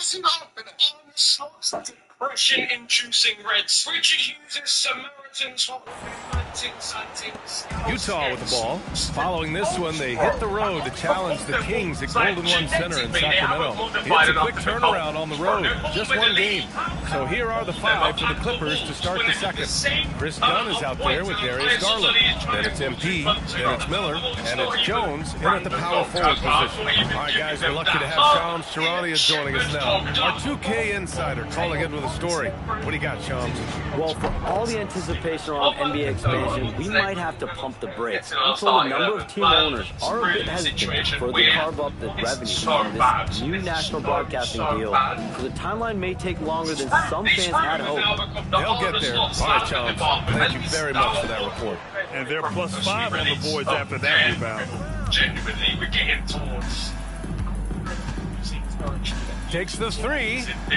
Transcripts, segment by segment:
crossing up an unstarted depression-inducing Reds. Richard Hughes' Samaritans for 19 seconds. Utah with the ball. Following this one, they hit the road to challenge the Kings at Golden One Center in Sacramento. It's a quick turnaround on the road, just one game. So here are the five for the Clippers to start the second. Chris Dunn is out there with Darius Garland. Then it's MP, then it's Miller, and it's Jones in at the power forward position. All right, guys, we're lucky to have Shams Charania joining us now. Our 2K insider calling in with a story. What do you got, Shams? Well, for all the anticipation around NBA expansion, we might have to pump the brakes until a number of team owners are a bit hesitant to further carve up the revenue from this new national broadcasting deal. So the timeline may take longer than some fans had hoped. They'll get there. All right, Shams. Thank you very much for that report. And they're +5 on the boards after that rebound. Genuinely, we're getting towards. Takes the three. The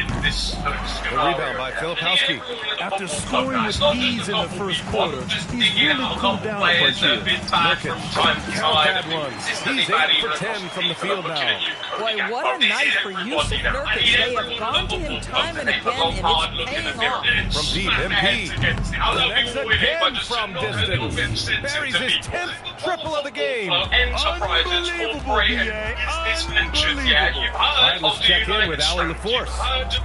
rebound by Filipowski. After scoring with ease in the first quarter, he's really cooled down a bunch here. Nurkic, count that one. He's 8 for 10 from the field now. Boy, what a night for Yusuf Nurkic. They have gone to him time and again, and it's paying off. From deep, MP. Connects again from distance. Buries his 10th triple of the game. Unbelievable, B.A. Unbelievable. All right, let's check in with Allie LaForce.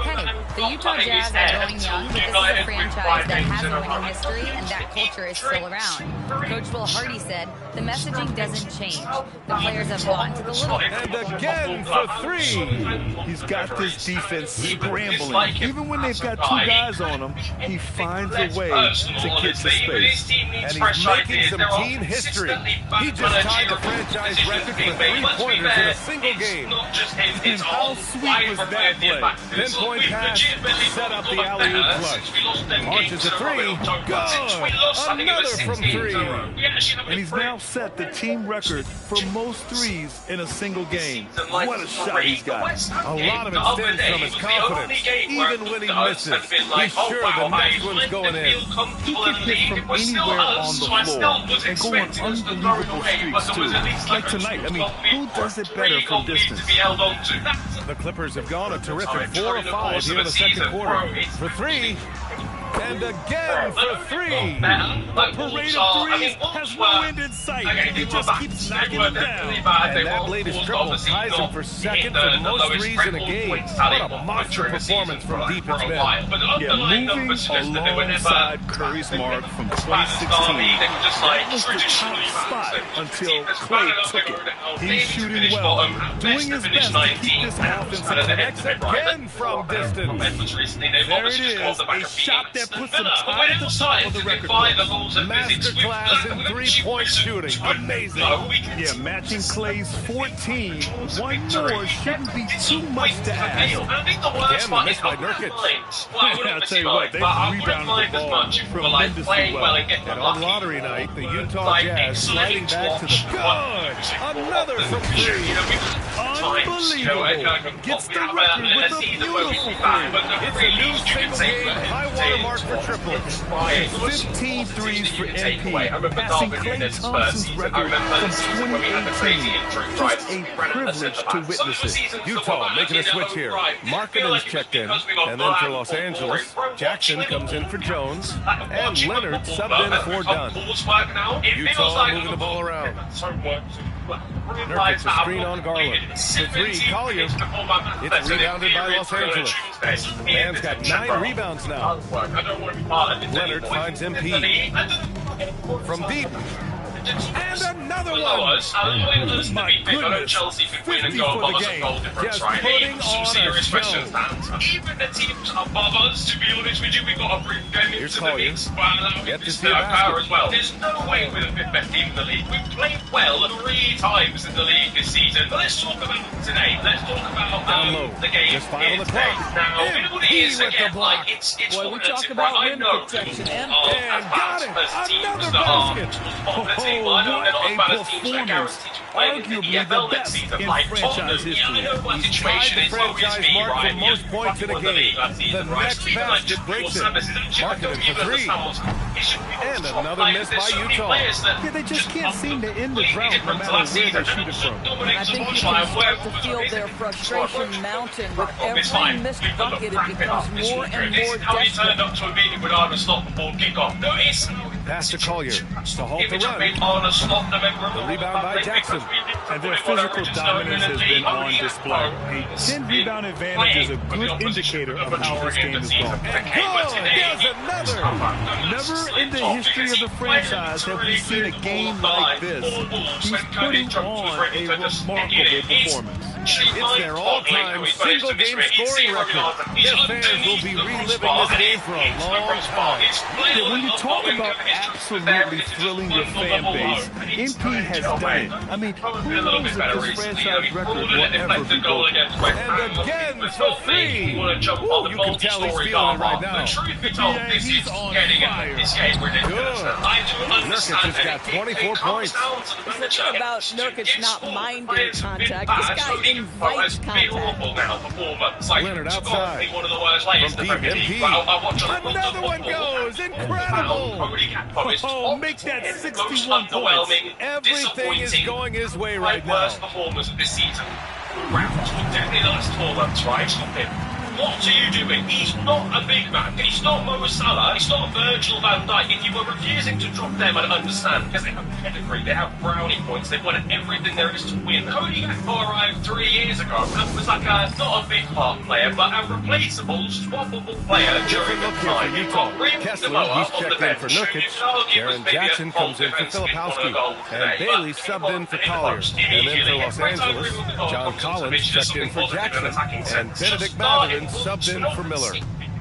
Kenny, the Utah Jazz are going young, but this is a franchise that has a winning history, and that culture is still around. Coach Will Hardy said, the messaging doesn't change. The players have gone to the little. And again for three. He's got this defense scrambling. Even when they've got two guys on him, he finds a way to get to space. And he's making some team history. He just tied the franchise record for three-pointers in a single game. And how sweet was that play? 10-point pass, set up the alley-oop flush. Launches a three. Good. Another from three. And he's now set the team record for most threes in a single game. What a shot he's got. A lot of it stems from his confidence. Even when he misses, he's sure the next one's going in. He can hit from anywhere on the floor and go on unbelievable streaks, too. Like tonight, I mean, who does it better from distance? The Clippers have gone a terrific 4 of 5 here in the second quarter. For three. And again for three. The parade of threes has no end in sight. He just keeps knocking them down. And that latest triple ties him for second for most threes in a game. What a monster performance from deep it's been. Yeah, moving alongside Curry's mark from 2016. That was the top spot until Clay took it. He's shooting well, doing his best to keep this offense in Connects again from distance. There it is, a shot that puts him tied at the top of the record. Masterclass in three-point shooting. Amazing. Yeah, matching Clay's 14. One more shouldn't be too much to ask. Again, missed by Nurkic. I'll tell you what, they've rebounded the ball tremendously well. And on lottery night, the Utah Jazz sliding back to the good. Another from three. Unbelievable. Gets the record with a beautiful three. It's a new single-game high-water mark for triplets. 15 threes for MP, passing Klay Thompson's record from 2018. Just a privilege to witness it. Utah making a switch here. Markkanen's checked in, and then for Los Angeles, Jackson comes in for Jones, and Leonard subbed in for Dunn. Utah moving the ball around. Nurkic a screen on Garland. For three, Collier. It's rebounded by Los Angeles. Man's got 9 rebounds now. Leonard finds MP. From deep. And another one! My goodness, 50 for the game. Just putting on a show. Even the teams above us, to be honest with you, we've got to bring them into the mix while allowing this power as well. There's no way we're the 5th best team in the league. We've played well 3 times in the league this season. But let's talk about today. Let's talk about the game. Just 5 on the clock. Now, it is again like it's Boy, we talk about rim protection. And got it! Another basket! playing well. I know they're not as bad as teams that are guaranteed to play in the EFL next season. Like Tottenham, yeah, I know what situation is low as me, right? Most points in a game. The next basket breaks it. Marketed for three. And another miss by Utah. Yeah, they just can't seem to end the drought no matter where they shoot it from. I think you can start to feel their frustration mounting. With every missed bucket, it becomes more and more How he turned desperate. up to a meeting with Arna Slot before kickoff. Notice Pass to Collier to halt the run. The rebound by Jackson. And their physical dominance has been on display. A 10-rebound advantage is a good indicator of how this game is going. There's another. Never in the history of the franchise have we seen a game like this. He's putting on a remarkable performance. It's their all-time single-game scoring record. Their fans will be reliving this game for a long time. Yeah, when you talk about absolutely thrilling your fan base, MP has done it. I mean, who knows if this franchise record will ever be broken? And again for three. Ooh, you can tell he's feeling it right now. Yeah, he's on fire. Nurkic has got 24 points. The thing about Nurkic not minding contact, this guy invites contact. Leonard outside. From deep, MP. Another one goes. Incredible. Oh, make that 61 points. Everything is going his way right now. Worst performance of this season. Definitely the last 4 months, right? Stop him. What are you doing? He's not a big man. He's not Mo Salah. He's not Virgil van Dijk. If you were refusing to drop them, I'd understand. Because they have pedigree. They have brownie points. They've won everything there is to win. Cody Gakpo arrived 3 years ago and was like not a big part player, but a replaceable, swappable player during the time. You've got Kessler, he's checked in for Nurkic. Jaron Jackson comes in for Filipowski. And Bailey subbed in for Collier. And then for Los Angeles, John Collins checked in for Jackson. And Benedict Mathurin subbed in for Miller.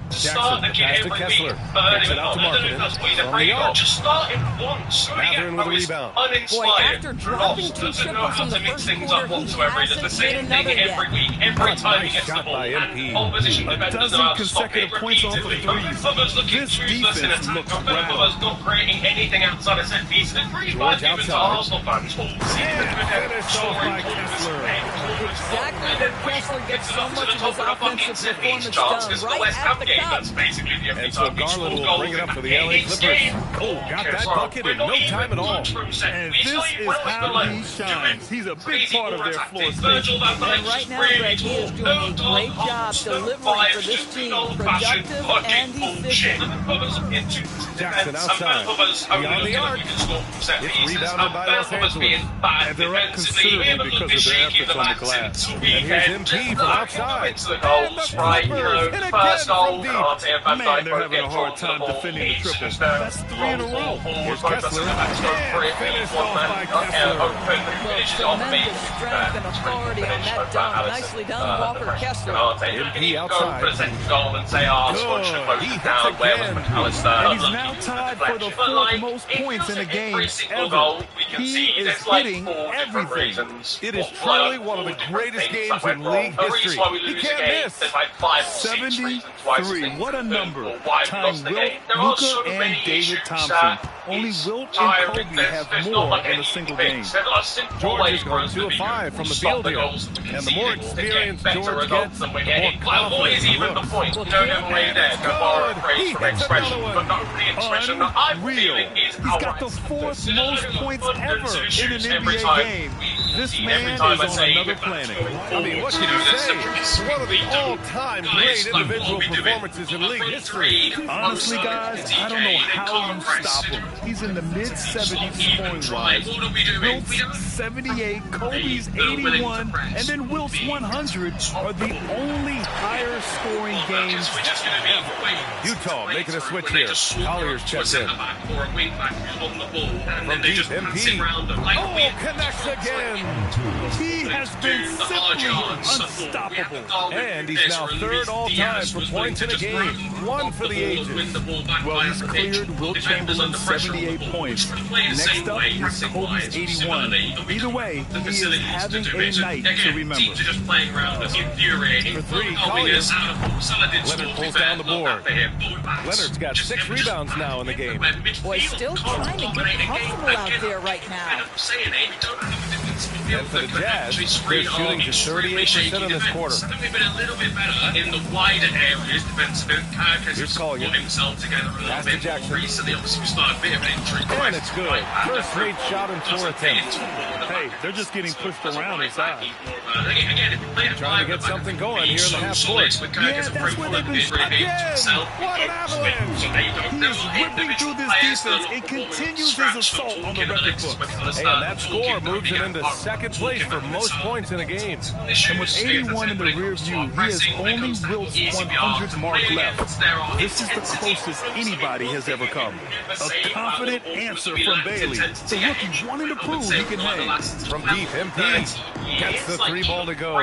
Jackson, the pass to Kessler. Gets it out to Marketing. On the arc. Just start him once. Mathurin with a rebound. Boy, after dropping 2 triples in the first quarter, he hasn't hit another yet. Every time he gets the Shot ball, by MP. opposition A defenders dozen are out to stop it consecutive points off of repeatedly. threes. Others looking This toothless in defense attack. looks Others not creating anything outside of set pieces. It's really bad given to Arsenal fans. Finished off by Kessler. Exactly where Kessler gets so much of his offensive performance done, right at the cup. Basically the only And so time we score Garland will goals bring it up for the in LA a Clippers. game. Oh, got that bucket in no time at all. And this is how he shines. He's a big part of their floor space. And right now, Greg, he is doing a great job delivering for this team, productive and efficient. Jackson outside. Beyond the arc. It's rebounded by Los Angeles. And they're up considerably because of their efforts on the glass. And here's MP from outside. The goals, right? You know, first goal, Man, they're having a hard time defending the triple. That's 3 in a row. Here's Kessler. Finished off by Kessler. Tremendous strength and authority on that dunk. Nicely done, Walker Kessler. MP outside. Good. He hits again. And he's now tied for the 4th most points in a game ever. He is hitting everything. It is truly one of the greatest games in league history. He can't miss. 73. What a number. Tying Wilt, Luka, and David Thompson. Only Wilt and Kobe have more in a single game. George is going 2 of 5 from the field here. And the more experienced George gets, the more confident he looks. Unreal. He's got the 4th most points ever in an NBA game. This man is on another planet. I mean, what can you say? One of the all-time great individual performances in league history. Honestly, guys, I don't know how you stop him. He's in the mid-70s scoring-wise. Wilt's 78, Kobe's 81, and then Wilt's 100 are the only higher-scoring games ever. Utah making a switch here. Collier's checked in. From deep, MP. Oh, connects again. He has been simply unstoppable. And he's now third all-time for points in a game. One for the ages. Well, he's cleared Wilt Chamberlain's 78 points. Next up is Kobe's 81. Either way, he is having a night to remember. For three, Colliers. Leonard pulls down the board. Leonard's got 6 rebounds now in the game. Boy, still trying to get comfortable out there right now. And for the Jazz, they're shooting just 38% in this quarter. They've been a little bit better in the wider areas defensively. Here's Collier. Himself together a little Pass to bit Jackson. recently. Obviously, we started a bit of an injury. And it's good. First straight shot in 4 attempts. Hey, they're just getting pushed around inside. Trying to get something going here in the half court. Yeah, that's where they've been stuck. Again, what an avalanche! He is whipping through this defense and continues his assault on the record book. Hey, and that score moves him into second place for most points in a game. And with 81 in the rear view, he has only Wilt's 100 mark left. This is the closest anybody has ever come. A confident answer from Bailey. The rookie wanting to prove he can hang. From deep, MP gets the 3 ball to go.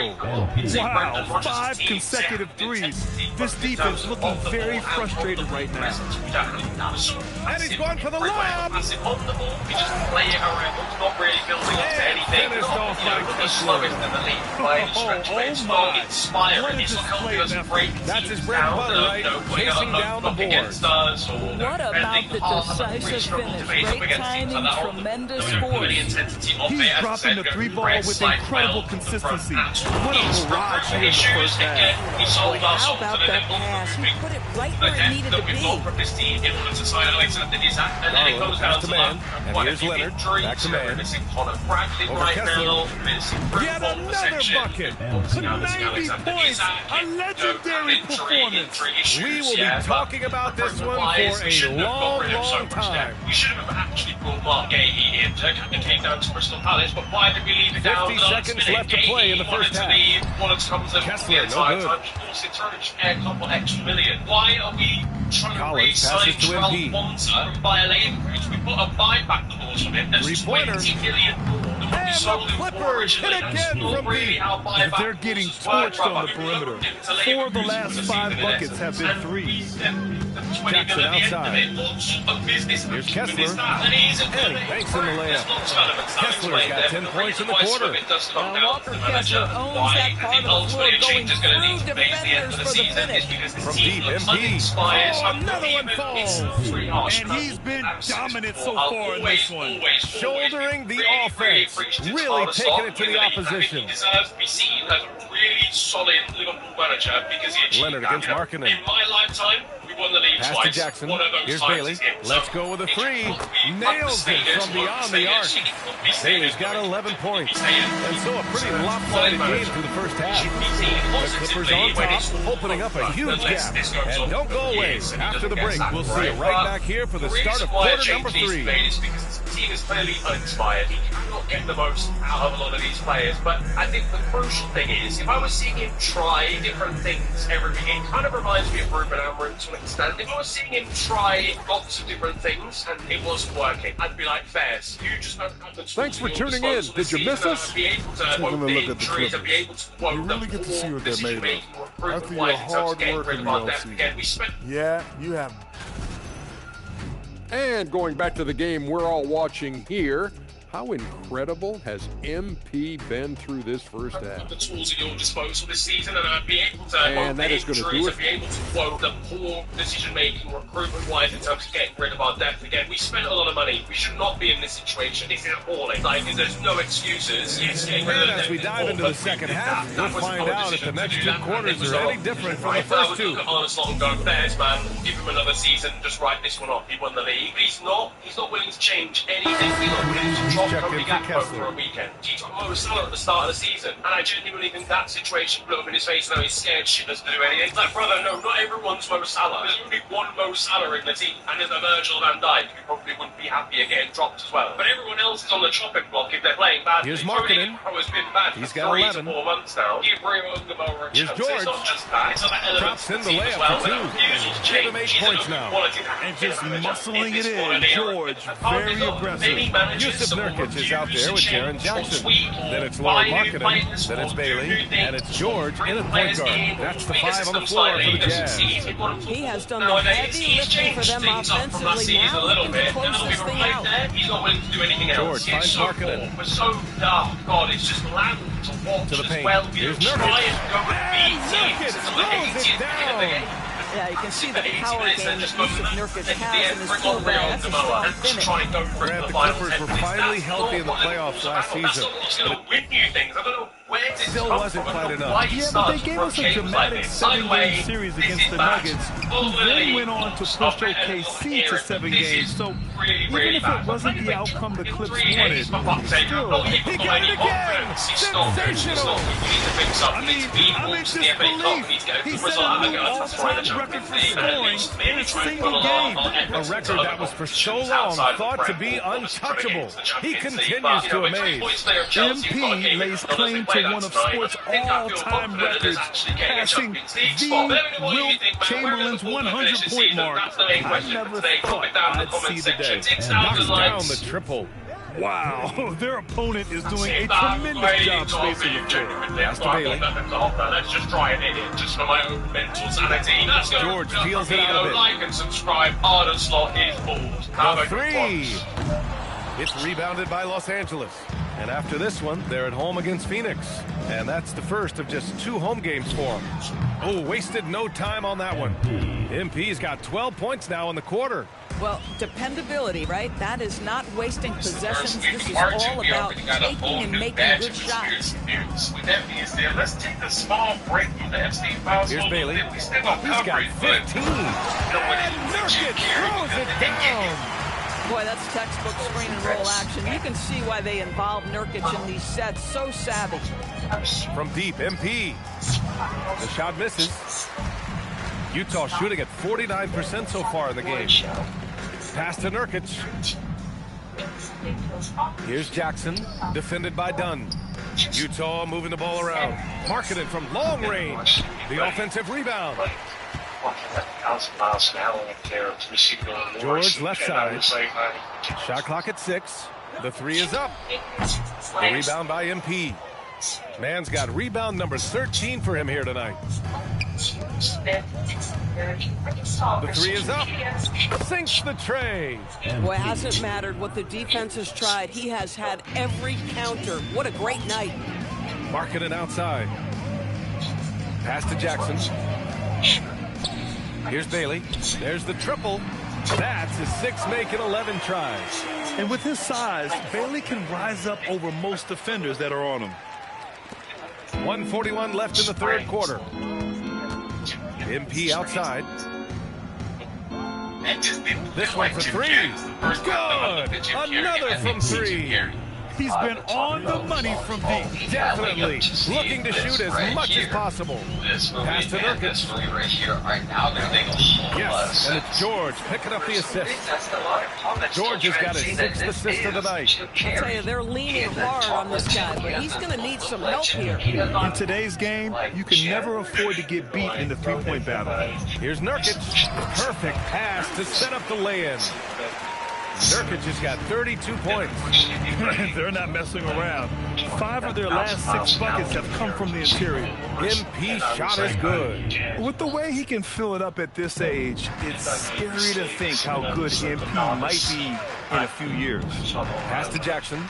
Wow, 5 consecutive threes. This defense looking very frustrated right now. And he's going for the lob. Finished off by Kessler. What a display of effort. That's his bread and butter, right? Chasing down the board. What about the decisive finish? Great timing, tremendous force. He's dropping the 3 ball with incredible consistency. What a barrage here in the first half. How about that pass? He put it right where it needed to be. Pass to man. And here's Leonard. Back to man. Over Kessler. Yet another bucket. 90 points. A legendary performance. We will be talking about this one for a long, long time. We should have actually brought Mark Gahey in. It came down to Crystal Palace, but why did we leave it down? 50 seconds left to play in the first half. Kessler, no good. Why are we trying Collins to passes to MP. Bonza by a lane bridge? We put a buyback clause from him. There's 3-pointer. 20 million And the Clippers hit again from deep. They're getting torched on the perimeter. 4 of the last 5 buckets have been threes. Jackson outside. Here's Kessler. And banks in the layup. Kessler's got 10 points in the quarter. Walker Kessler owns that part of the floor, going through defenders for the finish. From deep, MP. Oh, another one falls. And he's been dominant so far in this one. Shouldering the offense. Really taking it to the opposition. He deserves to be seen as a really solid Liverpool manager because he achieved Leonard against Markkinen. In my lifetime, we won the league Pass twice. to Jackson. One of those Here's times Bailey. is him. Let's go with a 3. Nails it from beyond the arc. Bailey's got 11 points. And so a pretty lopsided game through the first half. The Clippers on top, opening up a huge gap. And don't go away. After the break, we'll see you right back here for the start of quarter number 3. The team is clearly uninspired. He cannot get the most out of a lot of these players. But I think the crucial thing is, if I was seeing him try different things every week, it kind of reminds me of Ruben Amorim to an extent. If I was seeing him try lots of different things and it wasn't working, I'd be like, Fairs, you just don't have the tools. Thanks for tuning in. Did you miss us? Taking a look at the Clippers. You really get to see what they're made of. After your hard work in the offseason. Yeah, you have. And going back to the game we're all watching here, how incredible has MP been through this first half? The tools at your disposal this season, and I'd be able to. And that is going to do it. Be able to quote the poor decision-making, recruitment-wise, in terms of getting rid of our depth again. We spent a lot of money. We should not be in this situation. This is appalling. Like, there's no excuses. Yes, getting rid of And as we dive into the second half, we'll find out if the next 2 quarters are any different from the first 2. Honest long go, Bears, man. Give him another season. Just write this one off. He won the league. But he's not willing to change anything. He's not willing to drop Cody Gakpo for a weekend. He took Mo Salah at the start of the season, and I genuinely think that situation blew up in his face. Now he's scared shitless to do anything. Like, brother, no, not everyone's Mo Salah. There's only one Mo Salah in the team, and there's a Virgil van Dijk who probably wouldn't be happy at getting dropped as well. But everyone else is on the chopping block if they're playing badly. Here's Markkinen. Has been bad He's for got 3 11. to 4 months now. Here's George. It's not just that. It's other elements Drops in of the team layup as well. for 2. Give him 8 He's points an now. quality And just muscling it this in. quality era. George, very aggressive. Maybe managers Yusuf some more Nurkic is out there with Jaren Jackson. Then it's Laurie Markkinen. Then it's Bailey. And it's George in at point guard. That's the 5 on the floor for the Jazz. He has done the heavy lifting for them offensively. Now looking to close this thing out. He's not willing to do anything else. George finds Markkinen. We're so God, it's just land to watch to the paint. Well. Here's Nurkic. Nurkic throws it down. Yeah, you can see the power game that Yusuf Nurkic has in his tool bag. That's a strong finish. Grant, the Clippers were finally healthy in the playoffs last season. But it still wasn't quite enough. Yeah, but they gave us a dramatic 7-game series against the Nuggets, who then went on to push OKC to 7 games. So even if it wasn't the outcome the Clips wanted, still, he got it again! Sensational! I'm in disbelief. He set a new all-time record for scoring in a single game. A record that was for so long thought to be untouchable. He continues to amaze. MP lays claim to one of sports' all-time records, passing the Wilt Chamberlain's 100-point mark. I never thought I'd see the day. Knocks down the triple. Wow, their opponent is doing a tremendous job spacing the floor. Pass to Bailey. Let's just try and hit it, just for my own mental sanity. George feels it out of it. Like and subscribe. Ardent Slot is balls. The 3. It's rebounded by Los Angeles. And after this one, they're at home against Phoenix. And that's the first of just 2 home games for them. Oh, wasted no time on that one. MP's got 12 points now in the quarter. Well, dependability, right? That is not wasting possessions. This is all about taking and making good shots. Let's take a small break from the Epstein files. Here's Bailey. He's got 15. And Nurkic throws it down. Boy, that's textbook screen and roll action. You can see why they involve Nurkic in these sets. So savvy. From deep, MP. The shot misses. Utah shooting at 49% so far in the game. Pass to Nurkic. Here's Jackson, defended by Dunn. Utah moving the ball around. Markkinen from long range. The offensive rebound. George left side. Shot clock at 6. The 3 is up. The rebound by MP. Man's got rebound number 13 for him here tonight. The 3 is up. Sinks the tray. Boy, hasn't mattered what the defense has tried. He has had every counter. What a great night. Markkinen outside. Pass to Jackson. Here's Bailey. There's the triple. That's his 6th make in 11 tries. And with his size, Bailey can rise up over most defenders that are on him. 1:41 left in the 3rd quarter. MP outside. This one for 3. Good. Another from 3. He's been on the money from deep. Definitely. Looking to shoot as much as possible. Pass to Nurkic. Yes, and it's George picking up the assist. George has got his 6th assist of the night. I'll tell you, they're leaning hard on this guy, but he's going to need some help here. In today's game, you can never afford to get beat in the 3-point battle. Here's Nurkic. Perfect pass to set up the lay-in. Nurkic has got 32 points. They're not messing around. 5 of their last 6 buckets have come from the interior. MP shot is good. With the way he can fill it up at this age, it's scary to think how good MP might be in a few years. Pass to Jackson.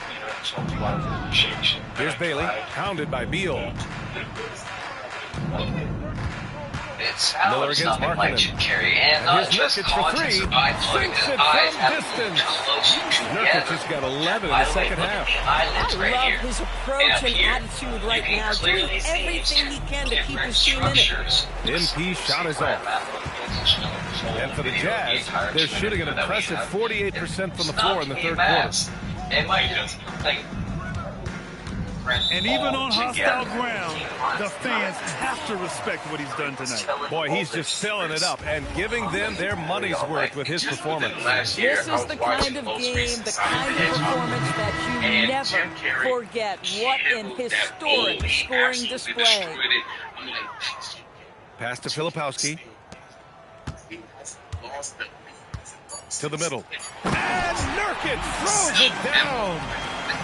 Here's Bailey, pounded by Beal. Miller against Markkinen. And here's Nurkic for 3. Sinks it from distance. Nurkic has got 11 in the second half. I love his approach and attitude right now, doing everything he can to keep his team in it. MP shot is off. And for the Jazz, they're shooting an impressive 48% from the floor in the 3rd quarter. And even on hostile ground, the fans have to respect what he's done tonight. Boy, he's just filling it up and giving them their money's worth with his performance. This is the kind of game, the kind of performance that you never forget. What an historic scoring display. Pass to Filipowski. To the middle. And Nurkic throws it down.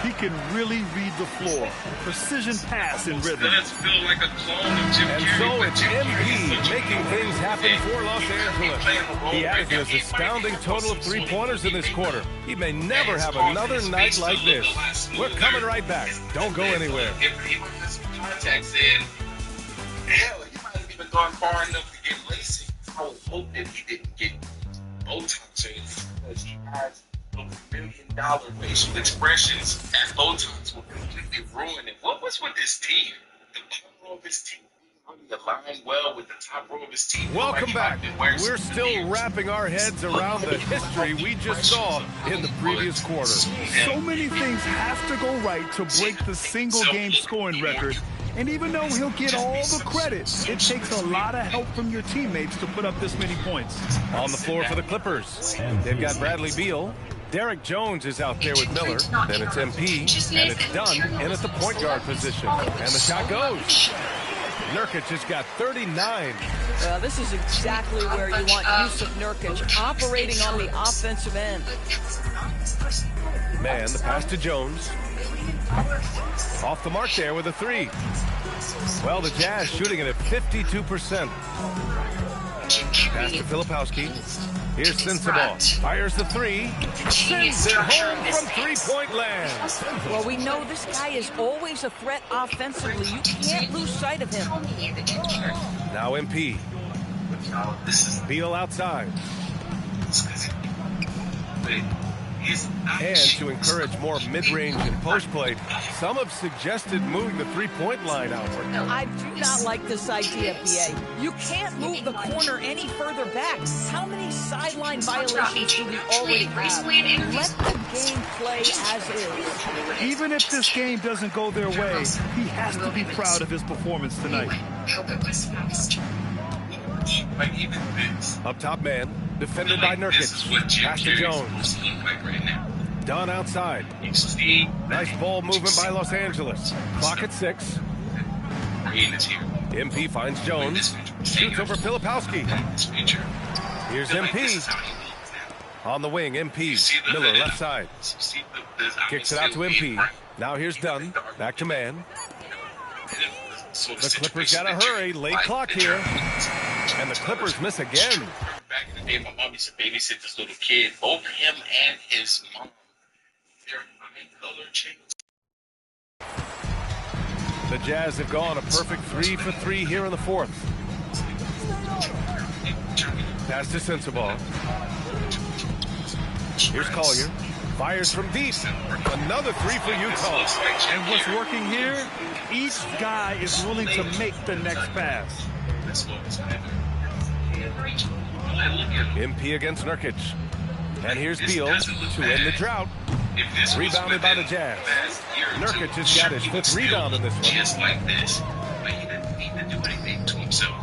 He can really read the floor. Precision pass in rhythm. Does feel like a clone of Jim And Carrey, so but it's Jim MP Carrey's making things happen for Los Angeles. He added to his astounding total of 3-pointers in this quarter. He may never have another night like this. We're coming right back. Don't go anywhere. If he put some contacts in, hell, he might have even gone far enough to get LASIK. I would hope that he didn't get Botox in because he has those $1 million facial expressions, and Botox will completely ruin it. What was with this team? The bottom row of his team really aligned well with the top row of his team. Welcome back. We're still wrapping our heads around the history we just saw in the previous quarter. So many things have to go right to break the single-game scoring record. And even though he'll get all the credit, it takes a lot of help from your teammates to put up this many points. On the floor for the Clippers, they've got Bradley Beal. Derek Jones is out there with Miller. Then it's MP, and it's Dunn in at the point guard position. And the shot goes. Nurkic has got 39. Well, this is exactly where you want Yusuf Nurkic, operating on the offensive end. Man, the pass to Jones. Off the mark there with a 3. Well, the Jazz shooting it at 52%. Pass to Filipowski. Here's Sensabaugh. Fires the 3. Sends it home from three-point land. Well, we know this guy is always a threat offensively. You can't lose sight of him. Now MP. Beal outside. And to encourage more mid-range and post-play, some have suggested moving the three-point line outward. I do not like this idea, BA. You can't move the corner any further back. How many sideline violations do we already have? Let the game play as is. Even if this game doesn't go their way, he has to be proud of his performance tonight. Up top man, defended by Nurkic. Pass to Jones. Dunn outside. Nice ball movement by Los Angeles. Clock at 6. MP finds Jones. Shoots over Filipowski. Here's MP. On the wing, MP. Miller left side. Kicks it out to MP. Now here's Dunn. Back to man. The Clippers got to hurry. Late clock here. And the Clippers miss again. Back in the day, my mom used to babysit this little kid. Both him and his mom. They're color changes. The Jazz have gone a perfect 3 for 3 here in the fourth. Pass to Sensabaugh. Here's Collier. Fires from deep. Another 3 for Utah. And what's working here? Each guy is willing to make the next pass. MP against Nurkic. And here's Beal to end the drought. Rebounded by the Jazz. Nurkic has got his 5th rebound in this one. Just like this, but he didn't need to do anything to himself.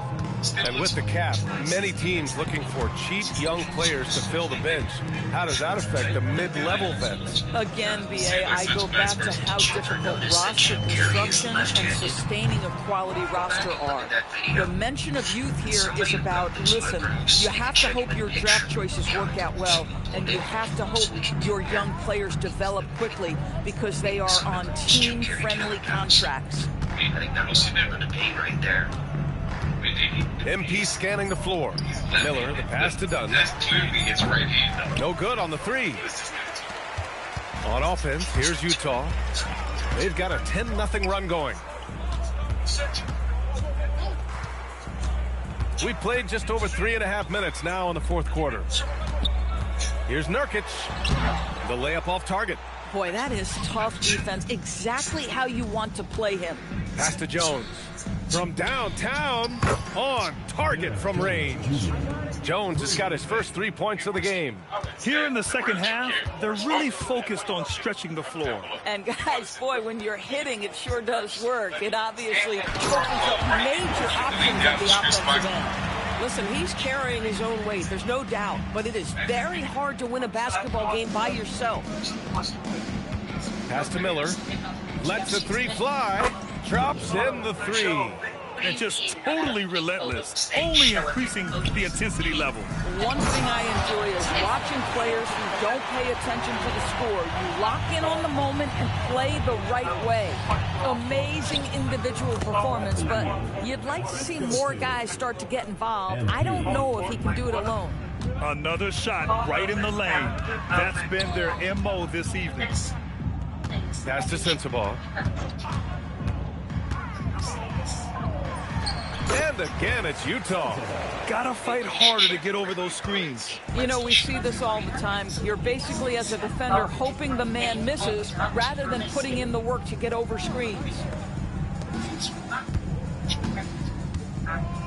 And with the cap, many teams looking for cheap young players to fill the bench. How does that affect the mid-level vets? Again, BA, I go back to how difficult roster construction and sustaining a quality roster are. The mention of youth here is about, listen, you have to hope your draft choices work out well, and you have to hope your young players develop quickly because they are on team-friendly contracts. I think that was never the pain right there. MP scanning the floor. Miller, the pass to Dunn. That's clearly his right hand. No good on the 3. On offense, here's Utah. They've got a 10-0 run going. We played just over 3.5 minutes now in the fourth quarter. Here's Nurkic. The layup off target. Boy, that is tough defense. Exactly how you want to play him. Pass to Jones. From downtown, on target from range. Jones has got his first 3 points of the game. Here in the second half, they're really focused on stretching the floor. And guys, boy, when you're hitting, it sure does work. It obviously opens up major options at the offensive end. Listen, he's carrying his own weight, there's no doubt, but it is very hard to win a basketball game by yourself. Pass to Miller. Lets the 3 fly. Drops in the 3. and just totally relentless, only increasing the intensity level. One thing I enjoy is watching players who don't pay attention to the score. You lock in on the moment and play the right way. Amazing individual performance, but you'd like to see more guys start to get involved. I don't know if he can do it alone. Another shot right in the lane. That's been their MO this evening. Pass to Sensabaugh. And again, it's Utah. Gotta fight harder to get over those screens. You know, we see this all the time. You're basically, as a defender, hoping the man misses rather than putting in the work to get over screens.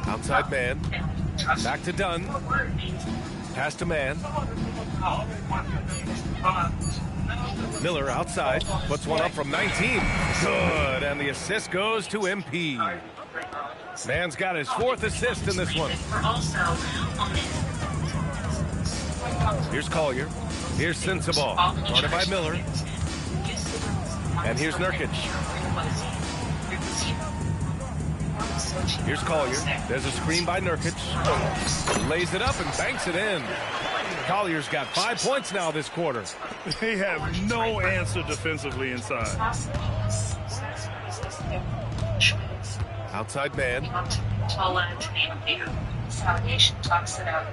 Outside man. Back to Dunn. Pass to man. Miller outside. Puts one up from 19. Good. And the assist goes to MP. Man's got his 4th assist in this one. Here's Collier. Here's Sensabaugh. Guarded by Miller. And here's Nurkic. Here's Collier. There's a screen by Nurkic. Lays it up and banks it in. Collier's got 5 points now this quarter. They have no answer defensively inside. Outside man.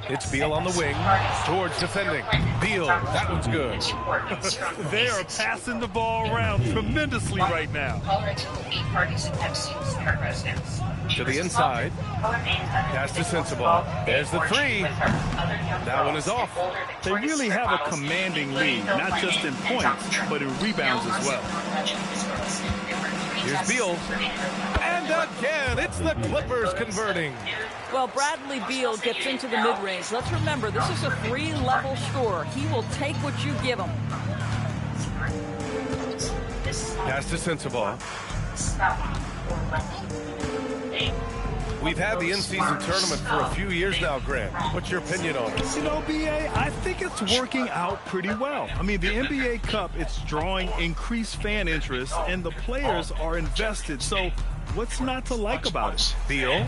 It's Beal on the wing. George defending. Beal, that one's good. They are passing the ball around tremendously right now. To the inside. Pass to Sensabaugh. There's the 3. That one is off. They really have a commanding lead, not just in points, but in rebounds as well. Here's Beal. And again, it's the Clippers converting. Well, Bradley Beal gets into the mid-range. Let's remember, this is a 3-level scorer. He will take what you give him. Pass to Sensabaugh. We've had the in-season tournament for a few years now, Grant. What's your opinion on it? You know, BA, I think it's working out pretty well. I mean, the NBA Cup, it's drawing increased fan interest, and the players are invested. So what's not to like about it? Beal.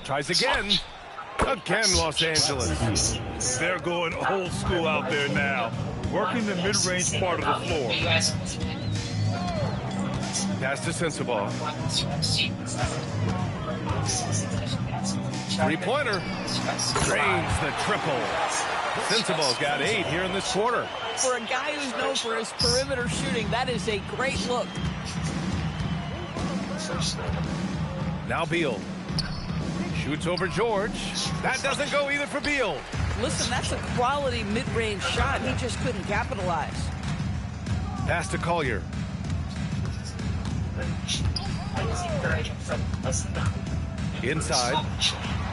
Tries again. Again, Los Angeles. They're going old school out there now, working the mid-range part of the floor. Pass to Sensabaugh. 3-pointer. Drains the triple. Sensabaugh's got 8 here in this quarter. For a guy who's known for his perimeter shooting, that is a great look. Now Beal. Shoots over George. That doesn't go either for Beal. Listen, that's a quality mid-range shot. He just couldn't capitalize. Pass to Collier. Inside.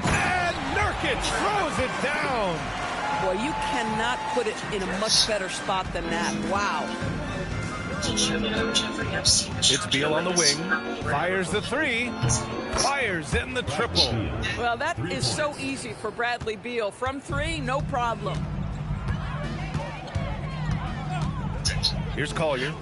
And Nurkic throws it down. Boy, you cannot put it in a much better spot than that. Wow. It's Beal on the wing. Fires the 3. Fires in the triple. Well, that is so easy for Bradley Beal. From 3, no problem. Here's Collier.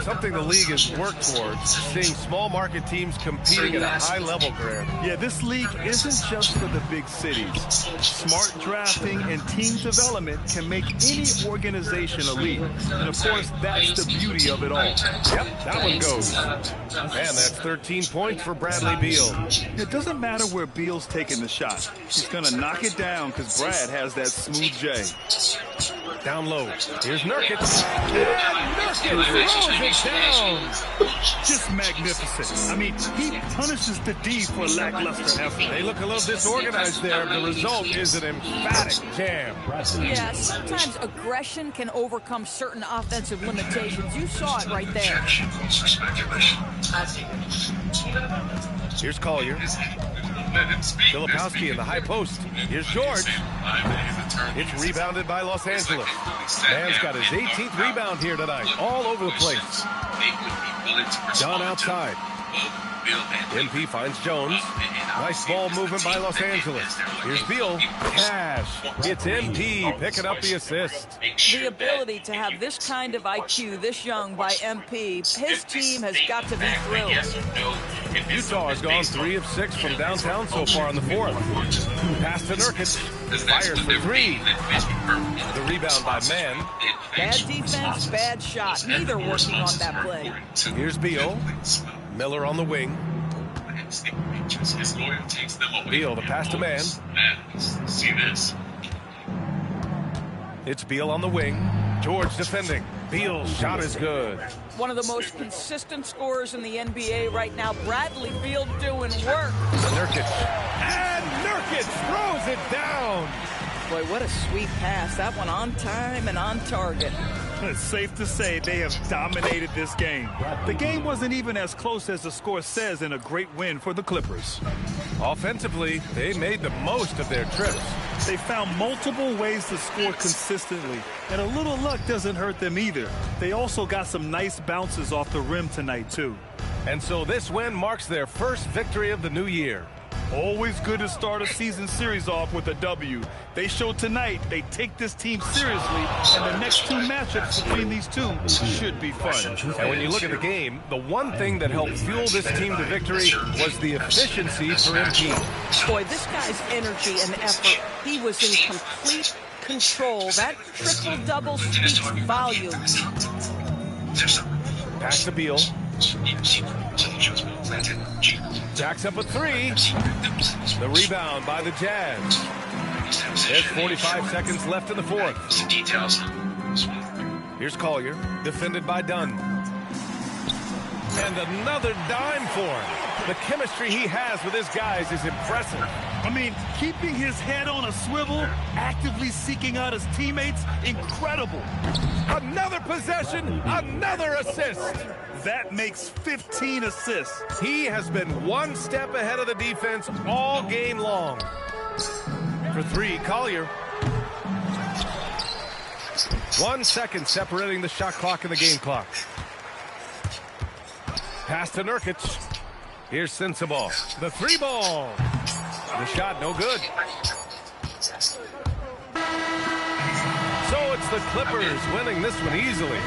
Something the league has worked towards, seeing small market teams competing at a high level, Grant. Yeah, this league isn't just for the big cities. Smart drafting and team development can make any organization elite. And of course, that's the beauty of it all. Yep, that one goes. Man, that's 13 points for Bradley Beal. It doesn't matter where Beal's taking the shot. He's going to knock it down because Brad has that smooth J. Down low. Here's Nurkic. And Nurkic throws it down. Just magnificent. I mean, he punishes the D for lackluster effort. They look a little disorganized there. The result is an emphatic jam. Yeah, sometimes aggression can overcome certain offensive limitations. You saw it right there. Here's Collier. Filipowski in the high post. Here's George. It's rebounded by Los Angeles. Man's got his 18th rebound here tonight. All over the place. Dunn outside. MP finds Jones. Nice ball movement by Los Angeles. Here's Beal. Cash. It's MP picking up the assist. The ability to have this kind of IQ this young by MP, his team has got to be thrilled. Utah has gone 3 of 6 from downtown so far in the fourth. Pass to Nurkic. Fires for 3. The rebound by Mann. Bad defense, bad shot. Neither working on that play. Here's Beal. Miller on the wing. Beal, the pass to Mann. See this. It's Beal on the wing. George defending. Beal's shot is good. One of the most consistent scorers in the NBA right now. Bradley Beal doing work. Nurkic. And Nurkic throws it down. Boy, what a sweet pass. That one on time and on target. It's safe to say they have dominated this game. The game wasn't even as close as the score says in a great win for the Clippers. Offensively, they made the most of their trips. They found multiple ways to score consistently, and a little luck doesn't hurt them either. They also got some nice bounces off the rim tonight, too. And so this win marks their first victory of the new year. Always good to start a season series off with a W. They showed tonight they take this team seriously, and the next 2 matchups between these two should be fun. And when you look at the game, the one thing that helped fuel this team to victory was the efficiency for MP. Boy, this guy's energy and effort, he was in complete control. That triple-double speaks volumes. Pass to Beal. Jacks up a 3. The rebound by the Jazz. There's 45 seconds left in the fourth. Here's Collier, defended by Dunn. And another dime for him. The chemistry he has with his guys is impressive. I mean, keeping his head on a swivel, actively seeking out his teammates, incredible. Another possession, another assist. That makes 15 assists. He has been one step ahead of the defense all game long. For 3, Collier. 1 second separating the shot clock and the game clock. Pass to Nurkic. Here's Sensabaugh. The 3 ball. The shot no good. So it's the Clippers winning this one easily.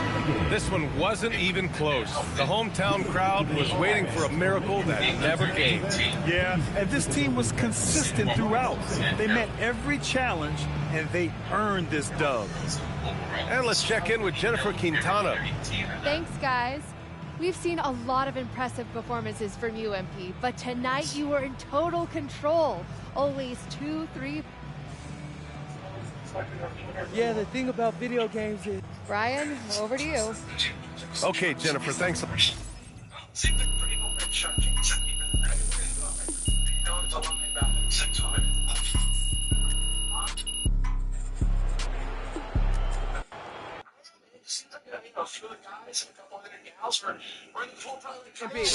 This one wasn't even close. The hometown crowd was waiting for a miracle that never came. Yeah, and this team was consistent throughout. They met every challenge, and they earned this dub. And let's check in with Jennifer Quintana. Thanks, guys. We've seen a lot of impressive performances from you, MP, but tonight you were in total control. Always 2, 3. Yeah, the thing about video games is... Brian, over to you. Okay, Jennifer, thanks.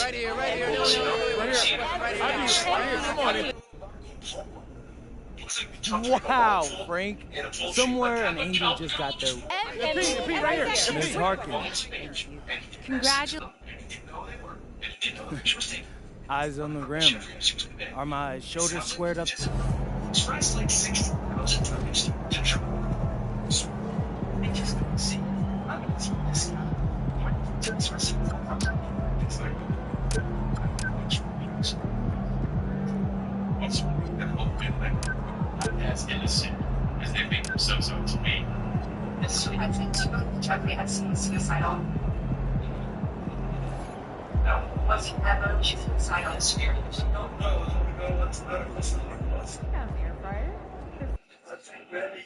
Right here. Come on in. Wow, Frank. Somewhere an angel just got there. Miss Harkins. Congratulations. Eyes on the rim. Are my shoulders squared up? As innocent as they make themselves out to be. I think Jeffrey had seen suicidal. No. Was he ever suicidal? Down here, Brian. Ready.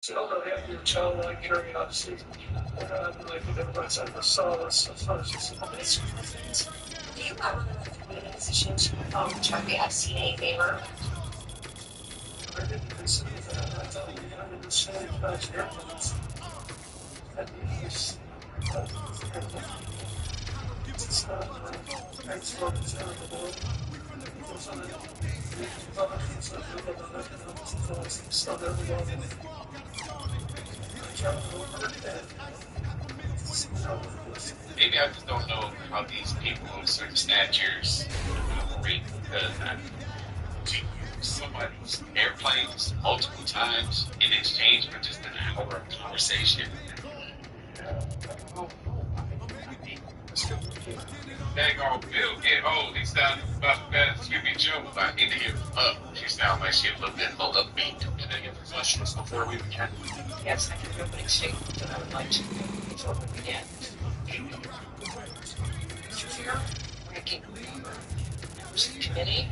Although they have your childlike curiosity, like the rest of the solace of first. Do you ever be in a position to check the FCA favor? I didn't consider that. I thought we had the same criteria. At least, it's not it's not terrible. Maybe I just don't know how these people of certain statures operate, because I to use somebody's airplanes multiple times in exchange for just an hour of conversation. Dang old Bill get old. He sounds about as Scooby Joe about in here up. She sounds like she's a little bit more upbeat. Did I get the questions before we begin? Yes, I can do a big statement that I would like to make before we begin. Mr. Chair, ranking member, members of the committee,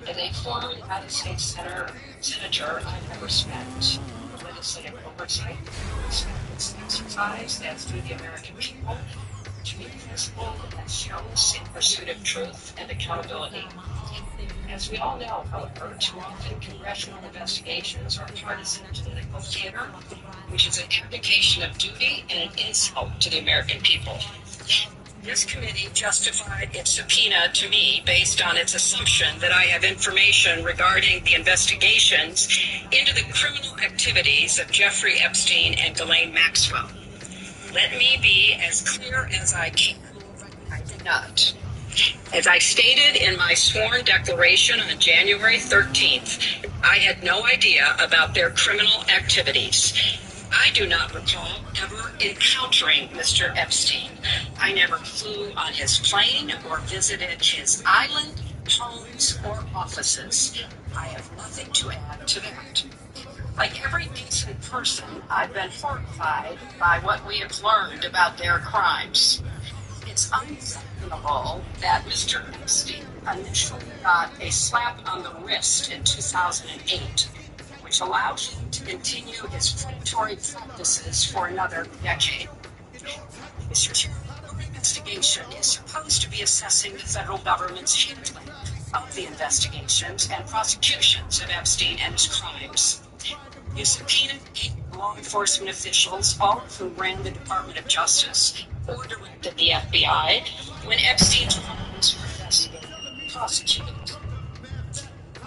as a former United States senator, I have respect for legislative oversight, respect its exercise as do the American people, to be visible and shows in pursuit of truth and accountability. As we all know, however, too often congressional investigations are partisan political theater, which is an abdication of duty and an insult to the American people. This committee justified its subpoena to me based on its assumption that I have information regarding the investigations into the criminal activities of Jeffrey Epstein and Ghislaine Maxwell. Let me be as clear as I can. I did not. As I stated in my sworn declaration on January 13th, I had no idea about their criminal activities. I do not recall ever encountering Mr. Epstein. I never flew on his plane or visited his island, homes, or offices. I have nothing to add to that. Like every decent person, I've been horrified by what we have learned about their crimes. It's unfathomable that Mr. Epstein initially got a slap on the wrist in 2008, which allowed him to continue his predatory practices for another decade. Mr. Chairman, our investigation is supposed to be assessing the federal government's handling of the investigations and prosecutions of Epstein and his crimes. You subpoenaed 8 law enforcement officials, all of whom ran the Department of Justice or directed the FBI, when Epstein's crimes were investigated and prosecuted.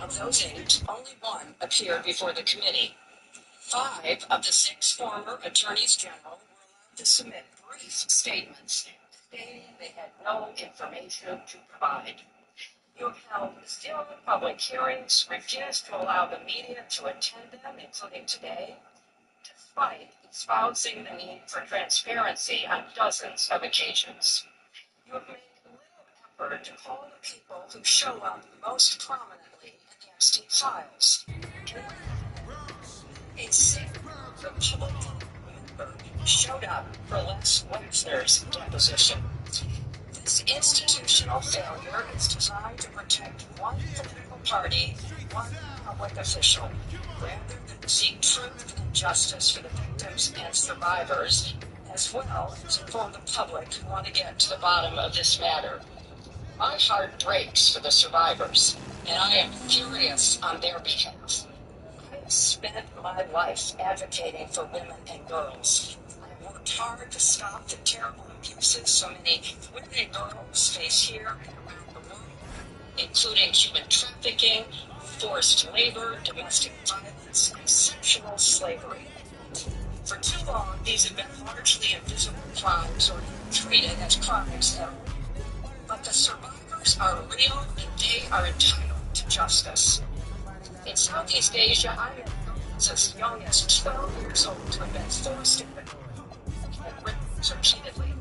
Of those 8, only 1 appeared before the committee. 5 of the 6 former attorneys general were allowed to submit brief statements stating they had no information to provide. You have held still public hearings, refused to allow the media to attend them, including today, despite espousing the need for transparency on dozens of occasions. You have made little effort to call the people who show up most prominently in the Epstein files. A single Republican member showed up for Les Wexner's deposition. This institutional failure is designed to protect one political party and one public official, rather than seek truth and justice for the victims and survivors, as well as inform the public who want to get to the bottom of this matter. My heart breaks for the survivors, and I am furious on their behalf. I have spent my life advocating for women and girls. I have worked hard to stop the terrible abuses so many women and girls face here and around the world, including human trafficking, forced labor, domestic violence, and sexual slavery. For too long, these have been largely invisible crimes or treated as crimes at all. But the survivors are real and they are entitled to justice. In Southeast Asia, I have girls as young as 12 years old who have been forced into and raped repeatedly.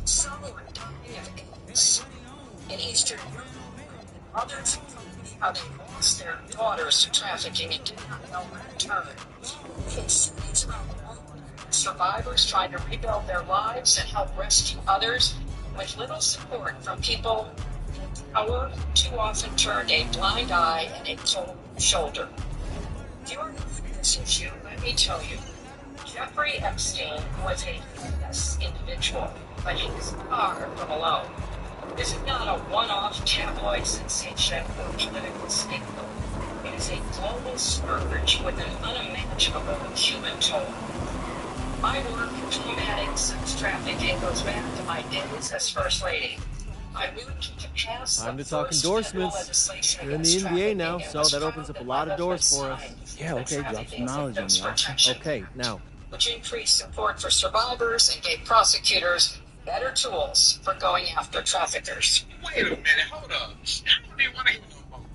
Some were dying of AIDS. In Eastern Europe, others how they lost their daughters to trafficking and did not know where to turn. In cities around the world, survivors trying to rebuild their lives and help rescue others with little support from people in power who too often turned a blind eye and a cold shoulder. If you are new to this issue, let let me tell you, Jeffrey Epstein was a famous individual, but he is far from alone. This is not a one-off tabloid sensation or political scapegoat. It is a global scourge with an unimaginable human toll. My work combating sex trafficking goes back to my days as First Lady. I moved to pass Time to talk endorsements. You're in the NBA now, so that opens up a lot of doors for us. Yeah, okay, drop some knowledge on me, Austin. Okay, now. Which increased support for survivors and gave prosecutors better tools for going after traffickers. Wait a minute, hold up. I don't even want to hear no more.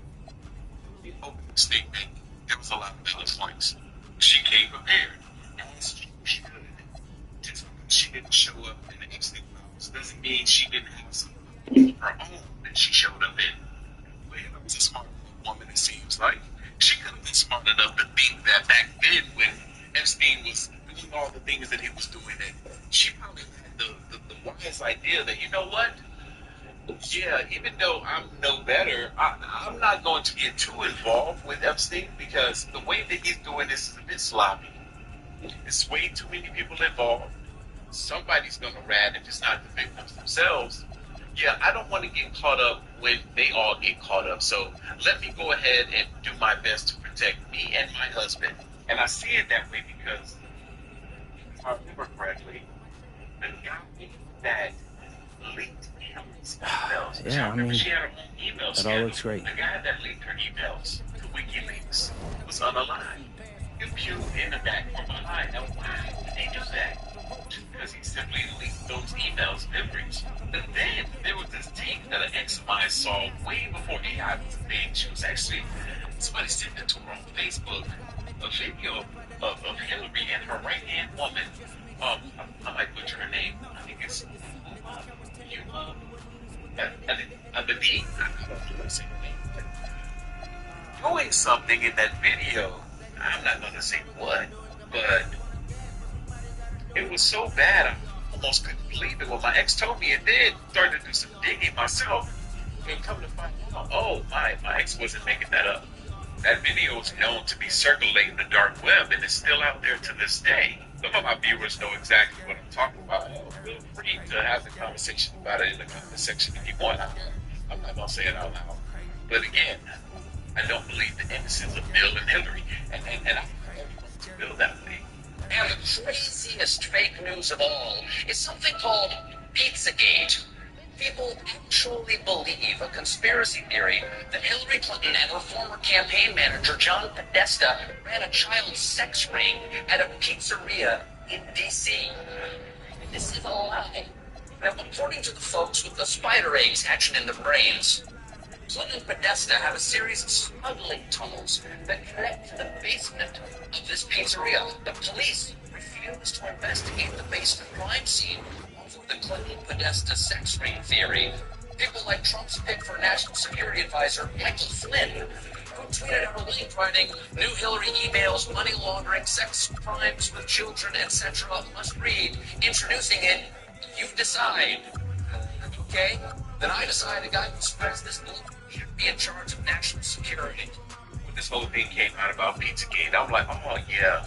The opening statement, there was a lot of balance points. She came prepared. As she should. Just because she didn't show up in the Epstein files doesn't mean she didn't have some of her own that she showed up in. Well, it was a smart woman, it seems like. She could have been smart enough to think that back then when Epstein was doing all the things that he was doing, and she probably had the wise idea that, you know what? Yeah, even though I'm no better, I'm not going to get too involved with Epstein because the way that he's doing this is a bit sloppy. It's way too many people involved. Somebody's going to rat if it's not the victims themselves. Yeah, I don't want to get caught up when they all get caught up. So let me go ahead and do my best to protect me and my husband. And I see it that way because, if I remember correctly, the guy that leaked Hill's emails. Yeah, I mean, she had her own email that all looks great. The guy that leaked her emails to WikiLeaks was unalive. If you in the back of my mind know why they do that. Because he simply leaked those emails memories. But then there was this tape that an ex of mine saw way before AI was a thing. She was actually, somebody sent it to her on Facebook, a video of Hillary and her right-hand woman. I might butcher her name. I think it's doing something in that video. I'm not going to say what, but it was so bad I almost couldn't believe it when my ex told me, and then started to do some digging myself and come to find out, oh, my ex wasn't making that up. That video is known to be circulating the dark web, and it's still out there to this day. Some of my viewers know exactly what I'm talking about. Feel free to have the conversation about it in the comment section if you want. I'm not going to say it out loud. But again, I don't believe the innocence of Bill and Hillary, and I feel that way. And the craziest fake news of all is something called Pizzagate. People actually believe a conspiracy theory that Hillary Clinton and her former campaign manager, John Podesta, ran a child sex ring at a pizzeria in D.C. This is a lie. Now, according to the folks with the spider eggs hatching in their brains, Clinton and Podesta have a series of smuggling tunnels that connect to the basement of this pizzeria. The police refuse to investigate the basement crime scene over the Clinton-Podesta sex ring theory. People like Trump's pick for National Security Advisor, Michael Flynn, who tweeted out a link writing, "New Hillary emails, money laundering, sex crimes with children, etc. must read. Introducing it, you decide." Okay? Then I decide a guy who spreads this book should be in charge of national security. When this whole thing came out about Pizzagate, I'm like, oh yeah,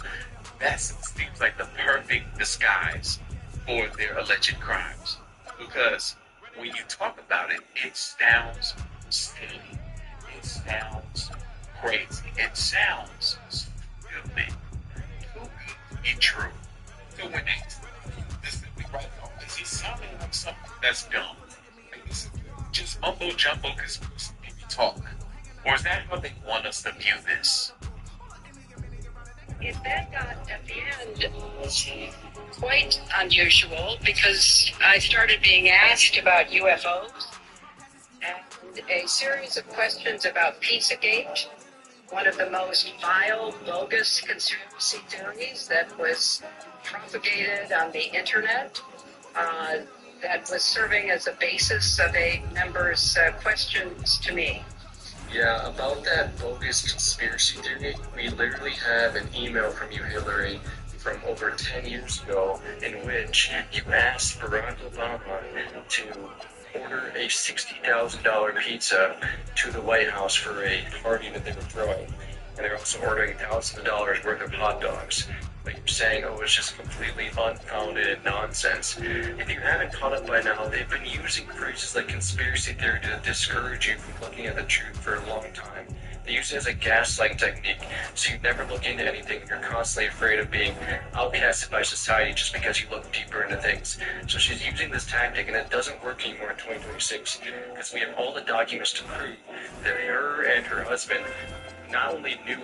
that seems like the perfect disguise for their alleged crimes. Because when you talk about it, it sounds silly. It sounds crazy. It sounds stupid. Too good to be true. So when they simply write, oh, is he sounding like something that's dumb? Like this is just mumbo jumbo conspiracy talk. Or is that how they want us to view this? If that got at the end was quite unusual because I started being asked about UFOs and a series of questions about Pizzagate, one of the most vile, bogus conspiracy theories that was propagated on the internet, that was serving as a basis of a member's questions to me. Yeah, about that bogus conspiracy theory, we literally have an email from you, Hillary, from over 10 years ago, in which you asked Barack Obama to order a $60,000 pizza to the White House for a party that they were throwing. and they're also ordering thousands of dollars worth of hot dogs. But you're saying, oh, it's just completely unfounded nonsense. If you haven't caught up by now, they've been using phrases like conspiracy theory to discourage you from looking at the truth for a long time. They use it as a gaslighting technique, so you never look into anything. You're constantly afraid of being outcasted by society just because you look deeper into things. So she's using this tactic, and it doesn't work anymore in 2026, because we have all the documents to prove that her and her husband not only knew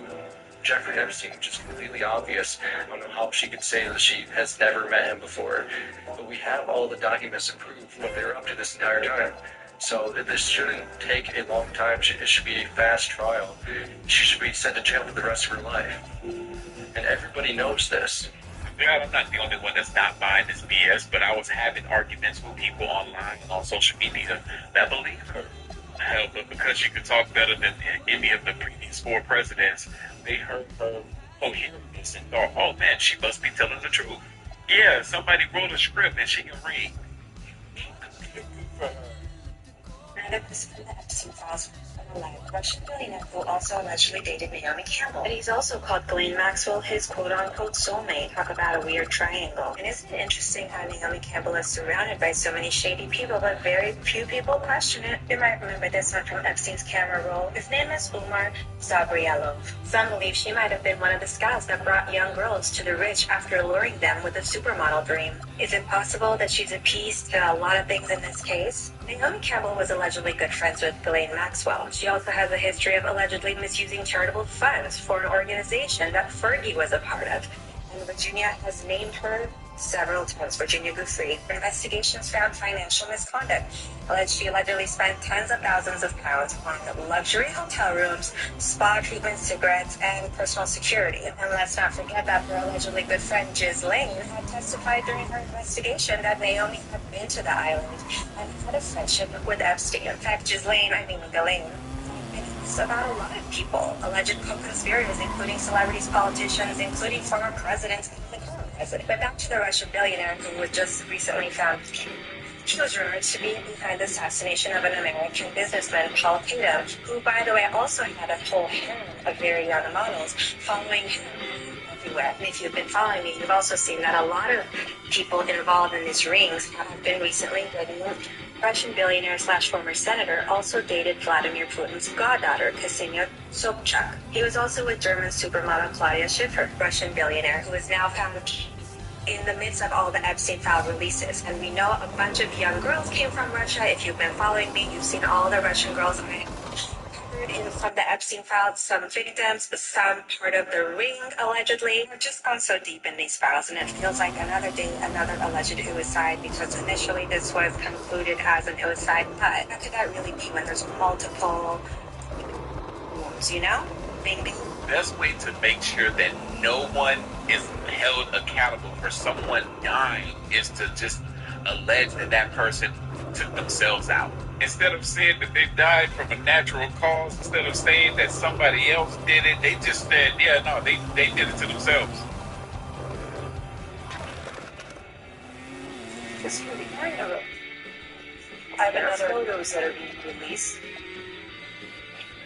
Jeffrey Epstein, which is completely obvious. I don't know how she could say that she has never met him before, but we have all the documents to prove what they were up to this entire time. So this shouldn't take a long time. It should be a fast trial. She should be sent to jail for the rest of her life. And everybody knows this. God, I'm not the only one that's not buying this BS, but I was having arguments with people online and on social media that believe her. Hell, but because she could talk better than any of the previous 4 presidents, they heard her coherence and thought, oh man, she must be telling the truth. Yeah, somebody wrote a script and she can read. Another person from the Epstein files from a live Russian billionaire who also allegedly dated Naomi Campbell. And he's also called Ghislaine Maxwell his quote-unquote soulmate. Talk about a weird triangle. And isn't it interesting how Naomi Campbell is surrounded by so many shady people, but very few people question it? You might remember this one from Epstein's camera roll. His name is Umar Zabrielov. Some believe she might have been one of the scouts that brought young girls to the rich after luring them with a supermodel dream. Is it possible that she's a piece to a lot of things in this case? Naomi Campbell was allegedly good friends with Ghislaine Maxwell. She also has a history of allegedly misusing charitable funds for an organization that Fergie was a part of. And Virginia has named her several times. Virginia Guthrie. Investigations found financial misconduct. She allegedly spent tens of thousands of pounds on luxury hotel rooms, spa treatments, cigarettes, and personal security. And let's not forget that her allegedly good friend Ghislaine had testified during her investigation that Naomi had been to the island and had a friendship with Epstein. In fact, Ghislaine it's about a lot of people, alleged co-conspirators, including celebrities, politicians, including former presidents, and the current president. But back to the Russian billionaire who was just recently found. He was rumored to be behind the assassination of an American businessman, Paul Tatum, who, by the way, also had a whole harem of very young models following him everywhere. And if you've been following me, you've also seen that a lot of people involved in these rings have been recently removed. Russian billionaire / former senator also dated Vladimir Putin's goddaughter, Ksenia Sobchak. He was also with German supermodel Claudia Schiffer, Russian billionaire, who is now found in the midst of all the Epstein file releases. And we know a bunch of young girls came from Russia. If you've been following me, you've seen all the Russian girls I covered in from the Epstein files, some victims, some part of the ring, allegedly. We've just gone so deep in these files, and it feels like another day, another alleged suicide, because initially this was concluded as an suicide, but how could that really be when there's multiple wounds, you know? Bing, bing. Best way to make sure that no one is held accountable for someone dying is to just allege that that person took themselves out. Instead of saying that they died from a natural cause, instead of saying that somebody else did it, they just said, yeah, no, they did it to themselves. Just really I have another photos that are being released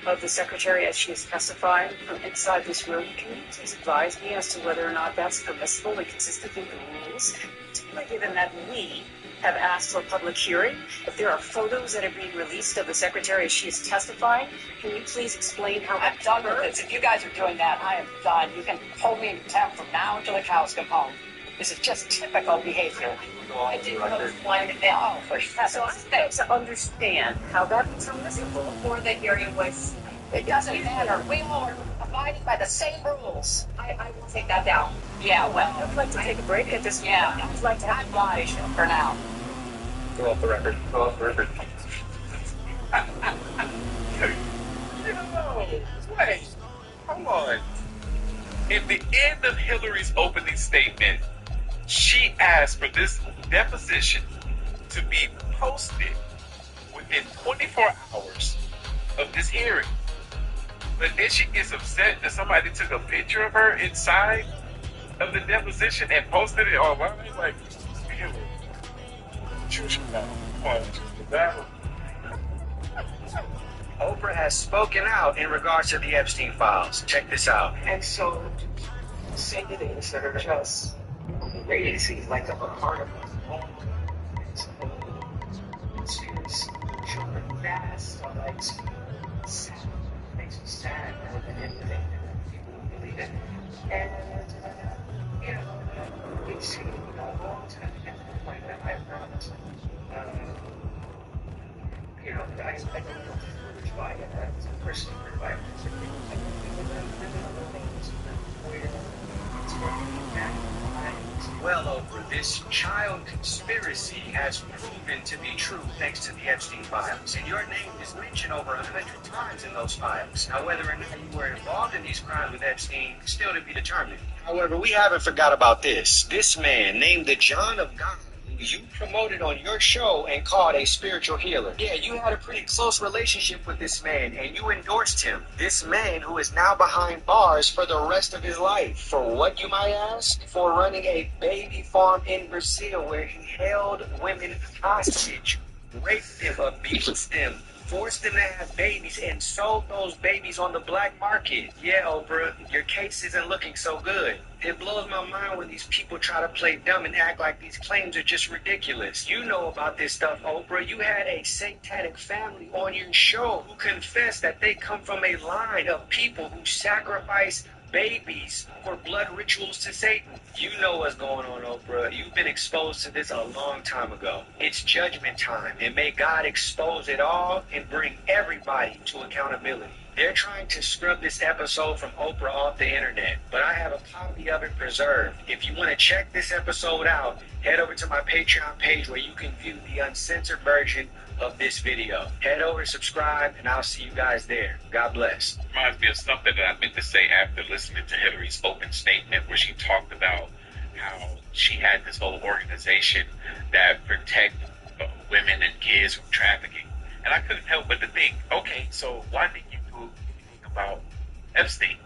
of the secretary as she is testifying from inside this room. Can you please advise me as to whether or not that's permissible and consistent with the rules? Particularly given that we have asked for a public hearing. If there are photos that are being released of the secretary as she is testifying, can you please explain how I'm done with this. If you guys are doing that, I am done. You can hold me in contempt from now until the cows come home. This is just typical behavior. I didn't know one now. So I think to understand how that's permissible for the hearing was. It doesn't matter. We all are abiding by the same rules. I will take that down. Yeah, well, I'd like to take a break at this point. Yeah, I'd like to have a live for now. Go off the record. Go off the record. No, wait, hold on. At the end of Hillary's opening statement, she asked for this deposition to be posted within 24 hours of this hearing. But then she gets upset that somebody took a picture of her inside of the deposition and posted it online. Like, Hillary, choose your battle. Choose your battle. Oprah has spoken out in regards to the Epstein files. Check this out. And so, say things that are just crazy, like a part of a conspiracy, children fast, or like sad, makes me sad more than anything that people believe it. And, you know, it's a long time ago, like that I've you know, I don't know which by it, that's a personal by it. Well, Oprah, this child conspiracy has proven to be true thanks to the Epstein files. And your name is mentioned over 100 times in those files. Now, whether or not you were involved in these crimes with Epstein, still to be determined. However, we haven't forgot about this. This man, named the John of God, you promoted on your show and called a spiritual healer. Yeah, you had a pretty close relationship with this man and you endorsed him. This man who is now behind bars for the rest of his life. For what, you might ask? For running a baby farm in Brazil where he held women hostage, raped them, abused them, forced them to have babies, and sold those babies on the black market. Yeah, Oprah, your case isn't looking so good. It blows my mind when these people try to play dumb and act like these claims are just ridiculous. You know about this stuff, Oprah. You had a satanic family on your show who confessed that they come from a line of people who sacrifice babies for blood rituals to Satan. You know what's going on, Oprah. You've been exposed to this a long time ago. It's judgment time, and may God expose it all and bring everybody to accountability. They're trying to scrub this episode from Oprah off the internet, but I have a copy of it preserved. If you want to check this episode out, head over to my Patreon page where you can view the uncensored version of this video. Head over, subscribe, and I'll see you guys there. God bless. Reminds me of something that I meant to say after listening to Hillary's open statement where she talked about how she had this whole organization that protect women and kids from trafficking. And I couldn't help but to think, okay, so why didn't you do anything about Epstein?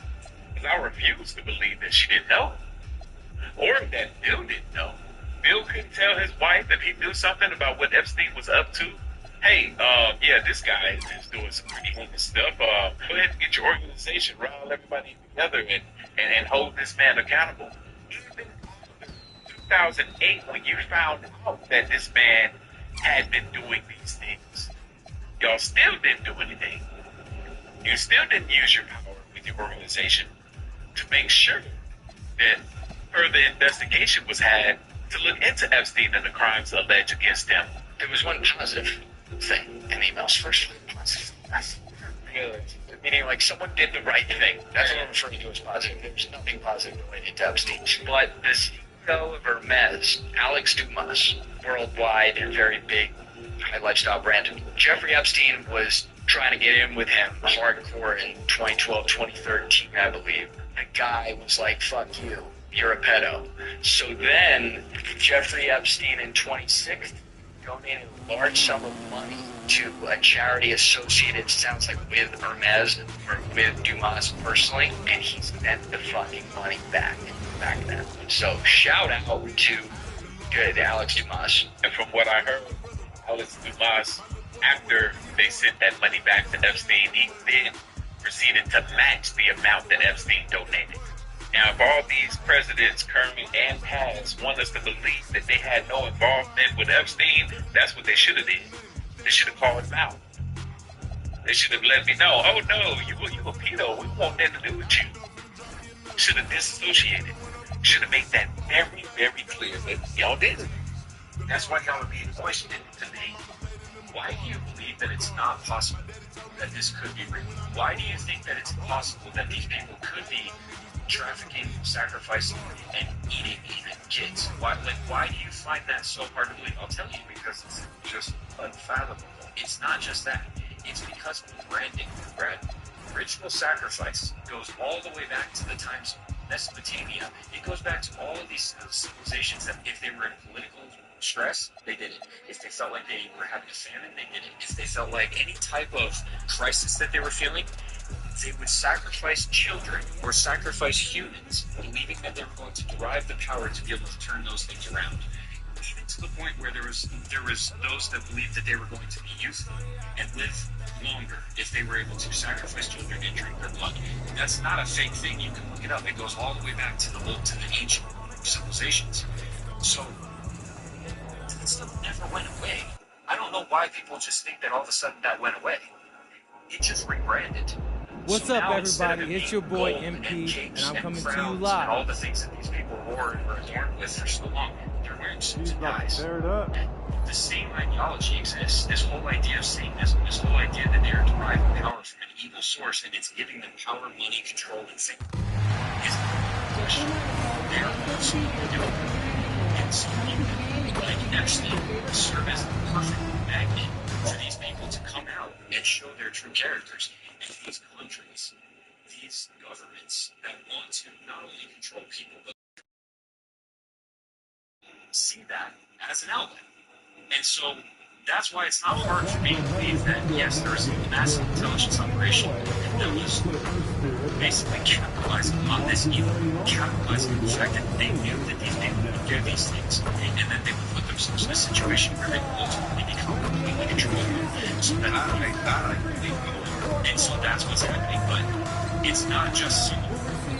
Because I refuse to believe that she didn't know. Or that Bill didn't know. Bill couldn't tell his wife if he knew something about what Epstein was up to. Hey, yeah, this guy is doing some pretty heinous stuff. Go ahead and get your organization, rile everybody together, and hold this man accountable. Even 2008, when you found out that this man had been doing these things, y'all still didn't do anything. You still didn't use your power with your organization to make sure that further investigation was had to look into Epstein and the crimes alleged against him. There was one positive thing in emails first. That's really, meaning like someone did the right thing. That's what I'm referring to as positive. There's nothing positive related to Epstein. But the CEO of Hermes, Alex Dumas, worldwide and very big high lifestyle brand, Jeffrey Epstein was trying to get in with him hardcore in 2012, 2013, I believe. The guy was like, fuck you, you're a pedo. So then Jeffrey Epstein in 2016 donated a large sum of money to a charity associated, sounds like, with Hermes or with Dumas personally, and he sent the fucking money back then. So shout out to Alex Dumas. And from what I heard, Alex Dumas, after they sent that money back to Epstein, he then proceeded to match the amount that Epstein donated. Now, if all these presidents, current and past, want us to believe that they had no involvement with Epstein, that's what they should have did. They should have called him out. They should have let me know, oh no, you a pedo, we want nothing to do with you. Should have disassociated. Should have made that very, very clear that y'all didn't. That's why y'all are being questioned today. Why do you believe that it's not possible that this could be real? Why do you think that it's possible that these people could be trafficking, sacrificing, and eating even kids? Why do you find that so hard to believe? I'll tell you, because it's just unfathomable. It's not just that. It's because of branding, Brad. Ritual sacrifice goes all the way back to the times of Mesopotamia. It goes back to all of these civilizations that if they were in political stress, they did it. If they felt like they were having a famine, they did it. If they felt like any type of crisis that they were feeling, they would sacrifice children or sacrifice humans, believing that they were going to derive the power to be able to turn those things around. Even getting to the point where there was those that believed that they were going to be youthful and live longer if they were able to sacrifice children and drink their blood. That's not a fake thing. You can look it up. It goes all the way back to the ancient civilizations. So that stuff never went away. I don't know why people just think that all of a sudden that went away. It just rebranded. What's up, everybody? It's your boy MP, and I'm coming to you live. And all the things that these people wore and were adorned with for so long, they're wearing suits and ties. The same ideology exists. This whole idea of Satanism, this whole idea that they are deriving power from an evil source and it's giving them power, money, control, and fame is bullshit. They are absolutely doing it. And so I can actually serve as a perfect magnet for these people to come out and show their true characters. And these countries, these governments that want to not only control people, but see that as an outlet. And so that's why it's not hard for me to believe that, yes, there is a massive intelligence operation that was basically capitalizing on this evil, capitalizing on the fact that they knew that these people would do these things, and then they would put themselves in a situation where they would ultimately become completely controllable. So that and so that's what's happening. But it's not just some,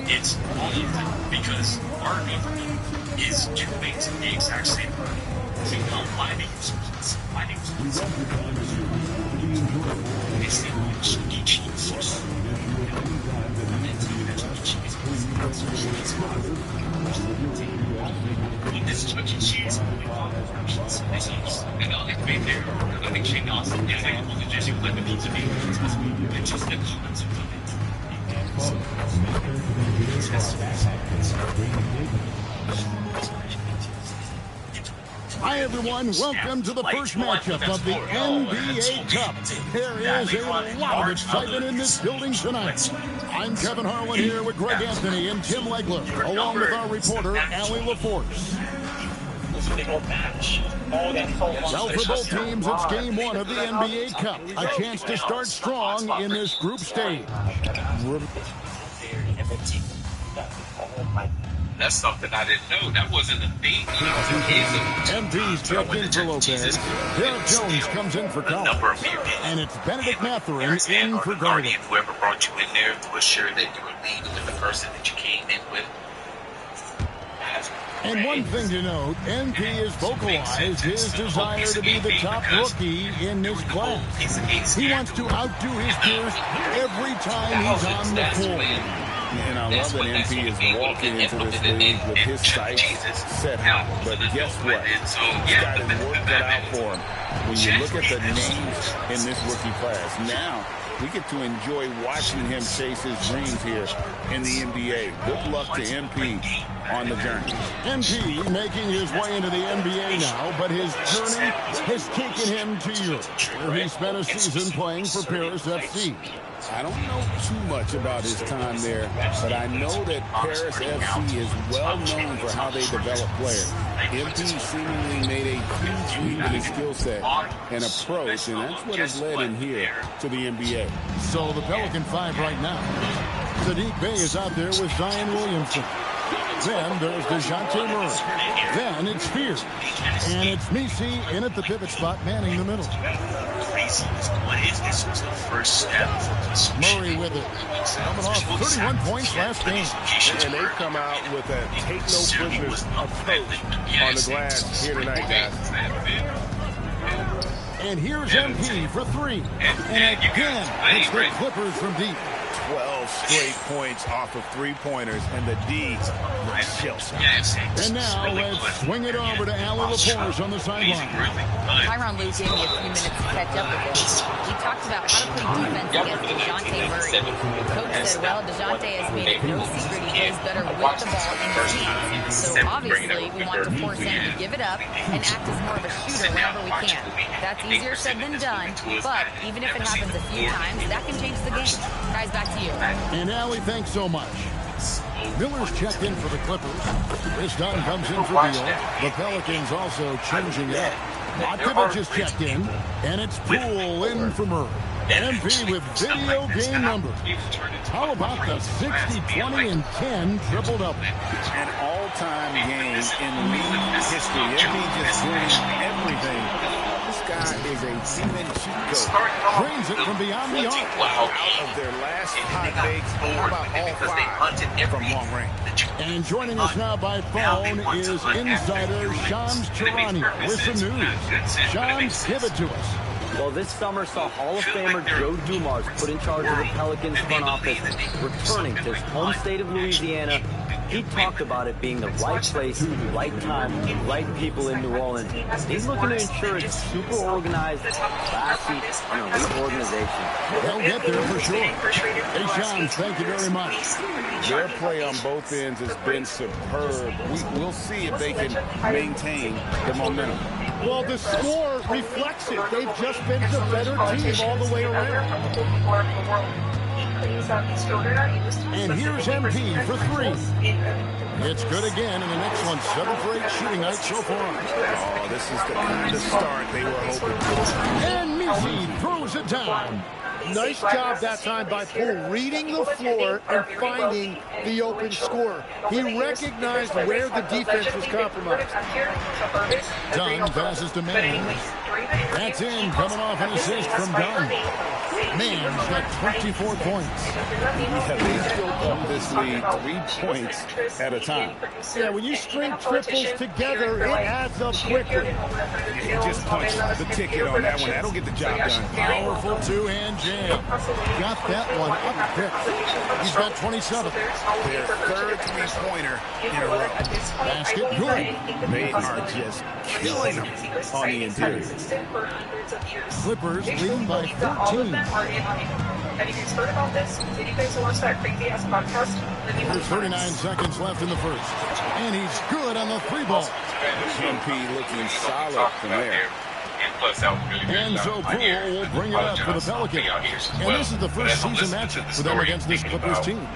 it's all of them, because our government is doing the exact same thing. See, why they use it? Why they use it? It's the It's Chuck E. Cheese. And all the way there, I think Shane Dawson is able to just let the pizza be. It's just the concept of it. Hi everyone, welcome to the first matchup of the NBA Cup. There is a lot of excitement in this building tonight. I'm Kevin Harlan here with Greg Anthony and Tim Legler, along with our reporter, Allie LaForce. Well, for both teams, it's game one of the NBA Cup. A chance to start strong in this group stage. That's something I didn't know. That wasn't a thing. MP's checked in for Lopez. Derek Jones comes in for Collins. And it's Benedict Mathurin in for Garden. Whoever brought you in there to assure that you were leading with the person that you came in with. And one thing to note, MP has vocalized his desire to be the top rookie in this class. He wants to outdo his peers every time he's on the floor. And I love that MP is walking into this league with his sights set high. But guess what? He's got his work cut out for him. When you look at the names in this rookie class, now we get to enjoy watching him chase his dreams here in the NBA. Good luck to MP on the journey. MP making his way into the NBA now, but his journey has taken him to Europe, where he spent a season playing for Paris FC. I don't know too much about his time there, but I know that Paris FC is well known for how they develop players. MP seemingly made a huge leap in his skill set and approach, and that's what has led him here to the NBA. So the Pelican 5 right now. Sadiq Bey is out there with Zion Williamson. Then there's DeJounte Murray. Then it's Spears. And it's Misi in at the pivot spot, manning the middle. This was the first step. Murray with it. Coming off 31 points last game. And they come out with a take-no-prisoners approach on the glass here tonight, guys. And here's MP for three. And again, it's the Clippers from deep. 12 straight points off of three-pointers, and the D looks chill. And now let's swing it over to Allie LaForce on the sideline. Tyronn Lue gave me a few minutes to catch up with him. He talked about how to play defense against DeJounte Murray. Coach said, well, DeJounte has made it no secret he plays better with the ball in his hands. So obviously, we want to force him to give it up and act as more of a shooter whenever we can. That's easier said than done, but even if it happens a few times, that can change the game. Guys, back to you. And Allie, thanks so much. Miller's checked in for the Clippers. Chris Dunn comes in for Beal. The Pelicans also changing it up. Matkovic is checked in, and it's Poole in for Murray. MP with video game numbers. How about the 60, 20, and 10 triple-double? An all-time game in league history. MP just doing everything. This guy is a demon cheat code. Drains it from beyond the arc. Out of their last hot bakes, how about all 5 from long range? And joining us now by phone is insider Shams Charania with some news. Shams, give it to us. Well, this summer saw Hall of Famer Joe Dumars put in charge of the Pelicans front office, returning to his home state of Louisiana. He talked about it being the right place, right time, right people in New Orleans. He's looking to ensure it's super organized, classy, and elite organization. They'll get there for sure. Hey, Shams, thank you very much. Their play on both ends has been superb. We'll see if they can maintain the momentum. Well, the score reflects it. They've just been the better team all the way around. And here's MP for 3. It's good again in an excellent 7 for 8 shooting night so far. Oh, this is the kind of start they were hoping for. And Messi throws it down. Nice job that time by Poole, reading the floor and finding the open scorer. He recognized where the defense was compromised. Dunn passes to Mann. That's in, coming off an assist from Dunn. Mann's got 24 points. Yeah, they built up this lead 3 points at a time. Yeah, when you string triples together, it adds up quickly. He just punched the ticket on that one. That'll get the job done. Powerful two-hand jam. Got that one up quick. He's got 27. Their third three-pointer in a row. Basket good. They are just killing them on the interior. Clippers leading by 13. Have you guys heard about this? Did you guys watch that crazy-ass podcast? There's 39 seconds left in the first. And he's good on the 3-ball. MP looking solid from there. And so Poole will bring it up for the Pelicans. And this is the first season matchup for them against this Clippers team.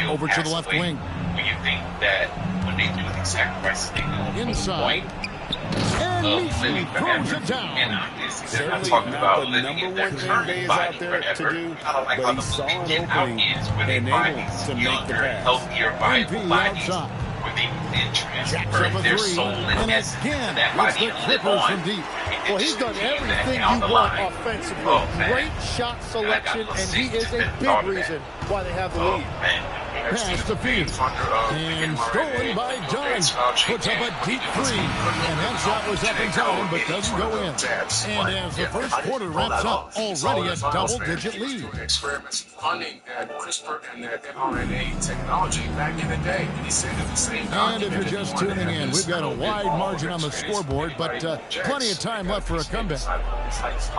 Over to the left wing. You think that when they do these sacrifices, they go inside. And Messi throws it down. Certainly not the number one thing Bay is out there to do, but he saw an opening and able to make the pass. MP outside. Jacks up a 3, and again, it's the Clippers from deep. Well, he's done everything you want offensively. Great shot selection, and he is a big reason why they have the lead. Pass to Field. And stolen by Dunn. Puts up a deep 3. And that shot was up in time, but doesn't go in. And as the first quarter wraps up, already a double-digit lead. Experiments funding that CRISPR and that mRNA technology back in the day. He said at the same time. And if you're just tuning in, we've got a wide margin on the scoreboard, but plenty of time left for a comeback.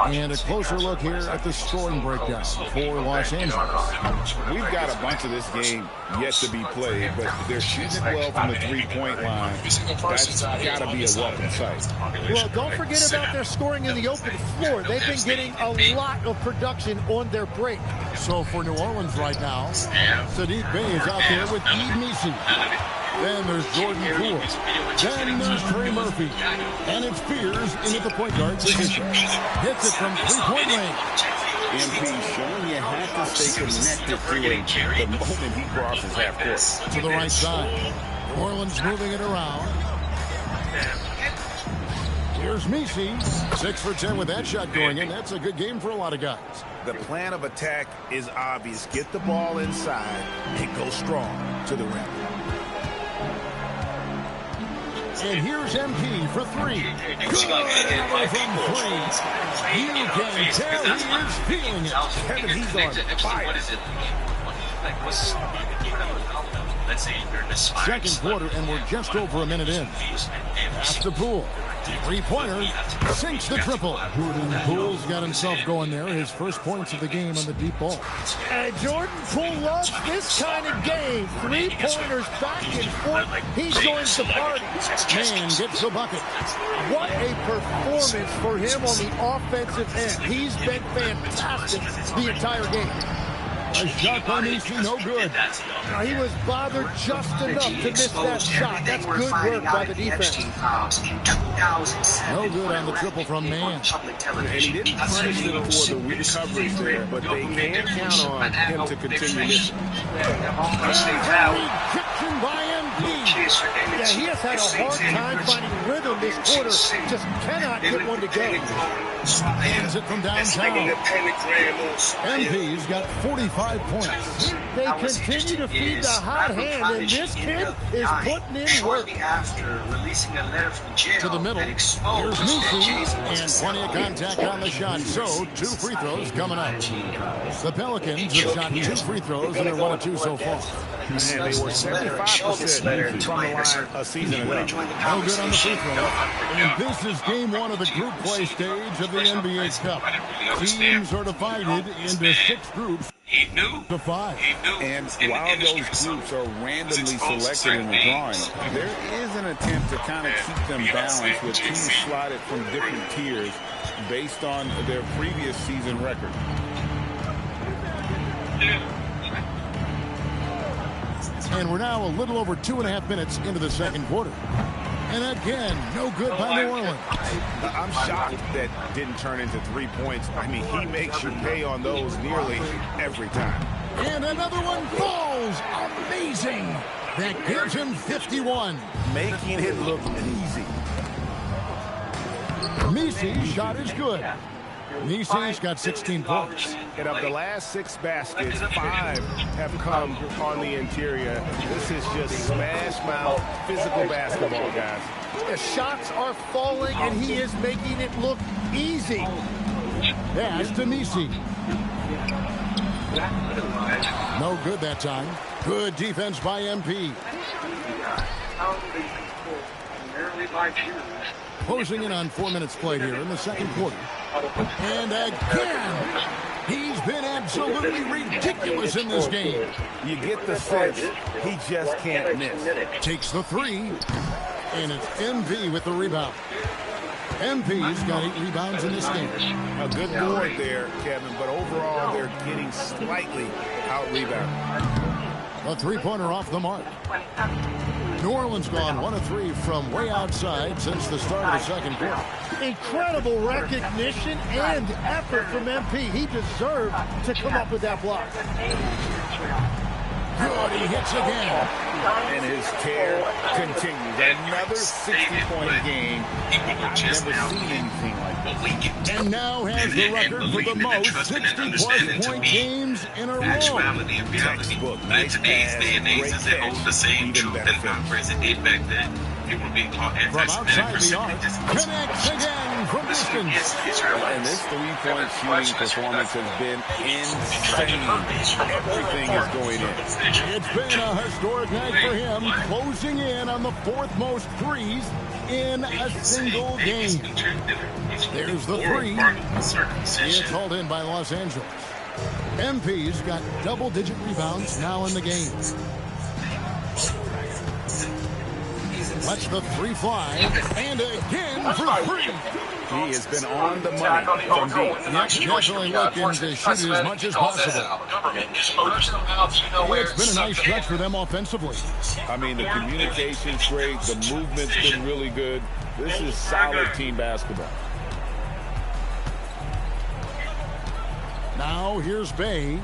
And a closer look here at the scoring breakdown for Los Angeles. We've got a bunch of this game yet to be played, but they're shooting well from the three-point line. That's got to be a welcome sight. Well, don't forget about their scoring in the open floor. They've been getting a lot of production on their break. So for New Orleans right now, Sadiq Bey is out there with Messi. Then there's Jordan Poole. Then there's Trey Murphy. And it's Spears into the point guard position. Hits it from three-point range. MP showing you have to stay connected to him the moment he crosses half court. To the right side. New Orleans moving it around. Here's Messi. 6 for 10 with that shot going in. That's a good game for a lot of guys. The plan of attack is obvious. Get the ball inside and go strong to the rim. And here's MP for 3. Good from 3. You can tell he is feeling it. Kevin, he's on fire. Let's say you're in the second quarter, and we're just over a minute in. Pass to Poole. 3-pointer. Sinks the triple. Poole's got himself going there. His first points of the game on the deep ball. And Jordan Poole loves this kind of game. 3-pointers back and forth. He joins the party. Man gets the bucket. What a performance for him on the offensive end. He's been fantastic the entire game. A shot by Messi, no good. Now, he was bothered just enough to miss that shot. That's good work by the defense. No good on the triple from Mann. And he didn't punish them for the weak coverage there, but they can't count on him to continue missing. Rejection by lead. Yeah, he has had a hard time finding rhythm this quarter. Just cannot get one to go. Ends it from downtown. MP's got 45 points. They continue to feed the hot hand, and this kid is putting in work. To the middle, here's Misi, and plenty of contact on the shot, so 2 free throws coming up. The Pelicans have shot 2 free throws, and they're 1 of 2 so far. And they were 75% from the line a season ago. No good on the free throw. And this is game 1 of the group play stage of the NBA Cup. Teams are divided into 6 groups. To 5. And while those groups are randomly selected in the drawing, there is an attempt to kind of keep them balanced with teams slotted from different tiers based on their previous season record. And we're now a little over 2.5 minutes into the second quarter. And again, no good by New Orleans. I'm shocked that didn't turn into 3 points. I mean, he makes you pay on those nearly every time. And another one falls. Amazing. That gives him 51. Making it look easy. Misi's shot is good. Misi's got 16 points. And of the last 6 baskets, 5 have come on the interior. This is just smash mouth physical basketball, guys. The shots are falling, and he is making it look easy. Pass to Misi. No good that time. Good defense by MP. Closing in on 4 minutes played here in the second quarter. And again, he's been absolutely ridiculous in this game. You get the sense he just can't miss. Takes the 3, and it's MP with the rebound. MP's got 8 rebounds in this game. A good board there, Kevin, but overall they're getting slightly out-rebounded. A 3-pointer off the mark. New Orleans gone 1 of 3 from way outside since the start of the second quarter. Incredible recognition and effort from MP. He deserved to come up with that block. Good, he hits again. And his tear continues. Another 60-point game. I've never seen anything like this. And now has the record for the most 60-plus point games in a row. Textbook. Nice pass, great catch. The same truth that Congress did back then. It will be called from outside the arc, connects again from distance. And this 3-point shooting performance has been insane. Everything is going in. It's been a historic night for him, closing in on the 4th most threes in a single game. There's the 3. It's hauled in by Los Angeles. MP's got double-digit rebounds now in the game. Lets the 3 fly, and again for 3. He has been on the money from deep. Definitely looking to shoot as much as possible. It's been a nice stretch for them offensively. I mean, the communication's great. The movement's been really good. This is solid team basketball. Now here's Bay.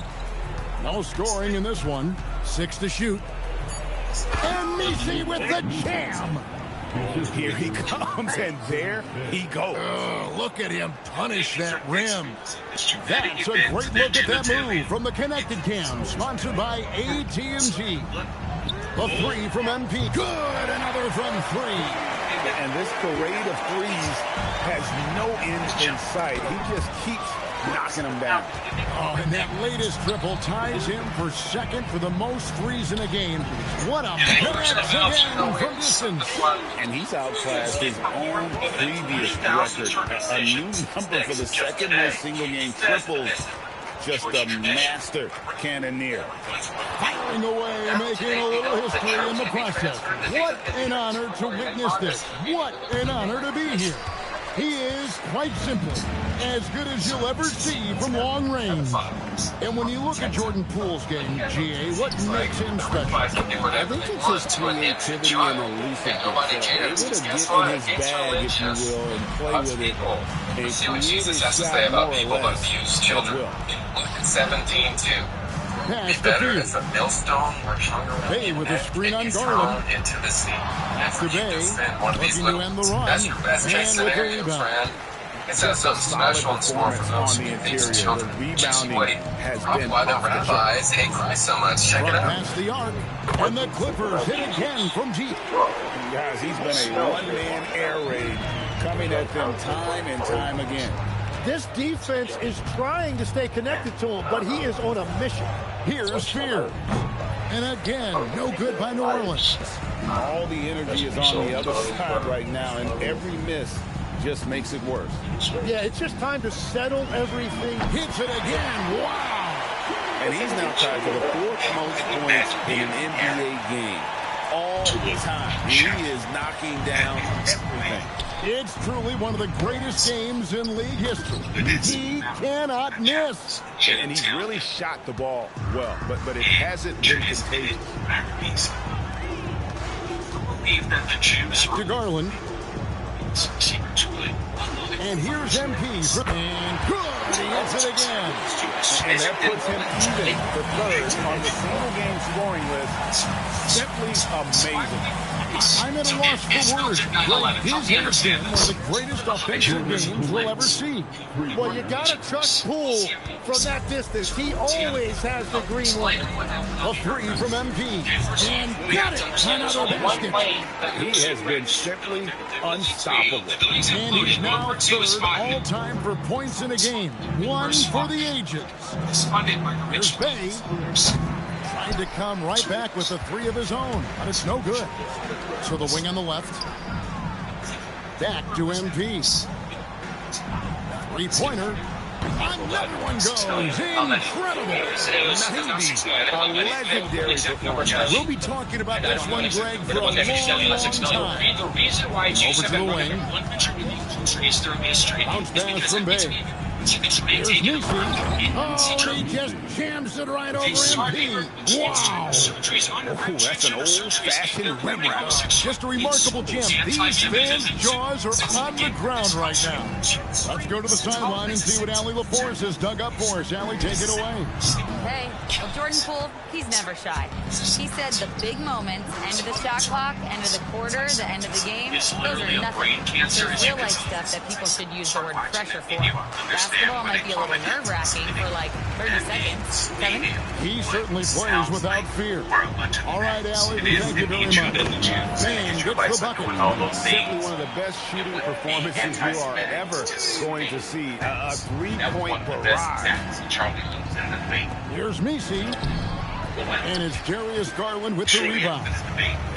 No scoring in this one. 6 to shoot. And Misi with the jam. Here he comes, and there he goes. Look at him punish that rim. That's a great look at that move from the Connected Cam, sponsored by AT&T. A 3 from MP. Good, another from 3. And this parade of threes has no end in sight. He just keeps knocking them down. Oh, and that latest triple ties him for second for the most threes in a game. What a pass again from distance. And he's outclassed his own previous record. A new number for the second most single-game triples. Just a master cannoneer. Firing away, making a little history in the process. What an honor to witness this. What an honor to be here. He is, quite simply, as good as you'll ever see from long range. And when you look at Jordan Poole's game, GA, what makes him special? I think it's his creativity and elusiveness. Able to get in his bag, if you will, and play with it. And create a shot more or less at will. 17-2. Pass to better Field. if a millstone were hung around Bay with a screen on Garland. into the sea. After Bay, One of these looking to little, end the run. that's your best case And with the scenario, rebound. friend. It's Just a solid special score performance for those on the who these interior. The children. rebounding has been Why the off the charts. rabbis hate Christ so much. Check it Front out. past the arc. And the Clippers hit again from deep. Guys, he's been a one-man air raid coming at them time and time again. This defense is trying to stay connected to him, but he is on a mission. Here's Fear. And again, no good by New Orleans. All the energy is on the other side right now, and every miss just makes it worse. Yeah, it's just time to settle everything. Hits it again. Wow. And he's now tied for the fourth most points in an NBA game all the time. He is knocking down everything. It's truly one of the greatest games in league history. He cannot miss. And he's really shot the ball well, but it hasn't been contagious. Back to Garland. And here's MP. And good. He hits it again. And that puts him even for third on the single-game scoring list. Simply amazing. I'm at a loss for words. His has been one of the greatest offensive games we'll ever see. Well, you got to trust Poole from that distance. He always has the green light. A three from MP. And got it. Another basket. He has been simply unstoppable. And he's now third all-time for points in a game. One for the ages. Here's Bay. Trying to come right back with a three of his own, but it's no good. So the wing on the left. Back to MP. Three-pointer. Another one goes. Incredible. 90. A legendary performance. We'll be talking about this one, Greg, for a long time. The reason why Over to the wing. Bounce pass from Bay. Here's Nisi. Oh, he just jams it right over MP. Wow. Ooh, that's an old-fashioned rim wrap. Just a remarkable jam. These fans' jaws are on the ground right now. Let's go to the sideline and see what Allie LaForce has dug up for us. Allie, take it away. Hey, well, Jordan Poole, he's never shy. He said the big moments, end of the shot clock, end of the quarter, the end of the game, those are nothing. There's real-life stuff that people should use the word pressure for. Basketball might be a little nerve-wracking for like 30 seconds. Kevin? He certainly plays without fear. All right, Allie, thank you very much. Man gets the bucket. Simply one of the best shooting performances you are ever going to see. A three-point barrage. Here's Misi. And it's Darius Garland with the rebound.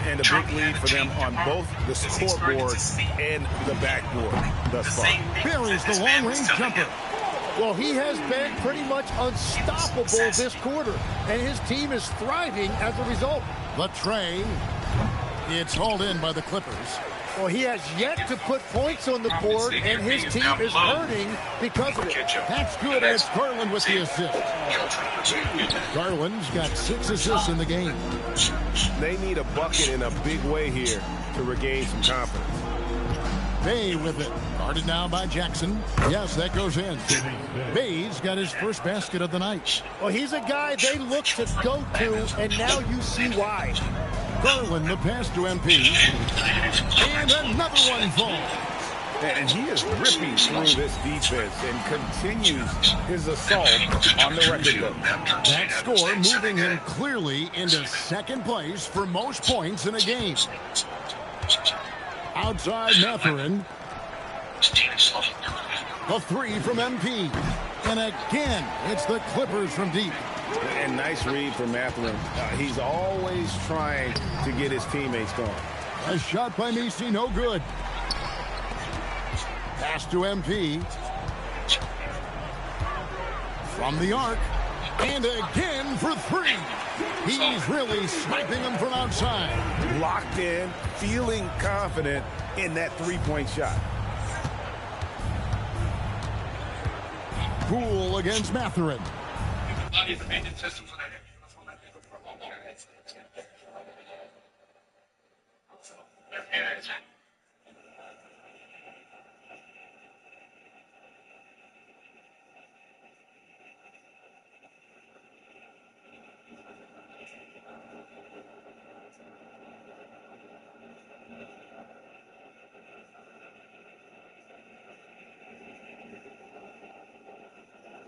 And a big lead for them on both the scoreboard and the backboard thus far. Buries the long-range jumper. Well, he has been pretty much unstoppable this quarter, and his team is thriving as a result. The tray. It's hauled in by the Clippers. Well, he has yet to put points on the board, and his team is hurting because of it. That's good, and it's Garland with the assist. Garland's got 6 assists in the game. They need a bucket in a big way here to regain some confidence. Bay with it. Guarded now by Jackson. Yes, that goes in. Bay's got his first basket of the night. Well, he's a guy they look to go to, and now you see why. Garland, the pass to MP. And another one falls. And he is ripping through this defense and continues his assault on the record book. That score moving him clearly into second place for most points in a game. Outside Mathurin. The three from MP. And again, it's the Clippers from deep. And nice read from Mathurin. He's always trying to get his teammates going. A shot by Misi, no good. Pass to MP. From the arc. And again for three. He's really sniping them from outside. Locked in, feeling confident in that three-point shot. Poole against Mathurin.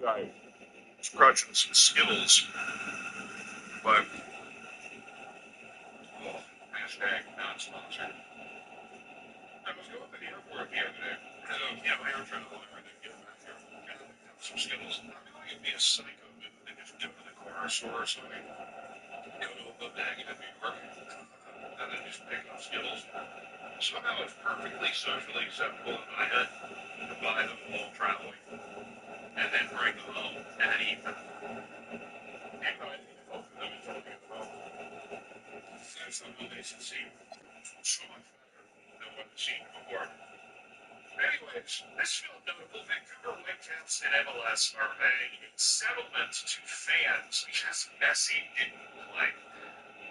guy was crunching some Skittles, but hashtag not sponsored. I was going to the airport the other day, and my air travel and everything, getting back here, and some Skittles. I'm going to be a psycho and just go to the corner store or something, go to a bodega in New York, and then just pick up Skittles. Somehow it's perfectly socially acceptable in my head to buy them while traveling, and then bring them home and eat them. And I both of them until I get home. That's something they should see. So much better than what I've seen before. Anyways, this field notable, Vancouver Whitecaps and MLS are paying settlement to fans because Messi didn't play.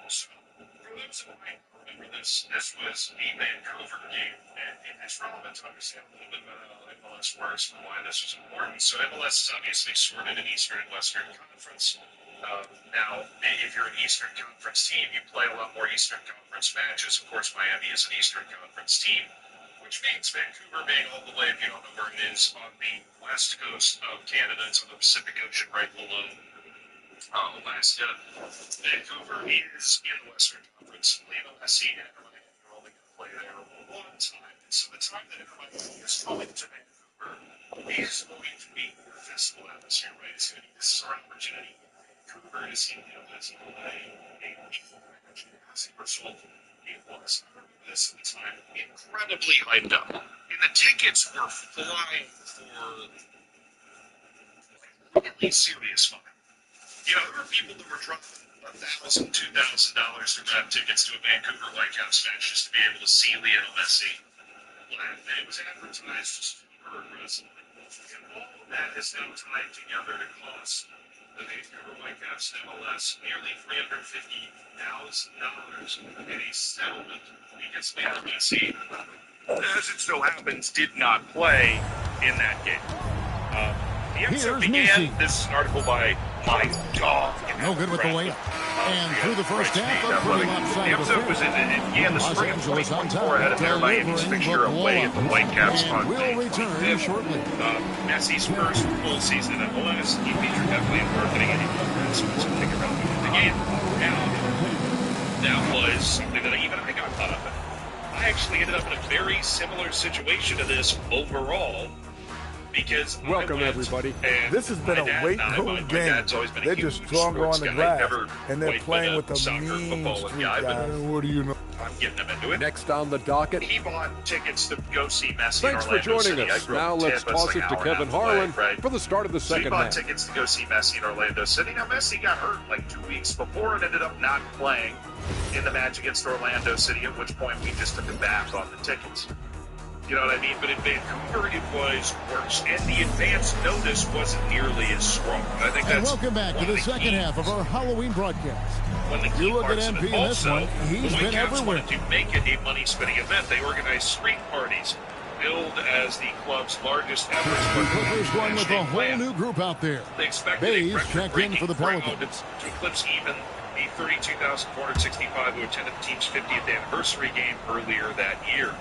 So, for those who might remember this was the Vancouver game, and it's relevant to understand a little bit about how MLS works and why this was important. So MLS is obviously sorted in Eastern and Western Conference. Now, if you're an Eastern Conference team, you play a lot more Eastern Conference matches. Of course, Miami is an Eastern Conference team, which means Vancouver being all the way, if you don't know where it is, on the west coast of Canada. It's on the Pacific Ocean right below Alaska. Vancouver is in the Western Conference. Lionel Messi and Miami are only going to play there one time. And so the time that Miami is coming to Vancouver is going to be a festival atmosphere, right? It's going to be this opportunity in Vancouver to see Lionel Messi play a meaningful match. As a result, it was, I remember this at the time, incredibly hyped up. And the tickets were flying for really serious fun. You know, there were people that were dropping $1,000, $2,000 to grab tickets to a Vancouver Whitecaps match just to be able to see Lionel Messi live. And it was advertised super aggressively. And all of that is now tied together to cost the Vancouver Whitecaps MLS nearly $350,000 in a settlement because Lionel Messi, as it so happens, did not play in that game. The episode began. This is an article by My Dog. No good with the weight. And through the first half, a pretty lopsided affair. The episode began the spring of 2024 ahead of their Miami's fixture away at the Whitecaps on May 25th. Shortly. Messi's first full season in MLS. He featured heavily in marketing and events, which I think are relevant to the game. Now, that was something that even I got caught up in. I actually ended up in a very similar situation to this overall. Because welcome everybody. This has been a weight-room game. They're just stronger on the glass, and they're playing with a mean street guy. What do you know? I'm getting them into it. Next on the docket, he bought tickets to go see Messi. Thanks in Orlando for joining City. us. Now let's toss it to Kevin Harlan for the start of the second half. He bought tickets to go see Messi in Orlando City. Now Messi got hurt like 2 weeks before and ended up not playing in the match against Orlando City. At which point we just took him back on the tickets. You know what I mean? But in Vancouver, it was worse. And the advance notice wasn't nearly as strong. I think that's welcome back to the second half of our Halloween broadcast. When the you look at MP in this one, he's been everywhere. To make it a money-spinning event, they organized street parties, billed as the club's largest ever. The Clippers going with a whole new group out there. They expected Bays checked in for the Pelicans. To eclipse even the 32,465 who attended the team's 50th anniversary game earlier that year.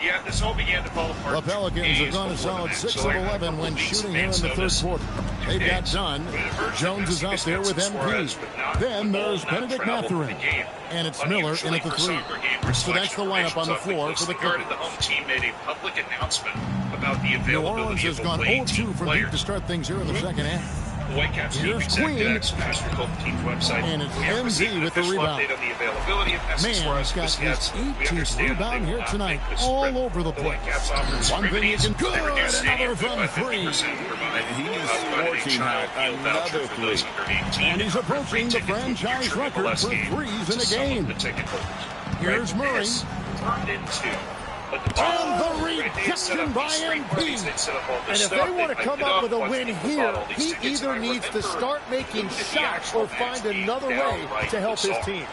Yeah, this all began to fall apart. The Pelicans have gone a solid 6 of 11 when shooting here in the third quarter. They got done. Jones is out there with MP. Then there's Benedict Mathurin. And it's Miller in at the 3. So that's the lineup on the floor for the Clippers. The home team made a public announcement about the New Orleans has gone 0-2 from deep to start things here in the second half. The Whitecaps team executive smashed the team's website. And it's MZ with the rebound. Man, he's got his 18th rebound here tonight, all over the place. One thing you can good, another from 3. He is scorching hot, another 3. And he's approaching the franchise record for 3s in a game. Here's Murray. Turned into and the rejection by MP. And if they want to come up with a win here, he either needs to start making shots or find another way to help his team.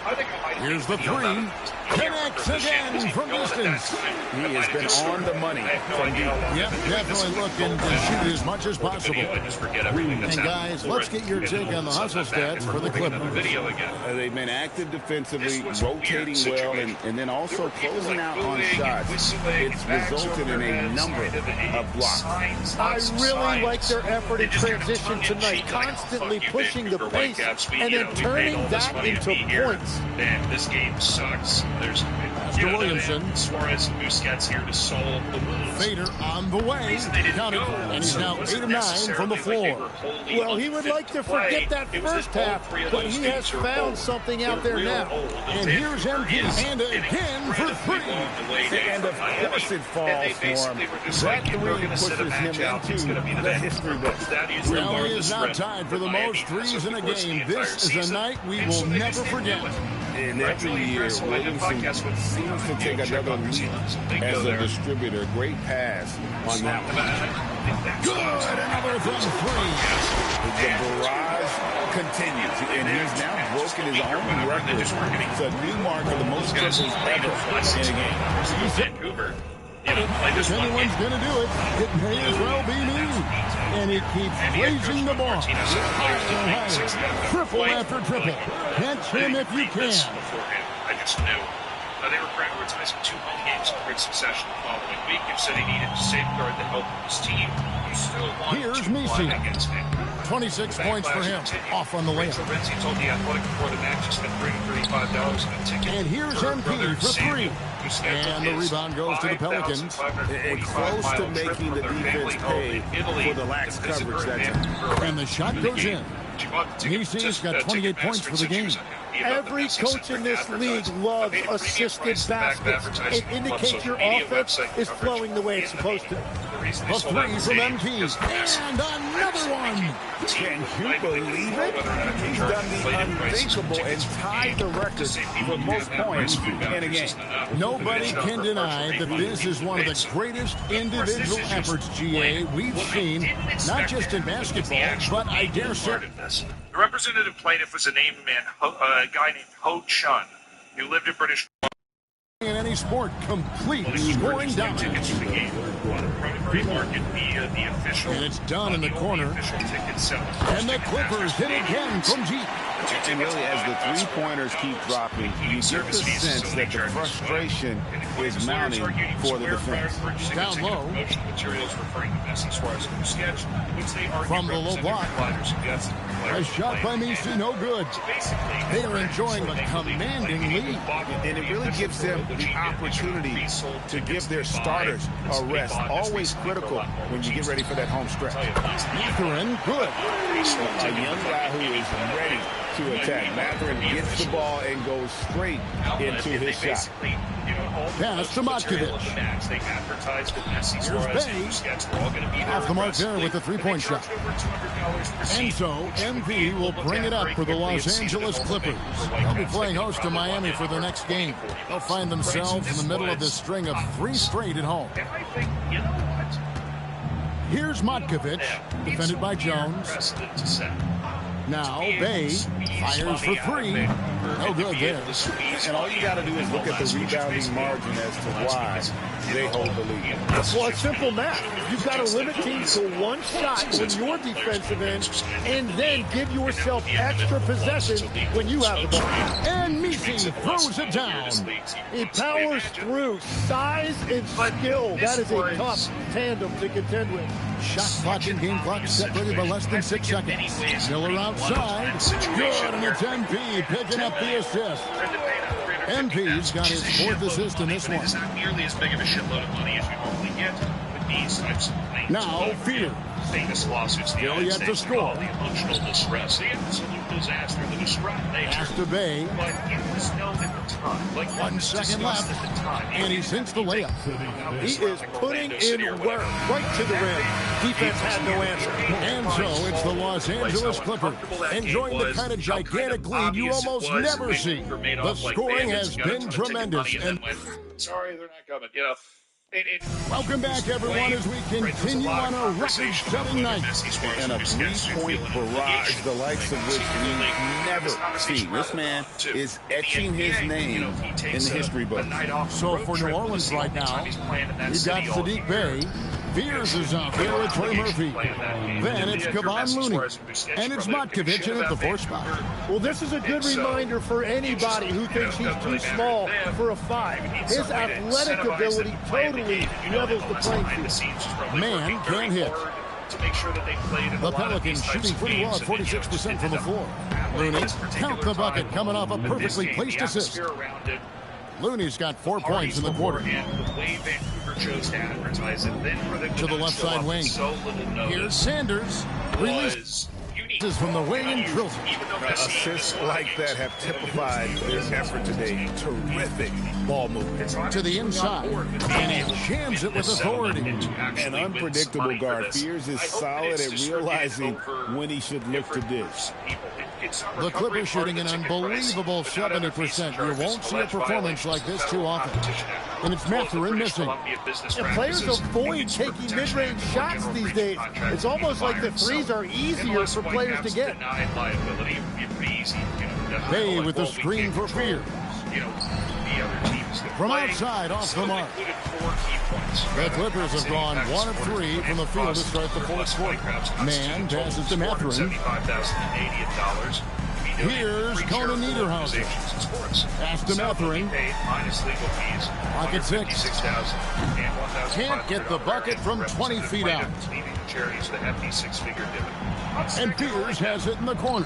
Here's the 3. Connects again from distance. He has been on the money from deep. Yep, definitely looking to shoot as much as possible. And guys, let's get your take on the hustle stats for the Clippers. They've been active defensively, rotating well, and then also closing out on shots. It's resulted in a number of blocks. I really like their effort in transition tonight, constantly pushing the pace and then turning that into points. And this game sucks. There's Williamson. Suarez and Busquets here to solve the moves. Fader on the way. Counted, and he's now 8 of 9 from the floor. Well, he would like to forget that first half, but he has found something out there now. And here's MP, and again for 3. And of course it falls for him. That 3 pushes him into the history books. Well, he is now tied for the most threes in a game. This is a night we will never forget. And every year, Williamson seems to take another leap as a distributor. Great pass on that one. Good, another from 3. The barrage continues, and he's now broken his own record. It's a new mark for the most triples ever in a game. Vancouver. If anyone's going to do it, it may as well be me. And he keeps raising the bar. Triple after triple. Catch him if you can. I just knew. They were prioritizing 2 home games in quick succession the following week. You said he needed to safeguard the health of his team. You still want Here's to Misi. Against him. 26 points for him. Off on the layup. Renzi told the Athletic before the match he spent $335 on a ticket. And here's MP for 3. And the rebound goes to the Pelicans. And close to making the defense pay for the lax coverage that time. And the shot goes in. Misi's got 28 points for the game. Every coach in this league loves assisted baskets. It indicates your offense is flowing the way it's supposed to. A 3 from MP. And another one. Can you believe it? He's done the unthinkable and tied the record for most points in a game. Nobody can deny that this is one of the greatest individual efforts, GA, we've seen, not just in basketball, but I dare say. The representative plaintiff was a guy named Ho Chun, who lived in British In any sport, complete scoring dominance. And it's done in the corner. And the Clippers hit again from deep. And really, as the three-pointers keep dropping, you get the sense that the frustration is mounting for the defense. Down low. From the low block. A shot by Misi, no good. They are enjoying a commanding lead. And it really gives them the opportunity to give their starters a rest. Always critical when you get ready for that home stretch. Mathurin, good. A young guy who is ready to attack. Mathurin gets the ball and goes straight into his shot. Pass to Matkovic. Here's Bay. Off the mark there with the three-point shot. And so, MP will bring it up for the Los Angeles Clippers. They'll be playing host to Miami for their next game. They'll find themselves in the middle of this string of 3 straight at home. Here's Matkovic, defended by Jones. Now, Bay fires for 3. No good there. And all you got to do is look at the rebounding margin as to why they hold the lead. Well, it's simple math. You've got to limit teams to 1 shot on your defensive end and then give yourself extra possession when you have the ball. And Misi throws it down. He powers through. Size and skill. That is a tough tandem to contend with. Shot clock and game clock separated by less than 6 seconds. Miller outside. Good, and it's MP picking up the assist. MP's got his 4th assist in this one. It's not nearly as big of a shitload of money as we normally get with these types of things. Now, Feeder. Famous lawsuits. Still yet to score. The emotional distress. They have to salute those ass through the distraught nature. Pass to Bay. But it was known at the time. Like 1 second left. And he sinks the layup. He is putting in work right to the rim. Defense had no answer. And so it's the Los Angeles Clippers enjoying the kind of gigantic lead you almost never see. The scoring has been tremendous. And sorry, they're not coming. You know. Welcome back, everyone, as we continue on a record-setting night. And a 3-point barrage, the likes of which we never see. This man is etching his name in the history book. So for New Orleans right now, we've got Sadiq Bey, Fears is out there with Trey Murphy. Then it's Kevon Looney. And it's Matkovic in at the 4 spot. Well, this is a good reminder for anybody who thinks he's too small for a 5. His athletic ability totally levels the playing field. Man can't hit. To make sure that they played in the Pelicans shooting pretty well at 46% from the floor. Looney, count the bucket, coming off a perfectly placed assist. Looney's got 4 points in the quarter. To the left side wing. Here's Sanders. Release from the wing and drills it. Assists like that have typified their effort today. Terrific ball movement. To the inside. And he jams it with authority. An unpredictable guard. Fears is solid at realizing when he should look to dish. The Clippers shooting an unbelievable 70%. You won't see a performance like this too often. And it's Mathurin missing. And players avoid taking mid-range shots these days. It's almost like the threes are easier for players to get. Bay with the screen for Fears. From outside, off the mark. The Clippers have gone 1 of 3 from the field to start the 4th quarter. Man passes to Mathurin. Here's Conan Niederhauser. Pass to Mathurin. Pocket 6. Can't get the bucket from 20 feet out. And Fears has it in the corner.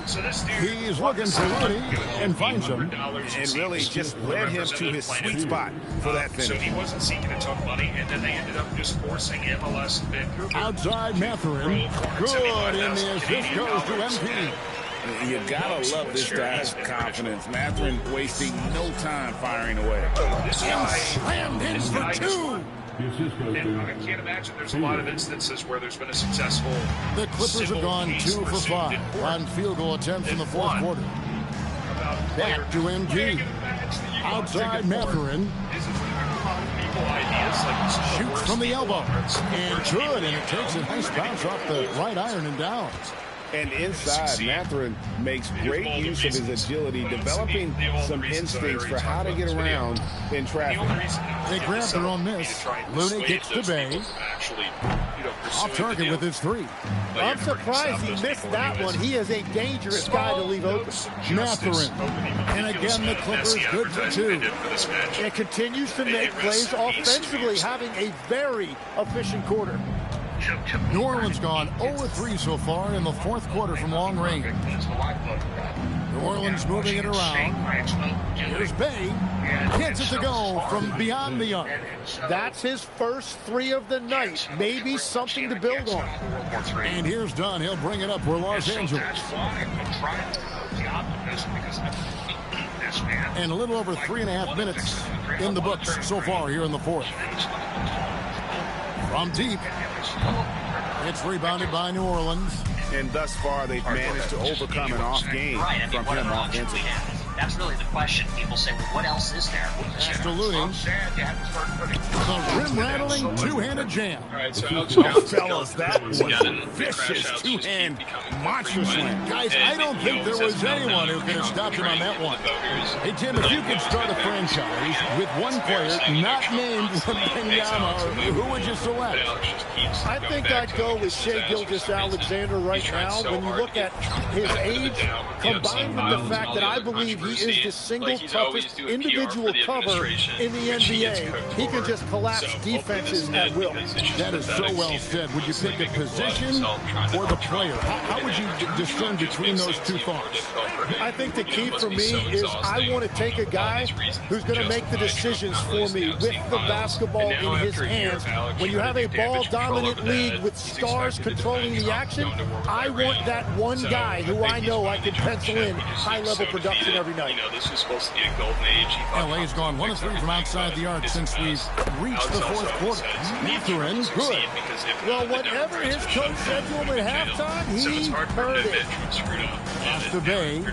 He's looking for Looney and finds him. And really just led him to his sweet spot for that finish. So he wasn't seeking a tough money, and then they ended up just forcing MLS and Vancouver. Outside Mathurin. Good in the assist goes to MP. You gotta love this guy's confidence. Mathurin wasting no time firing away. And slammed in for 2. And I can't imagine there's a lot of instances where there's been a successful. The Clippers have gone 2 for 5 on field goal attempts in the 4th quarter. Back to MG. Outside Mathurin. Shoots from the elbow. And good, and it takes a nice bounce off the right iron and down. And inside, Mathurin makes great use of his agility, developing some instincts for how to get around in traffic. They grab their own miss. Looney kicks to Bay. Off target with his 3. I'm surprised he missed that one. He is a dangerous guy to leave open. Mathurin. And again, the Clippers good for 2. And continues to make plays offensively, having a very efficient quarter. New Orleans gone 0-3 so far in the 4th quarter from long range. New Orleans moving it around. Here's Bay. Gets it to go from beyond the arc. That's his first 3 of the night. Maybe something to build on. And here's Dunn. He'll bring it up for Los Angeles. And a little over 3.5 minutes in the books so far here in the 4th. From deep. It's rebounded by New Orleans. And thus far, they've managed to overcome an off game from him offensively. That's really the question. People say, well, what else is there? Pass to Looney. The rim-rattling two-handed jam. All right, so fellas, that was a vicious two-hand monster slam. Guys, I don't think there was anyone who could have stopped him on that one. Hey, Tim, if you could start a franchise with one player not named Wembanyama, who would you select? I think I'd go with Shai Gilgeous-Alexander right now. When you look at his age, combined with the fact that I believe he is the single toughest individual cover in the NBA, he can just collapse defenses at will. That is so well said. Would you pick a position or the player? How would you discern between those two thoughts? I think the key for me is I want to take a guy who's going to make the decisions for me with the basketball in his hands. When you have a ball-dominant league with stars controlling the action, I want that one guy who I know I can pencil in high-level production every night. This is supposed to be a golden age. LA's gone 1 of 3 from outside the arc since we've reached the 4th quarter. Mathurin, good. Well, whatever his coach said to him at halftime, he heard it. Pass to Bay.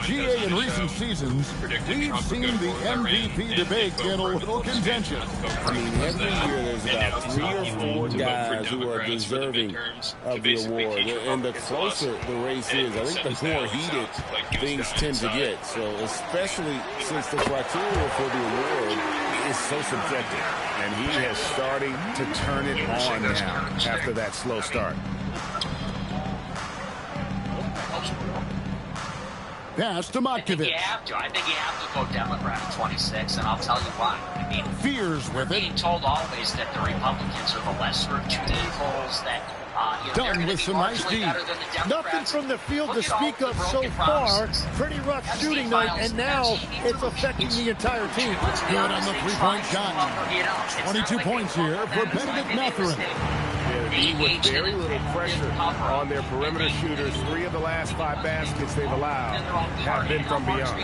GA in recent seasons, we've seen the MVP debate get a little contentious. I mean, every year there's about 3 or 4 guys who are deserving of the award. And the closer the race is, I think the more heated things tend to get. So especially since the criteria for the award is so subjective, and he has starting to turn it on now after that slow start. Pass to Matkovic. I think you have to go Democrat 26, and I'll tell you why. I mean, Fears with it. Being told always that the Republicans are the lesser of two evils, that done with some nice D. Nothing from the field to speak of so far. Pretty rough shooting night, and now it's affecting the entire team. Good on the three-point shot. 22 points here for Benedict Mathurin. With very little pressure on their perimeter shooters. 3 of the last 5 baskets they've allowed have been from beyond.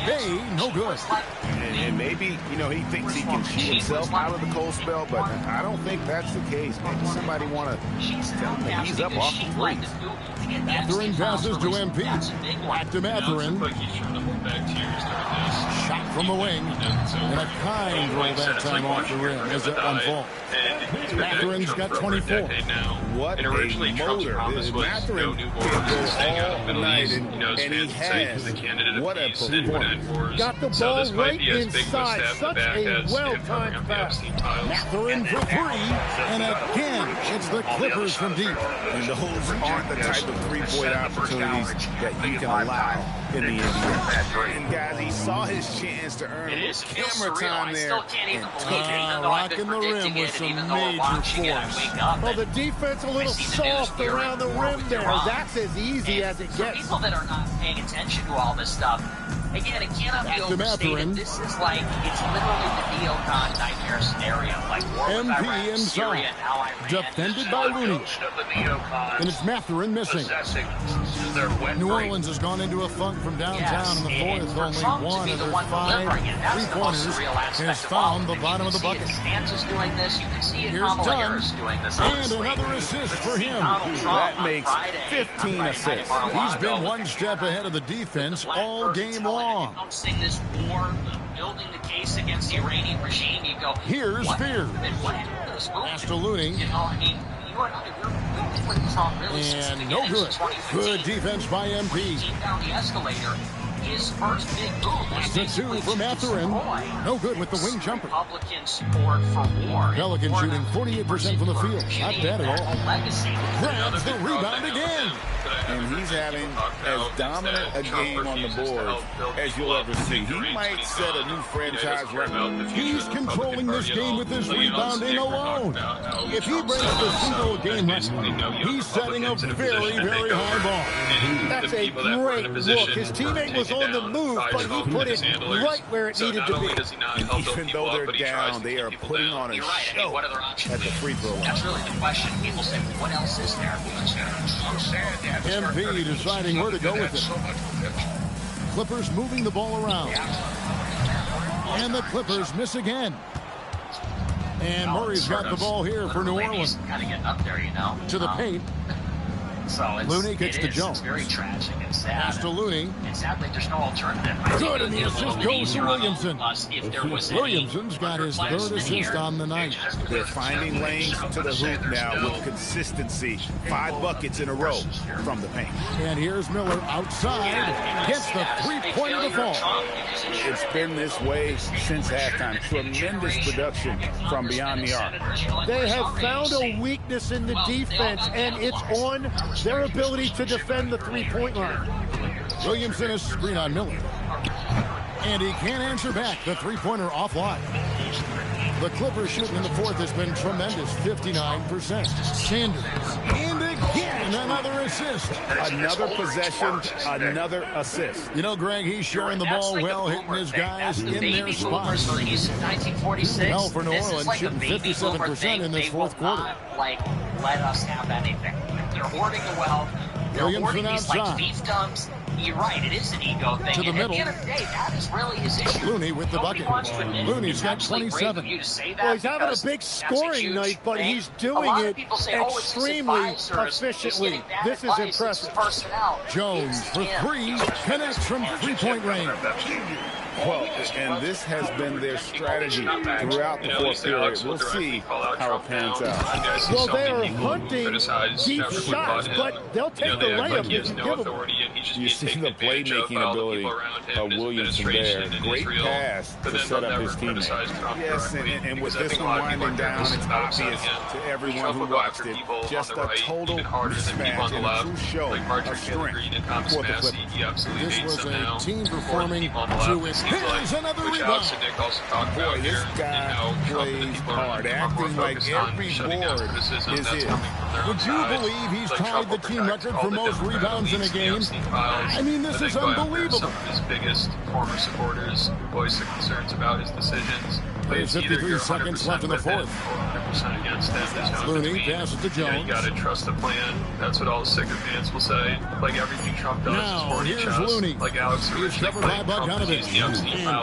Hey, no good. And maybe, he thinks he can shoot himself out of the cold spell, but I don't think that's the case. Maybe somebody want to tell him that he's up off the threes. Mathurin passes to MP. Back to Mathurin. Shot from the wing. And a kind roll that time off the rim as that one falls. Mathurin's got 24. What a motor. Mathurin can go all night, and he has. What a performance. Got the ball right inside. Such a well-timed pass. Mathurin for 3. And again, it's the Clippers from deep. And those aren't the type of three-point opportunities that you can allow in the NBA. And guys, he saw his chance to earn a little camera time there and took it. Rocking the rim with some major force. Well, the defense a little soft around the rim there. That's as easy as it gets. People that are not paying attention to all this stuff, again, it cannot be overstated. This is like, it's literally the neocon nightmare scenario. Like MP inside. Defended by Looney. And it's Mathurin missing. New Orleans has gone into a funk from downtown in the fourth. Only one of their 5 three-pointers has found the bottom of the bucket. Here's Dunn. And another assist for him. That makes 15 assists. He's been one step ahead of the defense all game long. This war, building the case against the Iranian regime, you go, here's Spears. Pass to Looney. And no good. Good defense by MP. Down the escalator. His first big move was the 2 for Mathurin. No good with the wing jumper. Republican support for war. Pelican shooting 48% from the field. Not bad at all. Grabs the rebound again. And he's having as dominant a game on the board as you'll ever see. He might set a new franchise record. He's controlling this game with his rebounding alone. If he breaks the single-game record, he's setting a very, very high bar. That's a great look. His teammate was on the move, but he put it right where it needed to be. And even though they're down, they are putting on a show at the free throw line. That's really the question. People say, what else is there? MP deciding where to go with it. Clippers moving the ball around. And the Clippers miss again. And Murray's got the ball here for New Orleans. Kind of getting up there, to the paint. So Looney kicks to Jones. It's very tragic and sad. Pass to Looney. And sadly, there's no alternative. Good, and the assist goes to Williamson. Williamson's got his 3rd assist on the night. They're finding lanes to the hoop now with consistency. 5 buckets in a row from the paint. And here's Miller outside. Gets the three-pointer to fall. It's been this way since halftime. Tremendous production from beyond the arc. They have found a weakness in the defense, and it's on their ability to defend the three-point line. Williamson is screen on Miller. And he can't answer back. The three-pointer offline. The Clippers shooting in the 4th has been tremendous, 59%. Sanders, and again, another assist. Another possession, another assist. Greg, he's sharing the ball well, hitting his guys in their spots. Well, for New Orleans, shooting 57% in this 4th quarter. Let us have anything. They're hoarding the wealth. They're hoarding these fiefdoms. You're right, it is an ego thing. To the middle. At the end of the day, that is really his issue. Looney with the bucket. Looney's got 27. Well, he's having a big scoring night, but he's doing it extremely efficiently. This is impressive. Jones for 3, connects from three-point range. Well, and this has been their strategy throughout the 4th period. We'll see how it pans out. Well, they are hunting deep shots, but they'll take the layup if you give them. You see the playmaking ability of Williamson there. Great pass to set up his teammate. Yes, and with this one winding down, it's obvious to everyone who watched it. Just a total mismatch and a true show of strength for the Clippers. This was a team performing to it. Here's another rebound. Boy, this guy plays hard, acting like every board is his. Would you believe he's tied the team record for most rebounds in a game? I mean, this is unbelievable. Some of his biggest former supporters voiced their concerns about his decisions. There's 53 seconds left in the fourth. 100% against them. Looney passes to Jones. You got to trust the plan. That's what all the sycophants will say. Like everything Trump does is for each here's Looney. Like Alex He's covered by Bogdanovich. And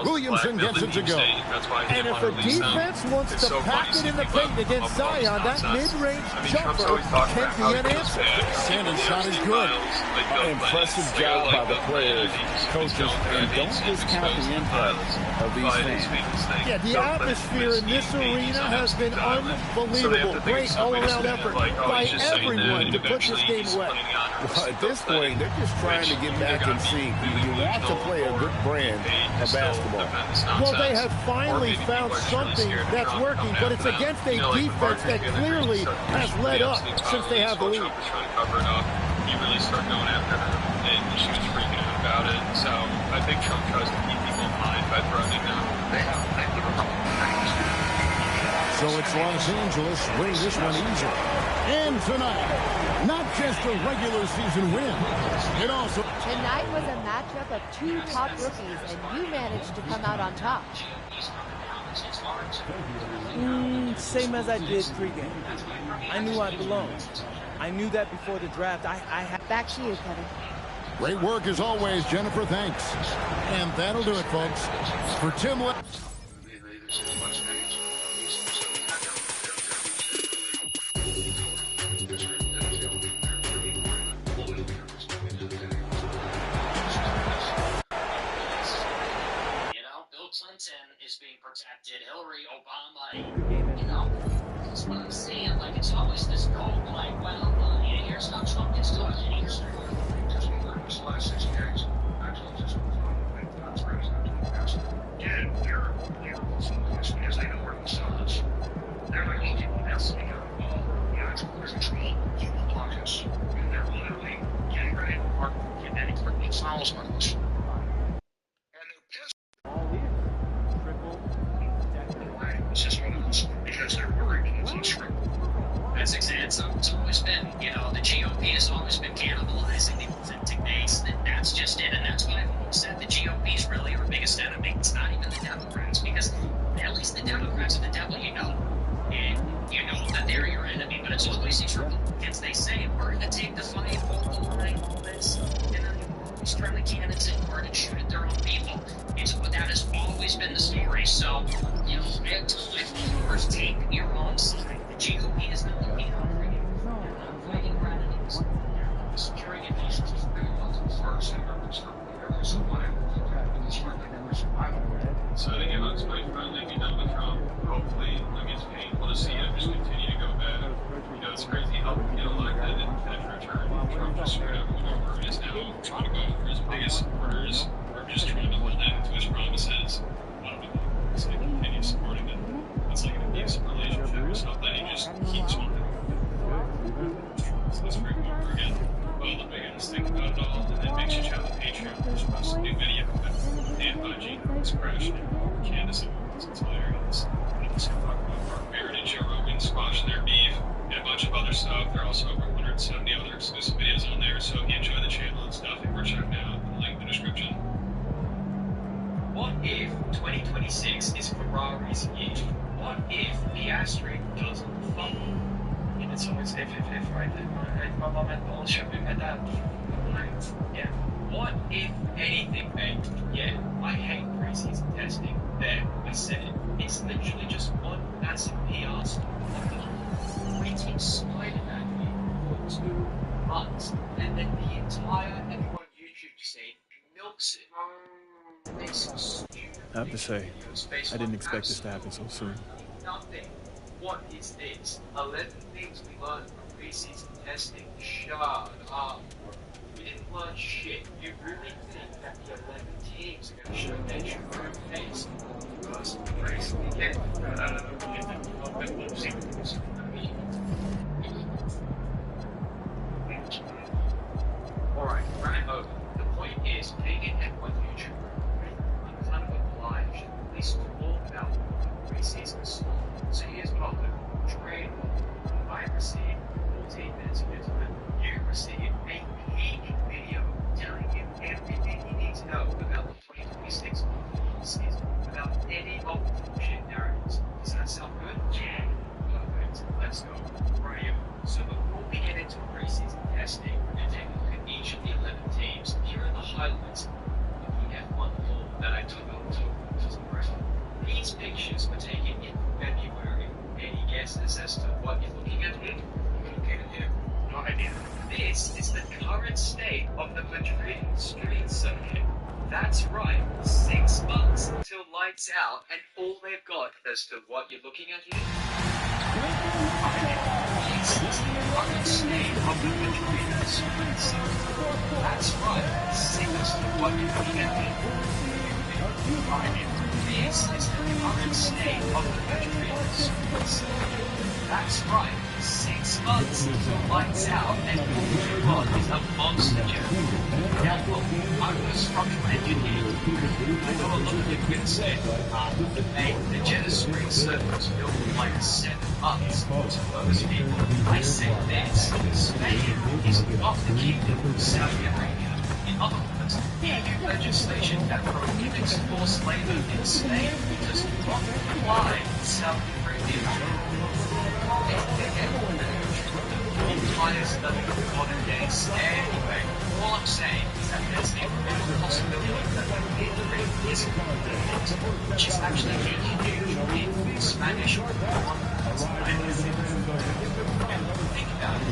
Williamson gets it to go. And if a defense wants to pack it in the paint against Zion, that mid-range jumper can be an answer. Sanders' shot is good. Impressive job by the players, coaches, and don't discount the impact of these fans. Yeah, the atmosphere in this arena has been unbelievable. Great all-around effort by everyone to put this game away. Well, at this point, they're just trying to get back in sync. You want to play a good brand of basketball. Well, they have finally found something that's working, but it's against a defense that clearly has led up since they have the lead. You really start going after her, and she was freaking out about it. So I think Trump tries to keep people in mind by threatening them. So it's Los Angeles winning this one easily. And tonight, not just a regular season win, it also... Tonight was a matchup of two top rookies, and you managed to come out on top. Same as I did pregame. I knew I belonged. I knew that before the draft. I had... Back to you, Kevin. Great work as always, Jennifer. Thanks. And that'll do it, folks. For Tim... Clinton is being protected. Hillary, Obama, you know, that's what I'm saying. Like, it's always this goal, like, well, here's how Trump gets done. Here's just the last 6 days. Actually, just God's president. Yeah, they're because they know where the sun is. They're like, look, that's the it's control. You will block us. And they're literally getting ready to park and equipment follows on us. It's just one of those because they're worried it's not true. That's exactly. It's always been, you know, the GOP has always been cannibalizing the authentic base. That's just it, and that's why I've always said the GOP is really our biggest enemy. It's not even the Democrats, because at least the Democrats are the devil, you know. And you know that they're your enemy, but it's always these Republicans. They say we're going to take the fight, hold the line, all this, and then these friendly candidates in court and shoot at their own people. That has always been the story. So, you know, I tell my followers, take your own side. The GOP is not looking out for you. They're not fighting radicals. They're securing invasions is very well first and so I think it looks quite friendly be done with Trump. Hopefully, it's painful to see him just continue to go bad. You know, it's crazy how he get elected and after return, Trump just screwed everyone over and is now trying to go after his biggest supporters. Just trying to hold him to his promises. So he continues supporting it. It's like an abusive relationship or something. He just keeps on it. So let's bring him over again. Well, the biggest thing about it all, and then makes you check the Patreon. There's supposed to be a video of Dan Budgie, it's crashing, Candace and it's hilarious. And it's talk about Barbarian and Joe Rogan squashing their beef, and a bunch of other stuff. There are also over 170 other exclusive videos on there, so if you enjoy the channel and stuff, we're checking out the link in the description. What if 2026 is Ferrari's year? What if the asterisk doesn't fumble? And it's always if, right? My mom had bullshit with that. Yeah. What if anything, mate? Yeah, I hate preseason testing. There, I said it. It's literally just one massive PR stunt. Waiting Spider-Man game for 2 months, and then the entire everyone YouTube scene milks it. I have to say, I didn't expect this to happen so soon. Nothing. What is this? 11 things we learned from preseason testing. Shut up. We didn't learn shit. You really think that the 11 teams are going to show their true face? Because Grace, again, alright, run it over. The point is, being an F1 YouTuber, I'm kind of obliged at least to talk about the preseason slot. So here's what I'll do. Trade I receive 14 minutes of your time. You receive a peak video telling you everything you need to know about the 2026 season without any of the bullshit narratives. Does that sound good? Yeah. Perfect. Let's go. Right. So before we get into preseason testing and take a look at each of the 11 teams, here are the highlights of the F1 poll that I took on Twitter. These pictures were taken in February. Any guesses as to what you're looking at here? Looking at here? No idea. This is the current state of the Madrid street circuit. That's right, 6 months until lights out, and all they've got as to what you're looking at here? This is the current state of the Madrid street circuit. That's right, 6 months to what you're looking at here. This is the current state of the Madrid street circuit. That's right, 6 months until lights out, and all you've got is a monster jam. Now look, I'm a structural engineer. I know a lot of you are going to say, hey, the Jeddah Street Circuit was built in like 7 months. To those people, I say this, Spain is not the kingdom of Saudi Arabia. In other words, EU legislation that prohibits forced labor in Spain does not apply in Saudi Arabia. The highest level of modern days. Anyway, all I'm saying is that there's a real possibility that the Madrid isn't perfect, which is actually a huge in Spanish or think about it.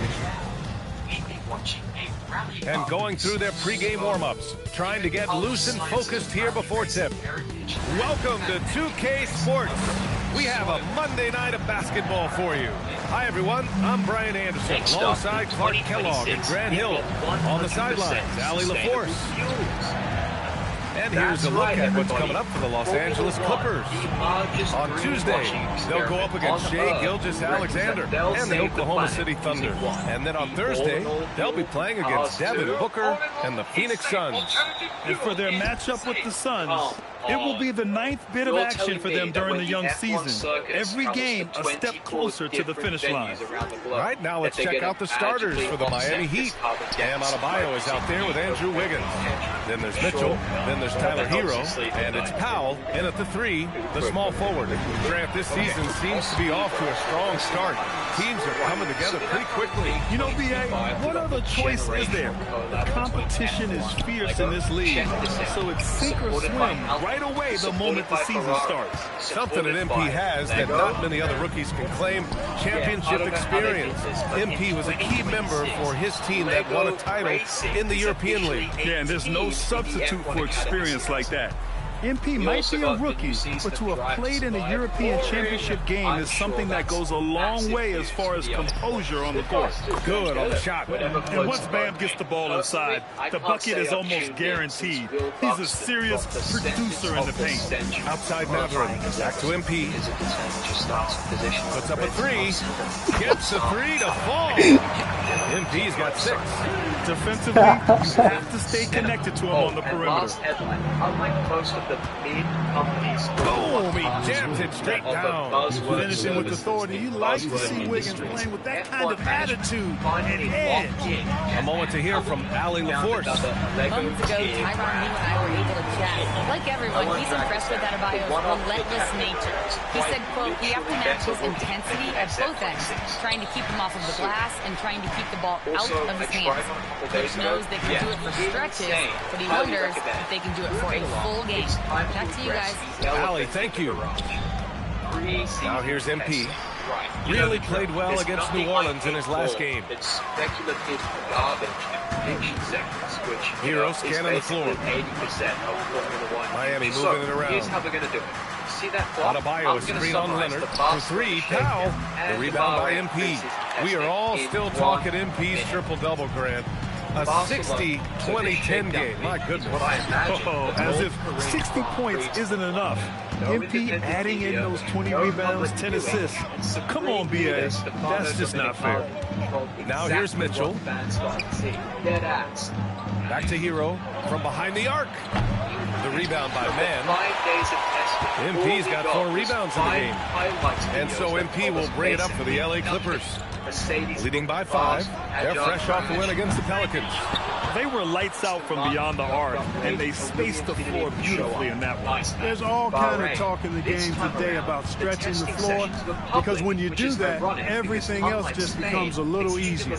We'd be watching a rally and going through their pregame warm-ups, trying to get loose and focused here before tip. Welcome to 2K Sports. We have a Monday night of basketball for you. Hi, everyone. I'm Brian Anderson, alongside Clark Kellogg and Grant Hill. On the sidelines, Ali LaForce. And here's a look at what's coming up for the Los Angeles Clippers. On Tuesday, they'll go up against Shai Gilgeous-Alexander and the Oklahoma City Thunder. And then on Thursday, they'll be playing against Devin Booker and the Phoenix Suns. And for their matchup with the Suns, it will be the 9th bit of action for them during the young season. Every game a step closer to the finish line. All right, now let's check out the starters for the Miami Heat. Bam Adebayo is out there with Andrew Wiggins. Then there's Mitchell. Then there's Tyler Hero. And it's Powell in at the 3, the small forward. Grant, this season seems to be off to a strong start. Teams are coming together pretty quickly. You know, B.A., what other choice is there? The competition is fierce in this league, so it's sink or swim right away the moment the season starts. Something that MP has that not many other rookies can claim: championship experience. MP was a key member for his team that won a title in the European League. Yeah, and there's no substitute for experience like that. MP might be a rookie, but to have played in a European Championship game is something that goes a long way as far as composure on the court. Good on the shot. And once Bam gets the ball inside, the bucket is almost guaranteed. He's a serious producer in the paint. Outside Matherin, back to MP. Puts up a 3. Gets the 3 to fall. MP's got 6. Defensively, you have to stay connected to him on the perimeter. Boom, he jams it straight down. Finishing with authority. You like to see Wiggins playing with that kind of attitude and edge. A moment to hear from Ali LaForce. Moments ago, Tyron, you and I were able to chat. Like everyone, he's impressed with Adebayo's relentless nature. He said, quote, we have to match his intensity at both ends, trying to keep him off of the glass and trying to keep the ball out of his hands. Coach knows they can do it for stretches, but he wonders if they can do it for a full game. Back to you guys. Ali, thank you. Now here's MP. Really played well against New Orleans in his last game. It's speculative garbage prediction seconds, which Hero scanning the floor. 80% of Formula 1. Miami moving it around. Here's how we're going to do it. see that block? Adebayo is screen on Leonard. For three, Powell. The rebound by MP. We are all still talking MP's triple-double, Grant. A 60-20-10 game. My goodness. Oh, as if 60 points isn't enough. MP adding in those 20 rebounds, 10 assists. Come on, BA. That's just not fair. Now here's Mitchell. Back to Hero from behind the arc. The rebound by Mann. MP's got 4 rebounds in the game. And so MP will bring it up for the LA Clippers. Leading by 5. They're fresh off the win against the Pelicans. They were lights out from beyond the arc, and they spaced the floor beautifully in that one. There's all kind of talk in the game today about stretching the floor, because when you do that, everything else just becomes a little easier.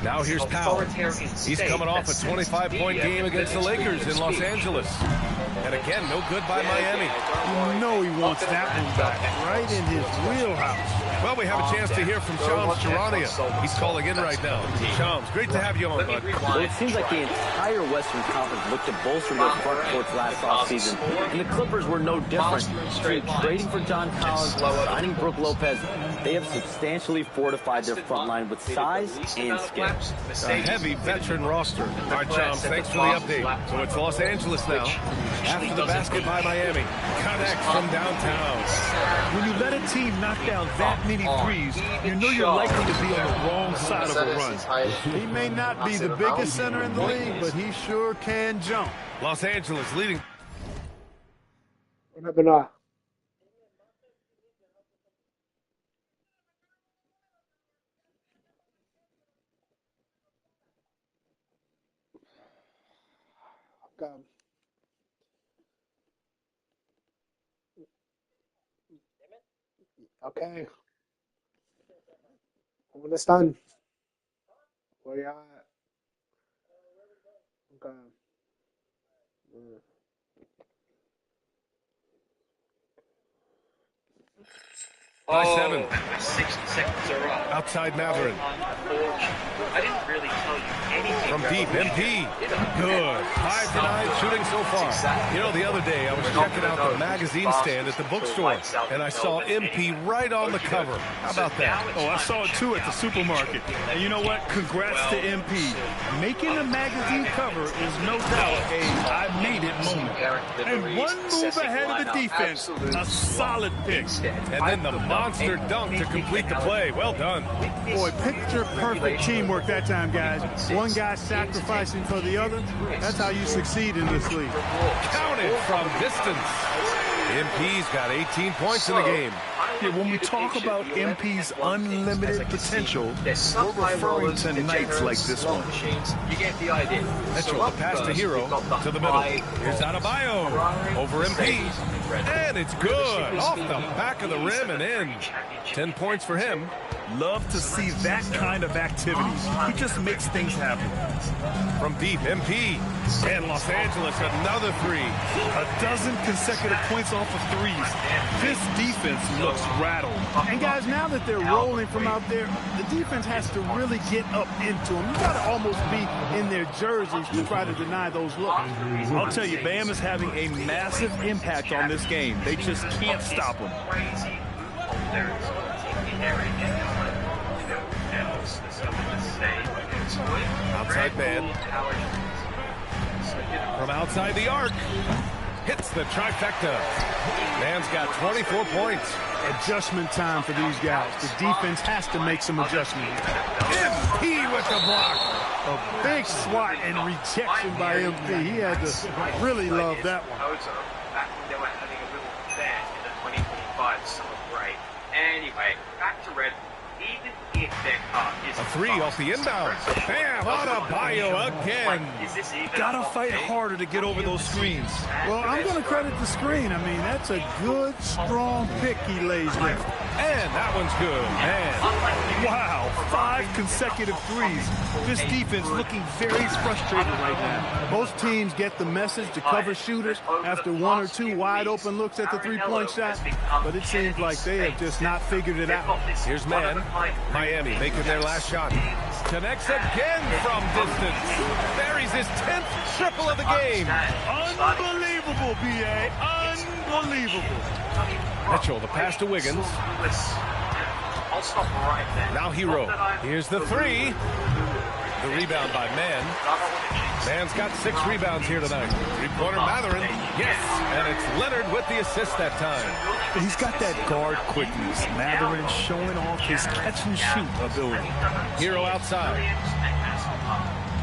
Now here's Powell. He's coming off a 25-point game against the Lakers in Los Angeles. And again, no good by Miami. You know he wants that one back, right in his wheelhouse. Well, we have a chance to hear from Shams Charania. He's calling in right now. Shams, great to have you on, bud. Well, it seems like the entire Western Conference looked to bolster their front courts last offseason, and the Clippers were no different. Between trading for John Collins, signing Brook Lopez, they have substantially fortified their front line with size and skill. A heavy veteran roster. All right, Shams, thanks for the update. So it's Los Angeles now. After the basket by Miami. Connect from downtown. When you let a team knock down that many threes, you know you're likely to be on the wrong side of a run. He may not be the biggest center in the league, but he sure can jump. Los Angeles leading. Benar. Okay. Understand. Where you at? Okay. By 7. 60 seconds are up. Outside Matherin. I didn't really tell you anything. From deep, MP. Good. 5 for 9 shooting so far. You know, the other day I was checking out the magazine stand at the bookstore, and I saw MP right on the cover. How about that? Oh, I saw it too at the supermarket. And you know what? Congrats to MP. Making the magazine cover is no doubt a I made it moment. And one move ahead of the defense. A solid pick. And then the monster dunk to complete the play. Well done. Boy, picture perfect teamwork that time, guys. One guy sacrificing for the other. That's how you succeed in this league. Counted from distance. MP's got 18 points in the game. Yeah, when we talk about MP's unlimited potential, we're referring to nights like this one. You get the idea. Mitchell, the pass to Hero, to the middle. Here's Adebayo, over MP. And it's good, off the back of the rim and in. 10 points for him. Love to see that kind of activity. He just makes things happen. From deep, MP. And Los Angeles, another 3. A dozen consecutive points off of threes. This defense looks rattled. And guys, now that they're rolling from out there, the defense has to really get up into them. You got to almost be in their jerseys to try to deny those looks. I'll tell you, Bam is having a massive impact on this game. They just can't stop him. Outside man. From outside the arc. Hits the trifecta. Man's got 24 points. Adjustment time for these guys. The defense has to make some adjustments. MP with the block. A big swat and rejection by MP. He had to really love that one. Back when they were having a little fan in the 2025 summer break. Anyway, back to Red. Even if their car is a 3 off the inbound. Bam! Adebayo again. Gotta fight harder to get over those screens. Well, I'm going to credit the screen. I mean, that's a good, strong pick he lays there. And that one's good. Man. Wow, 5 consecutive threes. This defense looking very frustrated right now. Most teams get the message to cover shooters after 1 or 2 wide open looks at the three-point shot, but it seems like they have just not figured it out. Here's Man. Miami making their last shot. Connects again from distance. Buries his 10th triple of the game. Unbelievable, B.A. Unbelievable. Mitchell, the pass to Wiggins. I'll stop right there. Now Hero. Here's the three. The rebound by Mann. Mann's got 6 rebounds here tonight. Three-pointer Matherin. Yes, and it's Leonard with the assist that time. He's got that guard quickness. Matherin showing off his catch-and-shoot ability. Hero outside.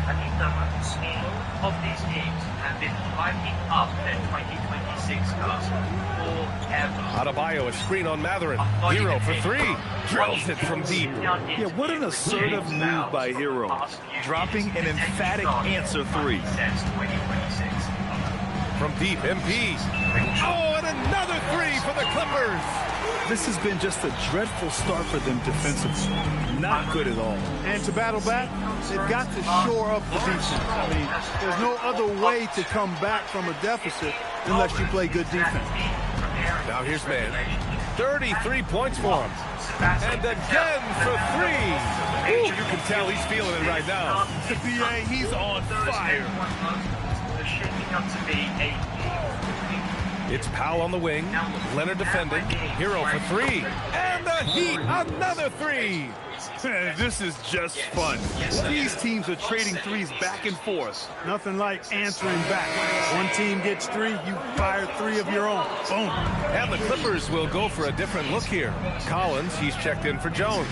I think the speed of these games have been climbing up the 2026 cusp forever. Adebayo, a screen on Matherin. Hero for 3. Drills it from deep. Yeah, what an assertive move by Hero. Dropping an emphatic answer 3. From deep, MP. Oh, and another 3 for the Clippers. This has been just a dreadful start for them defensively. Not good at all. And to battle back, they've got to shore up the defense. I mean, there's no other way to come back from a deficit unless you play good defense. Now here's Mann. 33 points for him. And again for 3. Ooh, you can tell he's feeling it right now. BA, he's on fire. It's Powell on the wing. Leonard defending. Hero for 3. And the Heat, another 3. This is just fun. These teams are trading threes back and forth. Nothing like answering back. One team gets 3, you fire 3 of your own. Boom. And the Clippers will go for a different look here. Collins, he's checked in for Jones.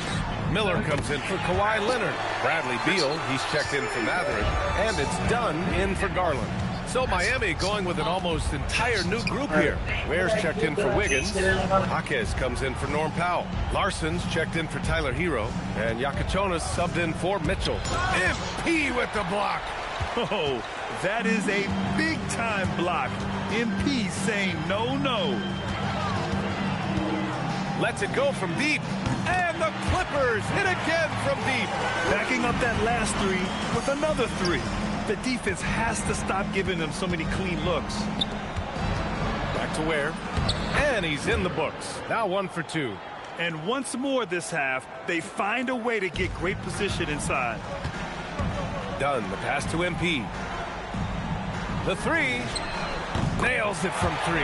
Miller comes in for Kawhi Leonard. Bradley Beal, he's checked in for Matherin. And it's Dunn in for Garland. So Miami going with an almost entire new group here. Ware's checked in for Wiggins. Jaquez comes in for Norm Powell. Larson's checked in for Tyler Hero. And Yakachonis subbed in for Mitchell. MP with the block. Oh, that is a big-time block. MP saying no, no. Lets it go from deep. And the Clippers hit again from deep. Backing up that last 3 with another 3. The defense has to stop giving them so many clean looks. Back to Ware. And he's in the books. Now 1 for 2. And once more this half, they find a way to get great position inside. Dunn, the pass to MP. The 3. Nails it from 3.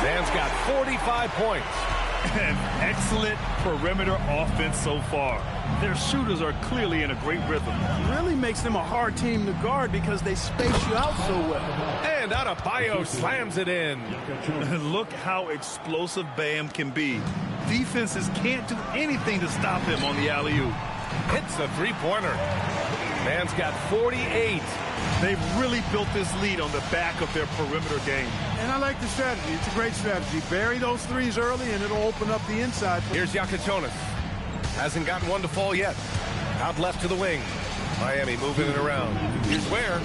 Zan's got 45 points. An excellent perimeter offense so far. Their shooters are clearly in a great rhythm. It really makes them a hard team to guard because they space you out so well. And Adebayo slams it in. Look how explosive Bam can be. Defenses can't do anything to stop him on the alley-oop. Hits a 3-pointer. Man's got 48. They've really built this lead on the back of their perimeter game. And I like the strategy. It's a great strategy. Bury those 3s early, and it'll open up the inside. Here's Yakachonis. Hasn't gotten one to fall yet. Out left to the wing. Miami moving it around. Here's Ware.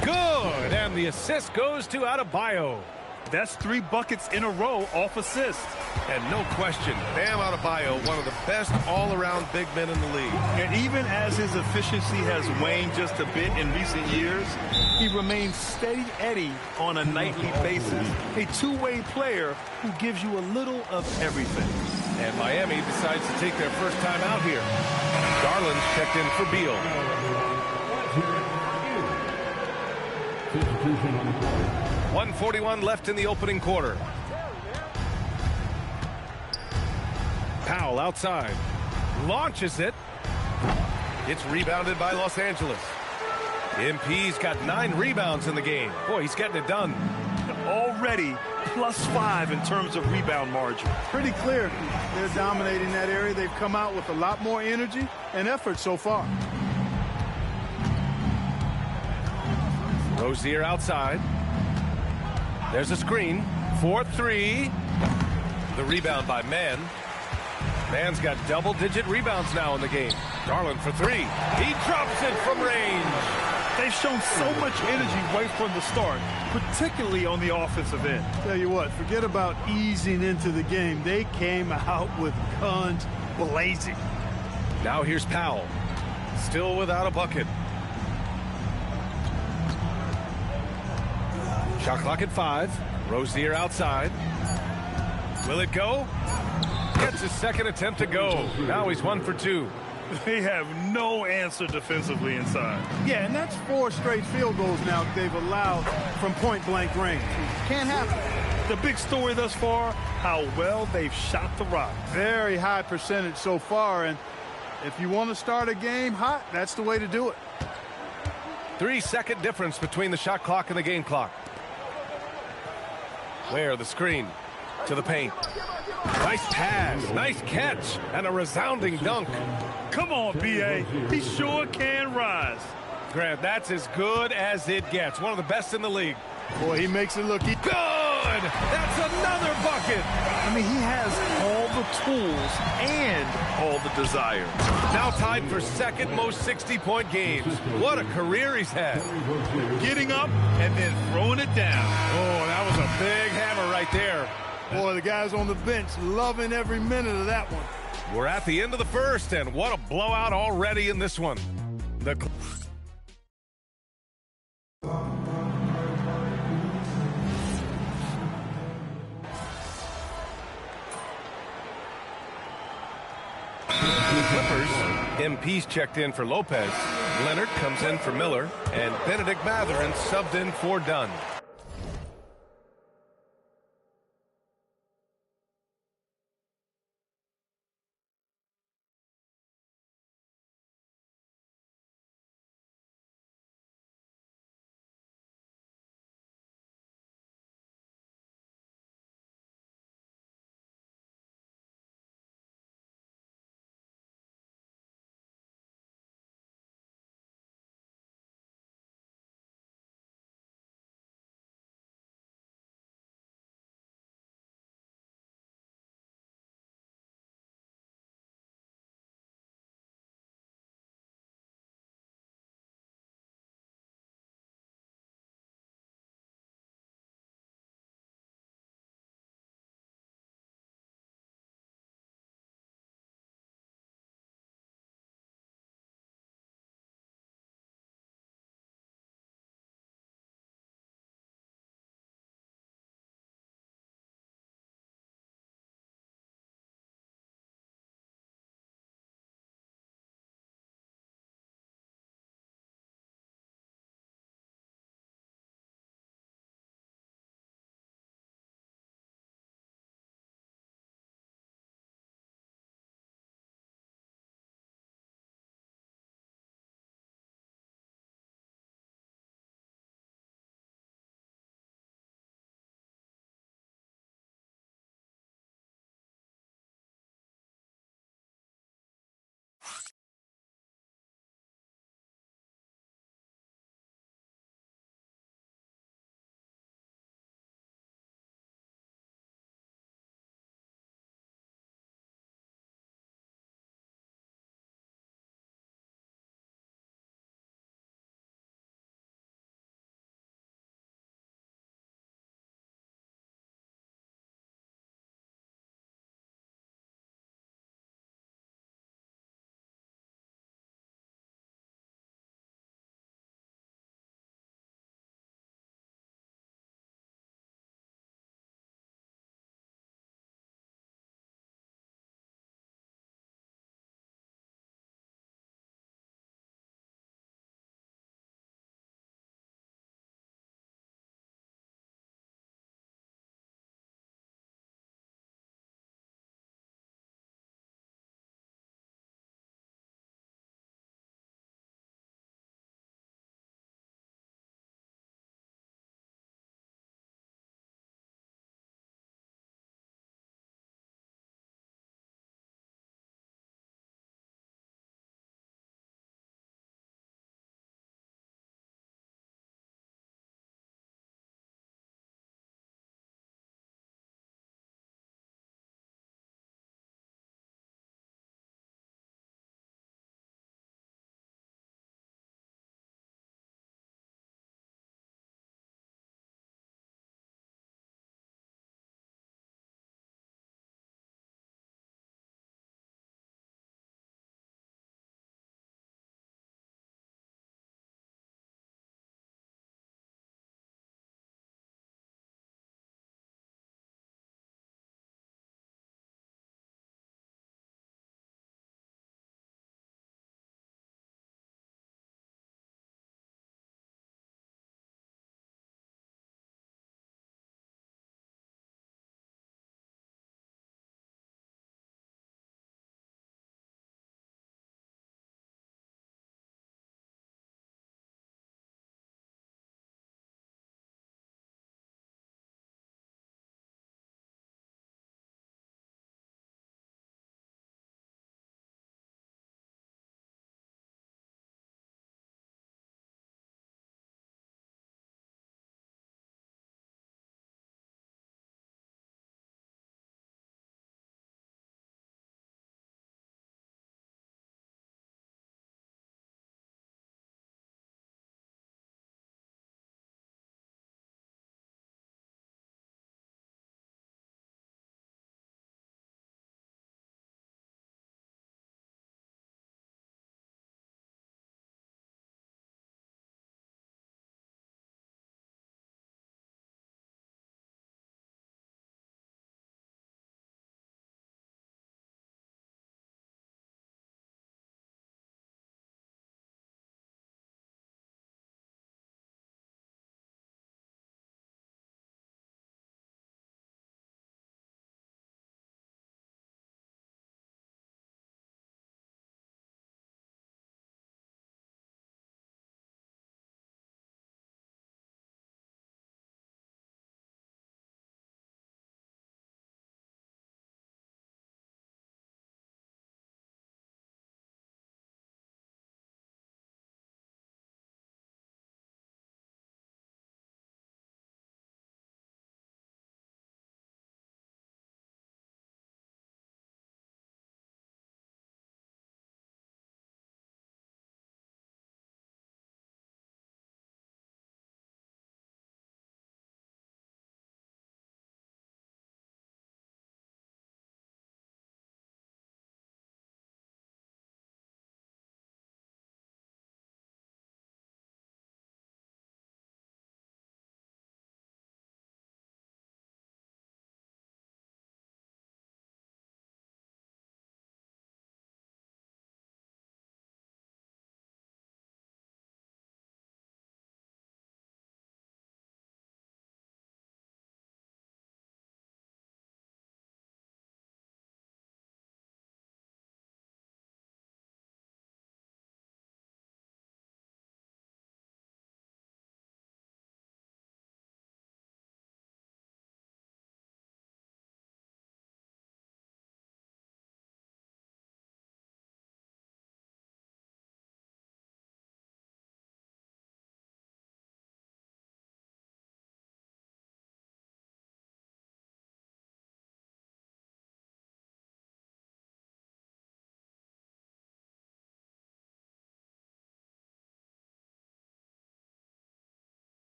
Good. And the assist goes to Adebayo. That's 3 buckets in a row off assist. And no question, Bam Adebayo, one of the best all-around big men in the league. And even as his efficiency has waned just a bit in recent years, he remains steady Eddie on a nightly basis. A two-way player who gives you a little of everything. And Miami decides to take their first time out here. Garland's checked in for Beal. 1:41 left in the opening quarter. Powell outside. Launches it. It's rebounded by Los Angeles. MP's got 9 rebounds in the game. Boy, he's getting it done. Already +5 in terms of rebound margin. Pretty clear. They're dominating that area. They've come out with a lot more energy and effort so far. Rozier outside. There's a screen. 4-3. The rebound by Mann. Mann's got double-digit rebounds now in the game. Garland for 3. He drops it from range. They've shown so much energy right from the start, particularly on the offensive end. Tell you what, forget about easing into the game. They came out with guns blazing. Now here's Powell. Still without a bucket. Shot clock at 5. Rozier outside. Will it go? Gets his second attempt to go. Now he's 1 for 2. They have no answer defensively inside. Yeah, and that's 4 straight field goals now they've allowed from point-blank range. Can't happen. The big story thus far, how well they've shot the rock. Very high percentage so far, and if you want to start a game hot, that's the way to do it. 3-second difference between the shot clock and the game clock. Where the screen to the paint. Nice pass, nice catch, and a resounding dunk. Come on, B.A. He sure can rise. Grant, that's as good as it gets. One of the best in the league. Boy, he makes it look good. That's another bucket. I mean, he has all the tools and all the desire. Now tied for second most 60-point games. What a career he's had. Getting up and then throwing it down. Oh, that was a big hammer right there. Boy, the guys on the bench loving every minute of that one. We're at the end of the first, and what a blowout already in this one. The Clippers, MP's checked in for Lopez. Leonard comes in for Miller, and Benedict Mathurin subbed in for Dunn.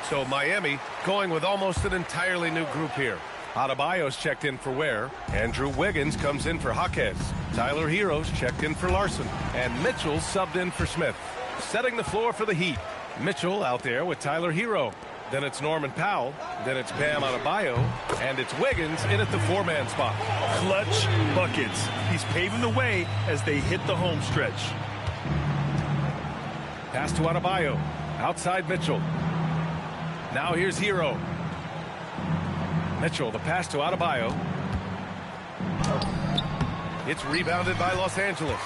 So Miami going with almost an entirely new group here. Adebayo's checked in for Ware. Andrew Wiggins comes in for Jaquez. Tyler Hero's checked in for Larson. And Mitchell subbed in for Smith. Setting the floor for the Heat. Mitchell out there with Tyler Hero. Then it's Norman Powell. Then it's Bam Adebayo. And it's Wiggins in at the four-man spot. Clutch buckets. He's paving the way as they hit the home stretch. Pass to Adebayo. Outside Mitchell. Now here's Hero. Mitchell, the pass to Adebayo. It's rebounded by Los Angeles.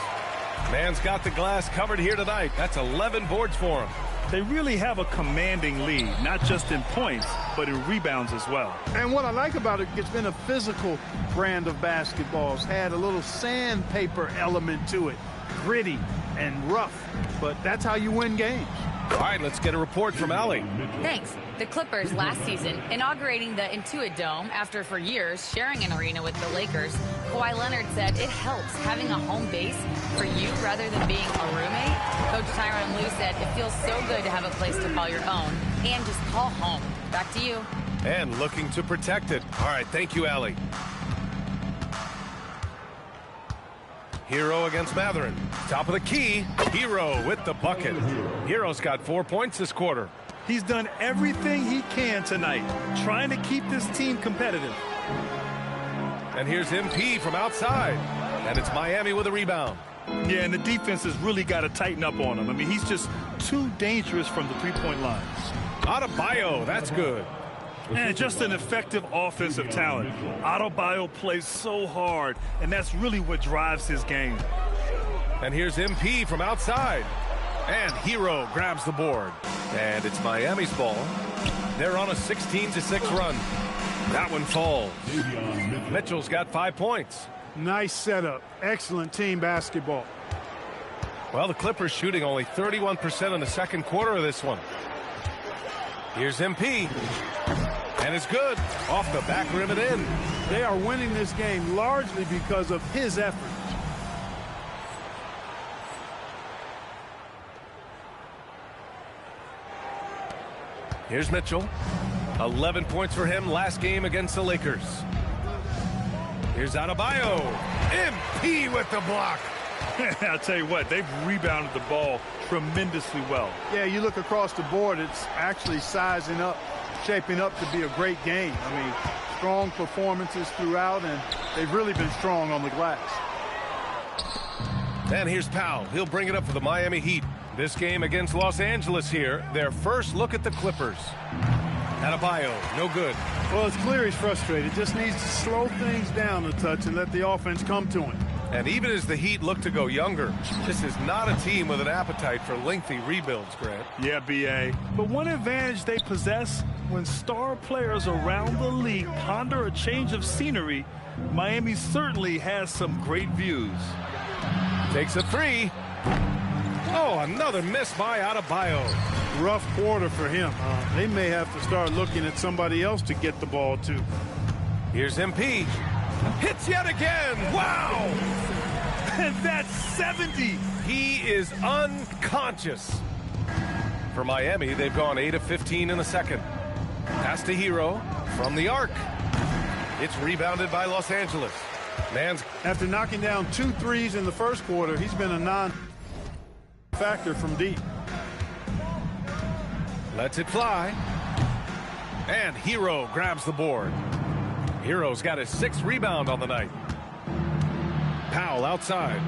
Man's got the glass covered here tonight. That's 11 boards for him. They really have a commanding lead, not just in points, but in rebounds as well. And what I like about it, it's been a physical brand of basketball. It's had a little sandpaper element to it. Gritty and rough, but that's how you win games. All right, let's get a report from Allie. Thanks. The Clippers last season, inaugurating the Intuit Dome after for years sharing an arena with the Lakers, Kawhi Leonard said it helps having a home base for you rather than being a roommate. Coach Tyronn Lue said it feels so good to have a place to call your own and just call home. Back to you. And looking to protect it. All right, thank you, Allie. Hero against Matherin. Top of the key, Hero with the bucket. Hero's got 4 points this quarter. He's done everything he can tonight, trying to keep this team competitive. And here's MP from outside. And it's Miami with a rebound. Yeah, and the defense has really got to tighten up on him. I mean, he's just too dangerous from the three-point lines. Adebayo, that's good. And just an effective offensive talent. Adebayo plays so hard, and that's really what drives his game. And here's MP from outside. And Hero grabs the board. And it's Miami's ball. They're on a 16-6 run. That one falls. Mitchell's got 5 points. Nice setup. Excellent team basketball. Well, the Clippers shooting only 31% in the second quarter of this one. Here's MP. And it's good. Off the back rim and in. They are winning this game largely because of his effort. Here's Mitchell. 11 points for him last game against the Lakers. Here's Adebayo. MP with the block. I'll tell you what, they've rebounded the ball tremendously well. Yeah, you look across the board, it's actually sizing up, shaping up to be a great game. I mean, strong performances throughout, and they've really been strong on the glass. And here's Powell. He'll bring it up for the Miami Heat. This game against Los Angeles here, their first look at the Clippers. Adebayo, no good. Well, it's clear he's frustrated. Just needs to slow things down a touch and let the offense come to him. And even as the Heat look to go younger, this is not a team with an appetite for lengthy rebuilds, Grant. Yeah, B.A. But one advantage they possess, when star players around the league ponder a change of scenery, Miami certainly has some great views. Takes a three. Oh, another miss by Adebayo. Rough quarter for him. They may have to start looking at somebody else to get the ball to. Here's MP. Hits yet again. Wow. And that's 70. He is unconscious. For Miami, they've gone 8 of 15 in the second. Pass to Hero from the arc. It's rebounded by Los Angeles. Man's after knocking down 2 threes in the first quarter, he's been a non-factor from deep. Lets it fly. And Hero grabs the board. Hero's got his 6th rebound on the night. Powell outside.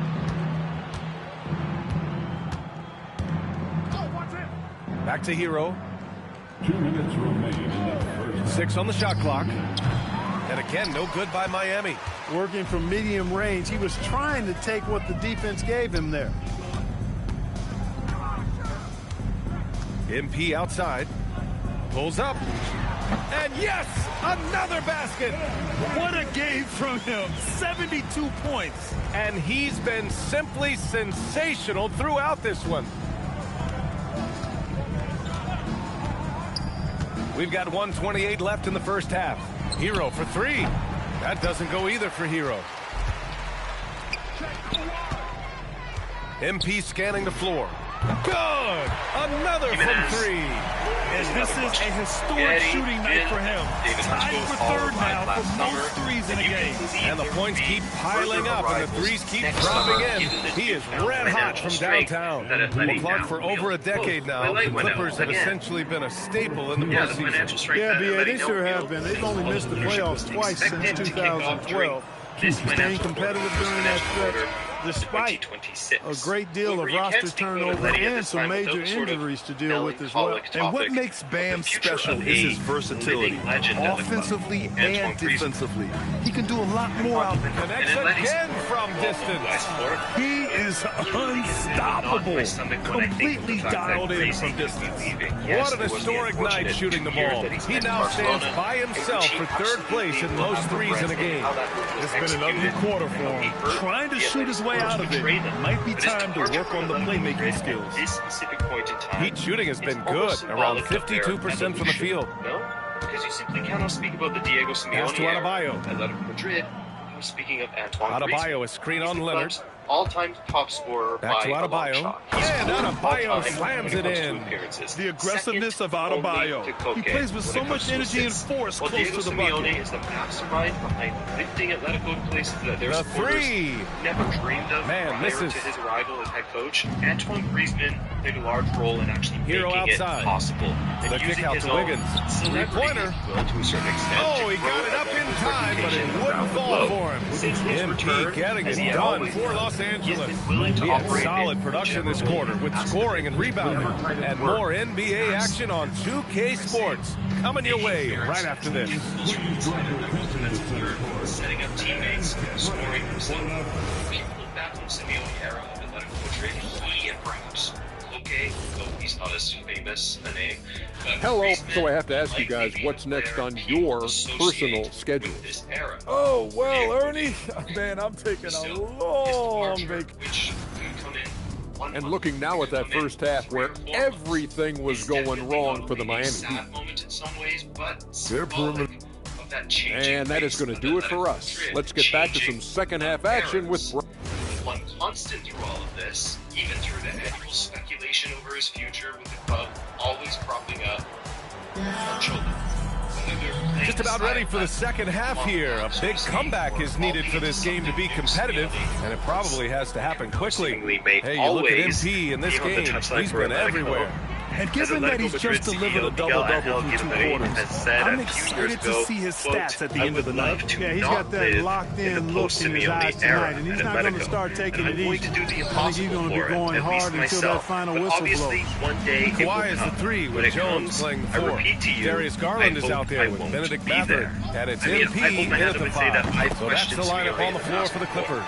Back to Hero. 2 minutes remaining in the first. 6 on the shot clock. And again, no good by Miami. Working from medium range. He was trying to take what the defense gave him there. MP outside. Pulls up. And yes, another basket. What a game from him. 72 points. And he's been simply sensational throughout this one. We've got 1:28 left in the first half. Hero for 3. That doesn't go either for Hero. MP scanning the floor. Good. Another from three. And this is a historic shooting night for him. Tied for third now for most threes in a game. And the points keep piling up, and the threes keep dropping in. He is red hot from downtown. Well, Clark, for over a decade now, the Clippers have essentially been a staple in the postseason. Yeah, BA, they sure have been. They've only missed the playoffs twice since 2012. Staying competitive during that stretch, despite a great deal of roster turnover and some major injuries to deal with as well. And what makes Bam special is his versatility, offensively and defensively. He can do a lot more out there. Connects again from distance. He is unstoppable, completely dialed in from distance. What an historic night shooting the ball. He now stands by himself for third place in most threes in a game. It's been an ugly quarter for him. Trying to shoot his way out of it might be time to work on the playmaking skills. Heat shooting has been good, around 52% from the field. No, because you simply cannot speak about the Diego Simeone Pass to Adebayo. Atletico Madrid. I'm speaking of Antoine Adebayo, a screen on Leonard. All-time top scorer Back to by a long Adebayo. shot. And Adebayo slams it in. The aggressiveness of Adebayo. He plays with so much energy and force close Diego to the Simeone bucket. is the mastermind behind lifting Atletico to places that their The supporters three. never dreamed of Man, prior misses. to his arrival as head coach. Antoine Griezmann played a large role in actually Hero making outside. it possible. And The using kick out his to own Wiggins. celebrity Three-pointer. goodwill to a certain extent. Oh, he got it up in time, but it wouldn't fall for him. Since his return, MP getting as it he had done always for done, Los he has Angeles. been willing to He had operate solid in production this whichever quarter with scoring and rebounding. And more NBA action on 2K Sports. Coming your way right after this. Setting up teammates, scoring himself. If you look back on Simeone era of Atletico Madrid, he and perhaps okay, though he's not as famous a name. Hello. So I have to ask you guys, what's next on your personal schedule? Oh, well, Ernie, man, I'm taking a long vacation. And looking now at that first half where everything was going wrong for the Miami Heat. They're proving. And that is going to do it for us. Let's get back to some second half action with One constant through all of this, even through the annual speculation over his future with the club, always propping up our children. Just about ready for the second half here. A big comeback is needed for this game to be competitive, and it probably has to happen quickly. Hey, you look at MP in this game, he's been everywhere. And given that he's just delivered a double-double through 2 quarters, I'm excited to see his stats at the end of the night. Yeah, he's got that locked-in look in his eyes tonight, and he's not going to start taking it easy. I think he's going to be going hard until that final whistle blows. Kawhi is the three with Jones playing the four. Darius Garland is out there with Benedict Mather, and it's MP in at the 5. So that's the lineup on the floor for the Clippers.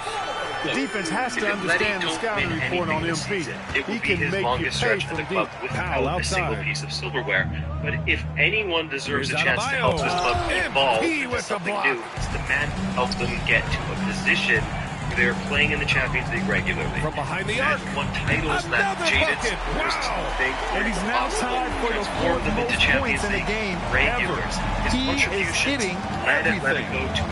The defense has to understand the scouting report on MP. He can make you pay from deep. Powell outside. Piece of silverware. But if anyone deserves a chance to help this club evolve into something new, it's the man who helps them get to a position where they're playing in the Champions League regularly. From behind the arc. Won titles that jaded scores And he's now tied for the fourth most points in a game ever. He is hitting everything.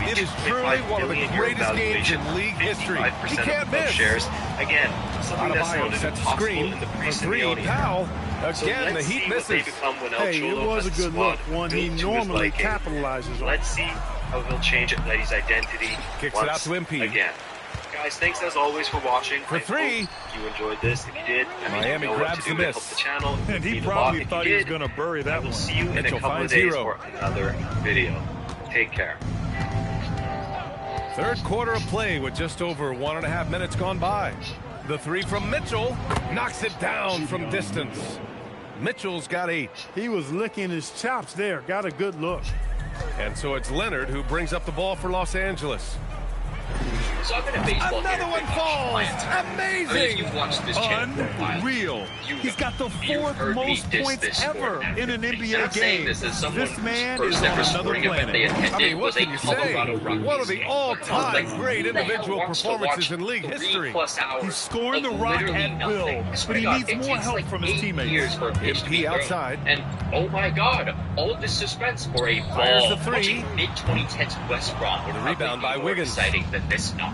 It is truly one of the greatest games in league history. He can't miss. Shares. Again, something that's Adebayo not sets the impossible screen. in the For three, Powell. Again, the Heat misses. Hey, it was a good look, one he normally capitalizes on. Let's see how he'll change Atleti's identity. Kicks it out to MP. Again. Guys, thanks as always for watching. For three. You enjoyed this. If you did, Miami grabs the miss. Help the channel. And he probably thought he was going to bury that one. We'll see you in a couple of days for another video. Take care. Third quarter of play with just over 1.5 minutes gone by. The three from Mitchell knocks it down from distance. Mitchell's got 8. He was licking his chops there. Got a good look. And so it's Leonard who brings up the ball for Los Angeles. So I've been a baseball Another one falls! Amazing! You've watched this channel for a while. Unreal. He's got the 4th most points ever in an NBA game. This man is on another planet. I mean, what can you say? One of the all-time great individual performances in league history. He's scoring the rock at will, but he needs more help from his teammates. MP outside. And oh my God, all of this suspense for a Fires ball the three. mid-2010s West Brom. The rebound by Wiggins. Exciting than this now.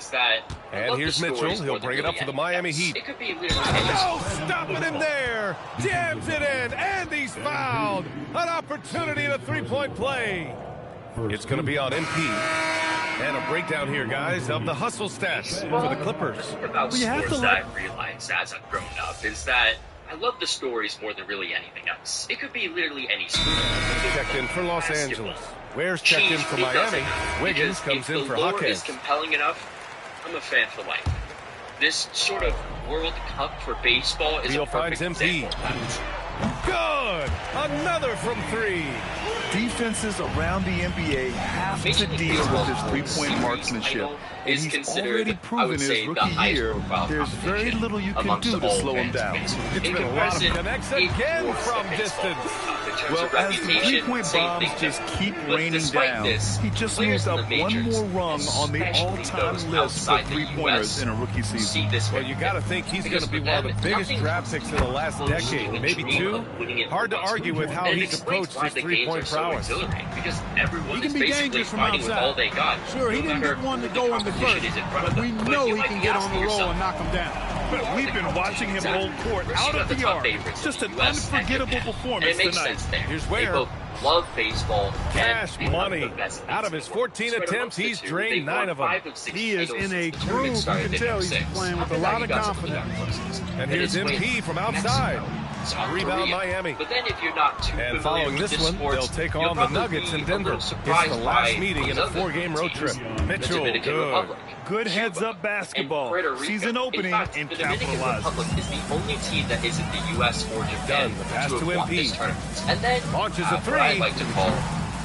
is that. And here's Mitchell. He'll bring it up for the Miami Heat. It could be literally. Oh, stopping him there. Jams it in, and he's fouled. An opportunity in a three-point play. It's going to be on MP. And a breakdown here, guys, of the hustle stats for the Clippers. About sports that I've realized as I've grown up is that I love the stories more than really anything else. It could be literally any sport. Checked in for Los Angeles. Where's checked in for Miami? Wiggins comes in for If the lore is Hawkins. compelling enough, I'm a fan for life. This sort of World Cup for baseball is Beal a perfect finds MP. example. Good! Another from three. Defenses around the NBA have to deal with his three-point marksmanship. And he's already proven his rookie year there's very little you can do to slow him down. It's been a lot of connects again from distance. Well, as the three-point bombs just keep raining down, he just moved up one more rung on the all-time list for three-pointers in a rookie season. Well, you got to think he's going to be one of the biggest draft picks in the last decade, maybe two. Hard to argue with how he's approached his three-point prowess. Because everyone He can is be basically dangerous from fighting with all outside. they got. Sure, he didn't get one to go in the first, but we know he can get on the roll and knock him down. But we've been watching him hold court out of the arc. Just an unforgettable performance tonight. Here's where. They both love baseball. Cash and money. the best Out of his 14 attempts, he's drained 9 of them. He is in a groove. You can tell he's playing with a lot of confidence. And here's MP from outside. Rebound Miami. But then if you're not too And following this one, they'll take on the Nuggets in Denver. It's the last meeting in a 4-game road trip. Mitchell, good. Good heads-up basketball. Season opening and the Dominican Republic is the only team that isn't the U.S. or Japan The pass to to have won MP. this tournament. And then Launches a what three. I like to call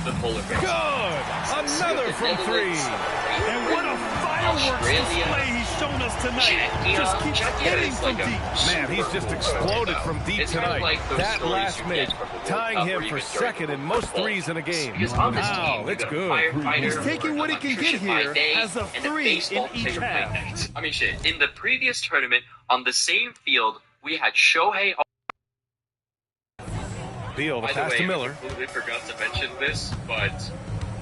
the polar bear. Good! Another from three. And what a fireworks display he's shown us tonight. Just keeps hitting from deep. Man, he's just exploded from deep tonight. That last make, tying him for second in most threes in a game. Wow, it's good. He's taking what he can get here as a three in each half. I mean, shit. In the previous tournament, on the same field, we had Shohei. Beal, the pass to Miller. I completely forgot to mention this, but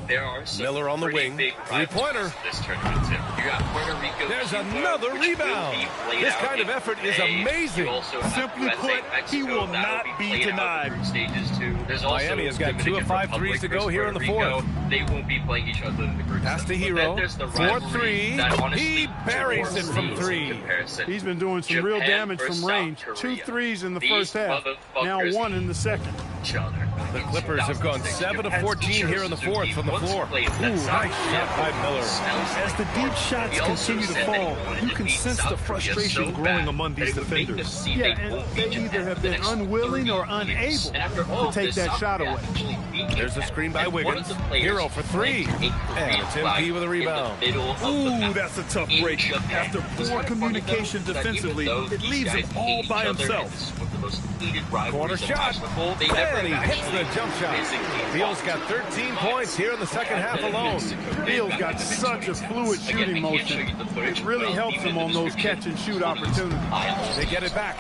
there are some Miller on the wing. Three-pointer. This tournament too. You got Puerto Rico. There's another rebound. This kind of effort is amazing. Simply put, he will not be denied. Miami has got 2 of 5 threes to go here in the fourth. They won't be playing each other in the group. Pass to Hero. 4-3. He buries it from 3. He's been doing some real damage from range. 2 threes in the first half. Now 1 in the second. The Clippers have gone 7 of 14 here in the fourth from the floor. Ooh, nice shot by Miller. As the deep shots continue to fall, you can sense the frustration growing among these defenders. Yeah, and they either have been unwilling or unable to take that shot away. There's a screen by Wiggins. Hero for 3. And it's MP with a rebound. Ooh, that's a tough break. After poor communication defensively, it leaves him all by himself. Corner shot. And he hits the jump shot. Beal's got 13 points here in the second half alone. Beal's got such a fluid shooting motion. It really helps him on those catch-and-shoot opportunities. They get it back.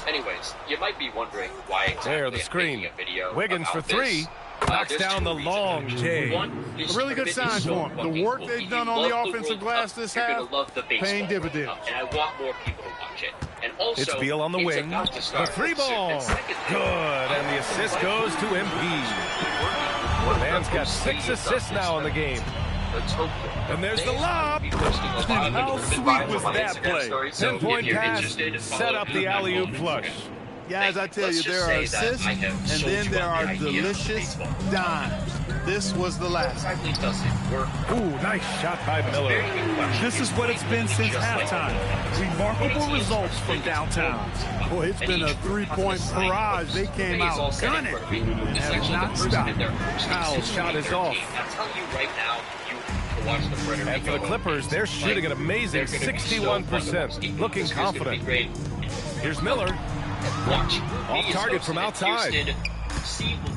Anyways, you might be wondering why exactly There, the screen. I'm making a video Wiggins for about 3. this. Knocks down the long J. A really good sign for him. The work they've done on the offensive glass this half, paying dividends. And I want more people to watch it. And also, It's Beal on the wing. The 3 ball. Good. And the assist goes to MP. Man's got 6 assists now in the game. And there's the lob. How sweet was that play? 10-point pass. Set up the alley-oop flush. Guys, I tell you, there are assists, and then there are delicious dimes. This was the last. Ooh, nice shot by Miller. This is what it's been since halftime. Remarkable results from downtown. Boy, it's been a three-point barrage. They came out gunning and have not stopped. Powell's shot is off. I'm telling you right now, you watch the Puerto Rico. And for the Clippers, they're shooting an amazing 61%. Looking confident. Here's Miller. Off target from outside.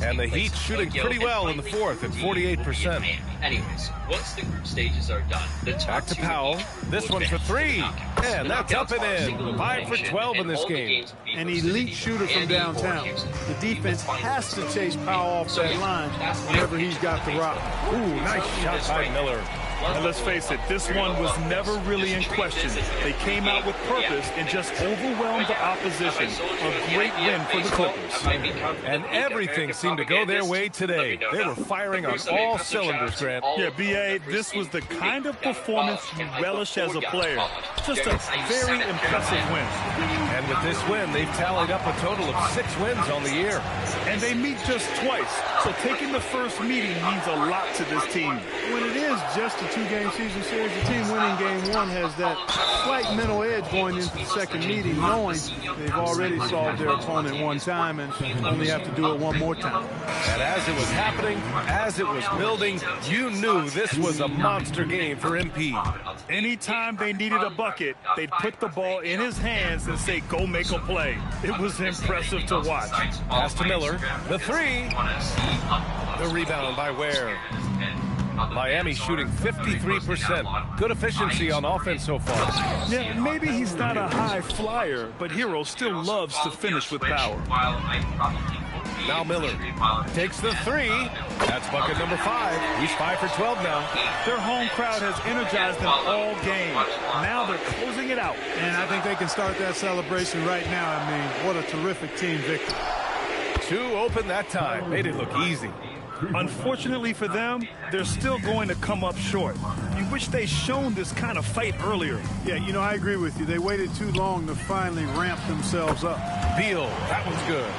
And the Heat shooting pretty well in the fourth at 48%. Anyways, once the group stages are done, back to Powell. This one for 3. And that's up and in. 5 for 12 in this game. An elite shooter from downtown. The defense has to chase Powell off that line whenever he's got the rock. Ooh, nice shot by Miller. And let's face it, this one was never really in question. They came out with purpose and just overwhelmed the opposition. A great win for the Clippers. And everything seemed to go their way today. They were firing on all cylinders, Grant. Yeah, B.A., this was the kind of performance you relish as a player. Just a very impressive win. And with this win, they've tallied up a total of 6 wins on the year. And they meet just twice, so taking the first meeting means a lot to this team. When it is just a 2-game season series, the team winning game 1 has that slight mental edge going into the second meeting, knowing they've already solved their opponent one time and only have to do it one more time. And as it was happening, as it was building, you knew this was a monster game for MP. Anytime they needed a bucket, they'd put the ball in his hands and say, go make a play. It was impressive to watch. Pass to Miller. The 3. The rebound by Ware. Miami shooting 53%. Good efficiency on offense so far. Yeah, maybe he's not a high flyer, but Hero still loves to finish with power. Now Miller takes the 3. That's bucket number 5. He's 5 for 12 now. Their home crowd has energized them all game. Now they're closing it out. And I think they can start that celebration right now. I mean, what a terrific team victory. 2 open that time. Made it look easy. Unfortunately for them, they're still going to come up short. You wish they'd shown this kind of fight earlier. Yeah, you know, I agree with you. They waited too long to finally ramp themselves up. Beal, that one's good.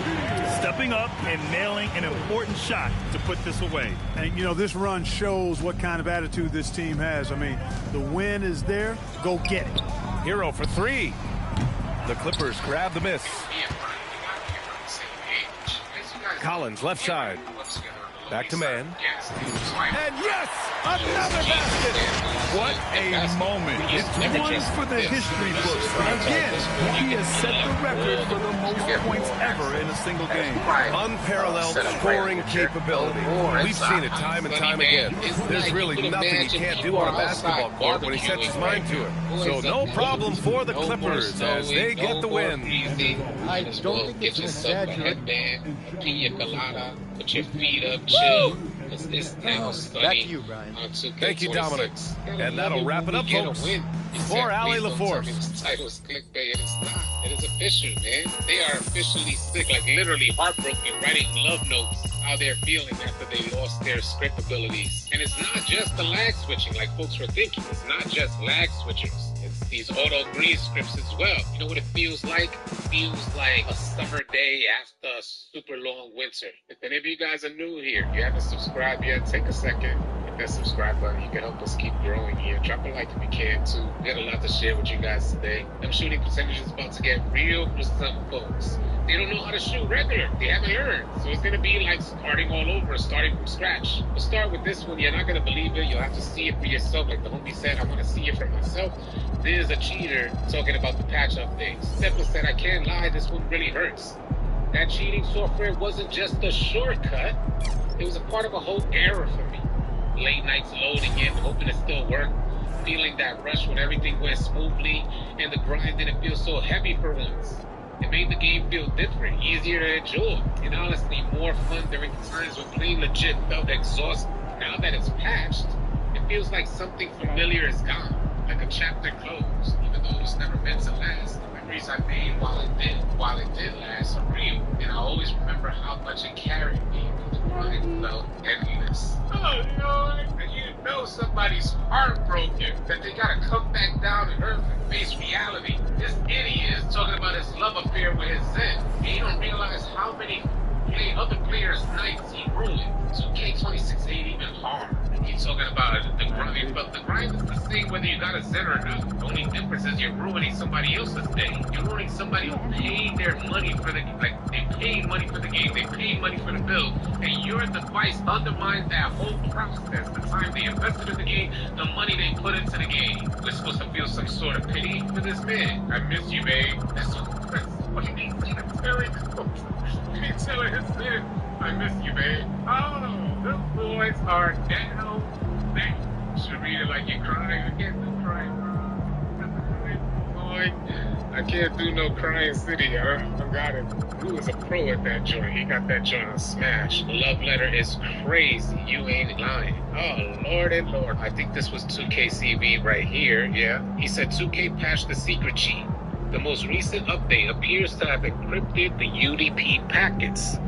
Stepping up and nailing an important shot to put this away. And, you know, this run shows what kind of attitude this team has. I mean, the win is there. Go get it. Hero for 3. The Clippers grab the miss. Collins, left side. Back to man. And yes! Another basket! What a moment. It's one for the history books. Again, he has set the record for the most points ever in a single game. Unparalleled scoring capability. We've seen it time and time again. There's really nothing he can't do on a basketball court when he sets his mind to it. So no problem for the Clippers as they get the win. I don't think it's an exaggeration. Pina colada, put your feet up, chill. It's now back to you, Brian. Thank you, Dominic. And that'll wrap it up, folks. For Ali LaForce. Titles clickbait, and it's not. It is official, man. They are officially sick, like literally heartbroken, writing love notes how they're feeling after they lost their script abilities. And it's not just the lag switching like folks were thinking. It's not just lag switchers. It's these auto green scripts as well. You know what it feels like? It feels like a summer day after a super long winter. If any of you guys are new here, you haven't subscribed yet, take a second. Hit that subscribe button. You can help us keep growing here. Drop a like if you can too. We got a lot to share with you guys today. Them shooting percentages about to get real for some folks. They don't know how to shoot regular. They haven't learned. So it's going to be like starting all over, starting from scratch. We'll start with this one. You're not going to believe it. You'll have to see it for yourself. Like the homie said, I want to see it for myself. There's a cheater talking about the patch updates. Stephen said, I can't lie. This one really hurts. That cheating software wasn't just a shortcut. It was a part of a whole era for me. Late nights loading in, hoping it still worked. Feeling that rush when everything went smoothly and the grind didn't feel so heavy for once. It made the game feel different, easier to enjoy, and honestly more fun during the times when playing legit felt exhausting. Now that it's patched, it feels like something familiar is gone, like a chapter closed, even though it was never meant to last. The memories I made while it did last are real, and I always remember how much it carried me when the grind felt endless. Oh, Lord, and you know somebody's heartbroken, that they gotta come back down to earth and face reality. This idiot is talking about his love affair with his Zen. He don't realize how many other players' nights he ruined. 2K26 ain't even hard. He's talking about the grind, but the grind is the same whether you got a Zen or not. The only difference is you're ruining somebody else's day. You're ruining somebody who paid their money for the, like, they paid money for the game, they paid money for the build, and your device undermines that whole process, the time they invested in the game, the money they put into the game. We're supposed to feel some sort of pity for this man. I miss you, babe. That's what he needs to tell it. He's telling his man, I miss you, babe. Oh, the boys are down. You should read it like you're crying. Again, don't cry, bro. boy. I can't do no crying city. I got it. Who is a pro at that joint? He got that joint on smash. Love letter is crazy. You ain't lying. Oh, Lord and Lord. I think this was 2KCB right here. Yeah. He said 2K patched the secret cheat. The most recent update appears to have encrypted the UDP packets.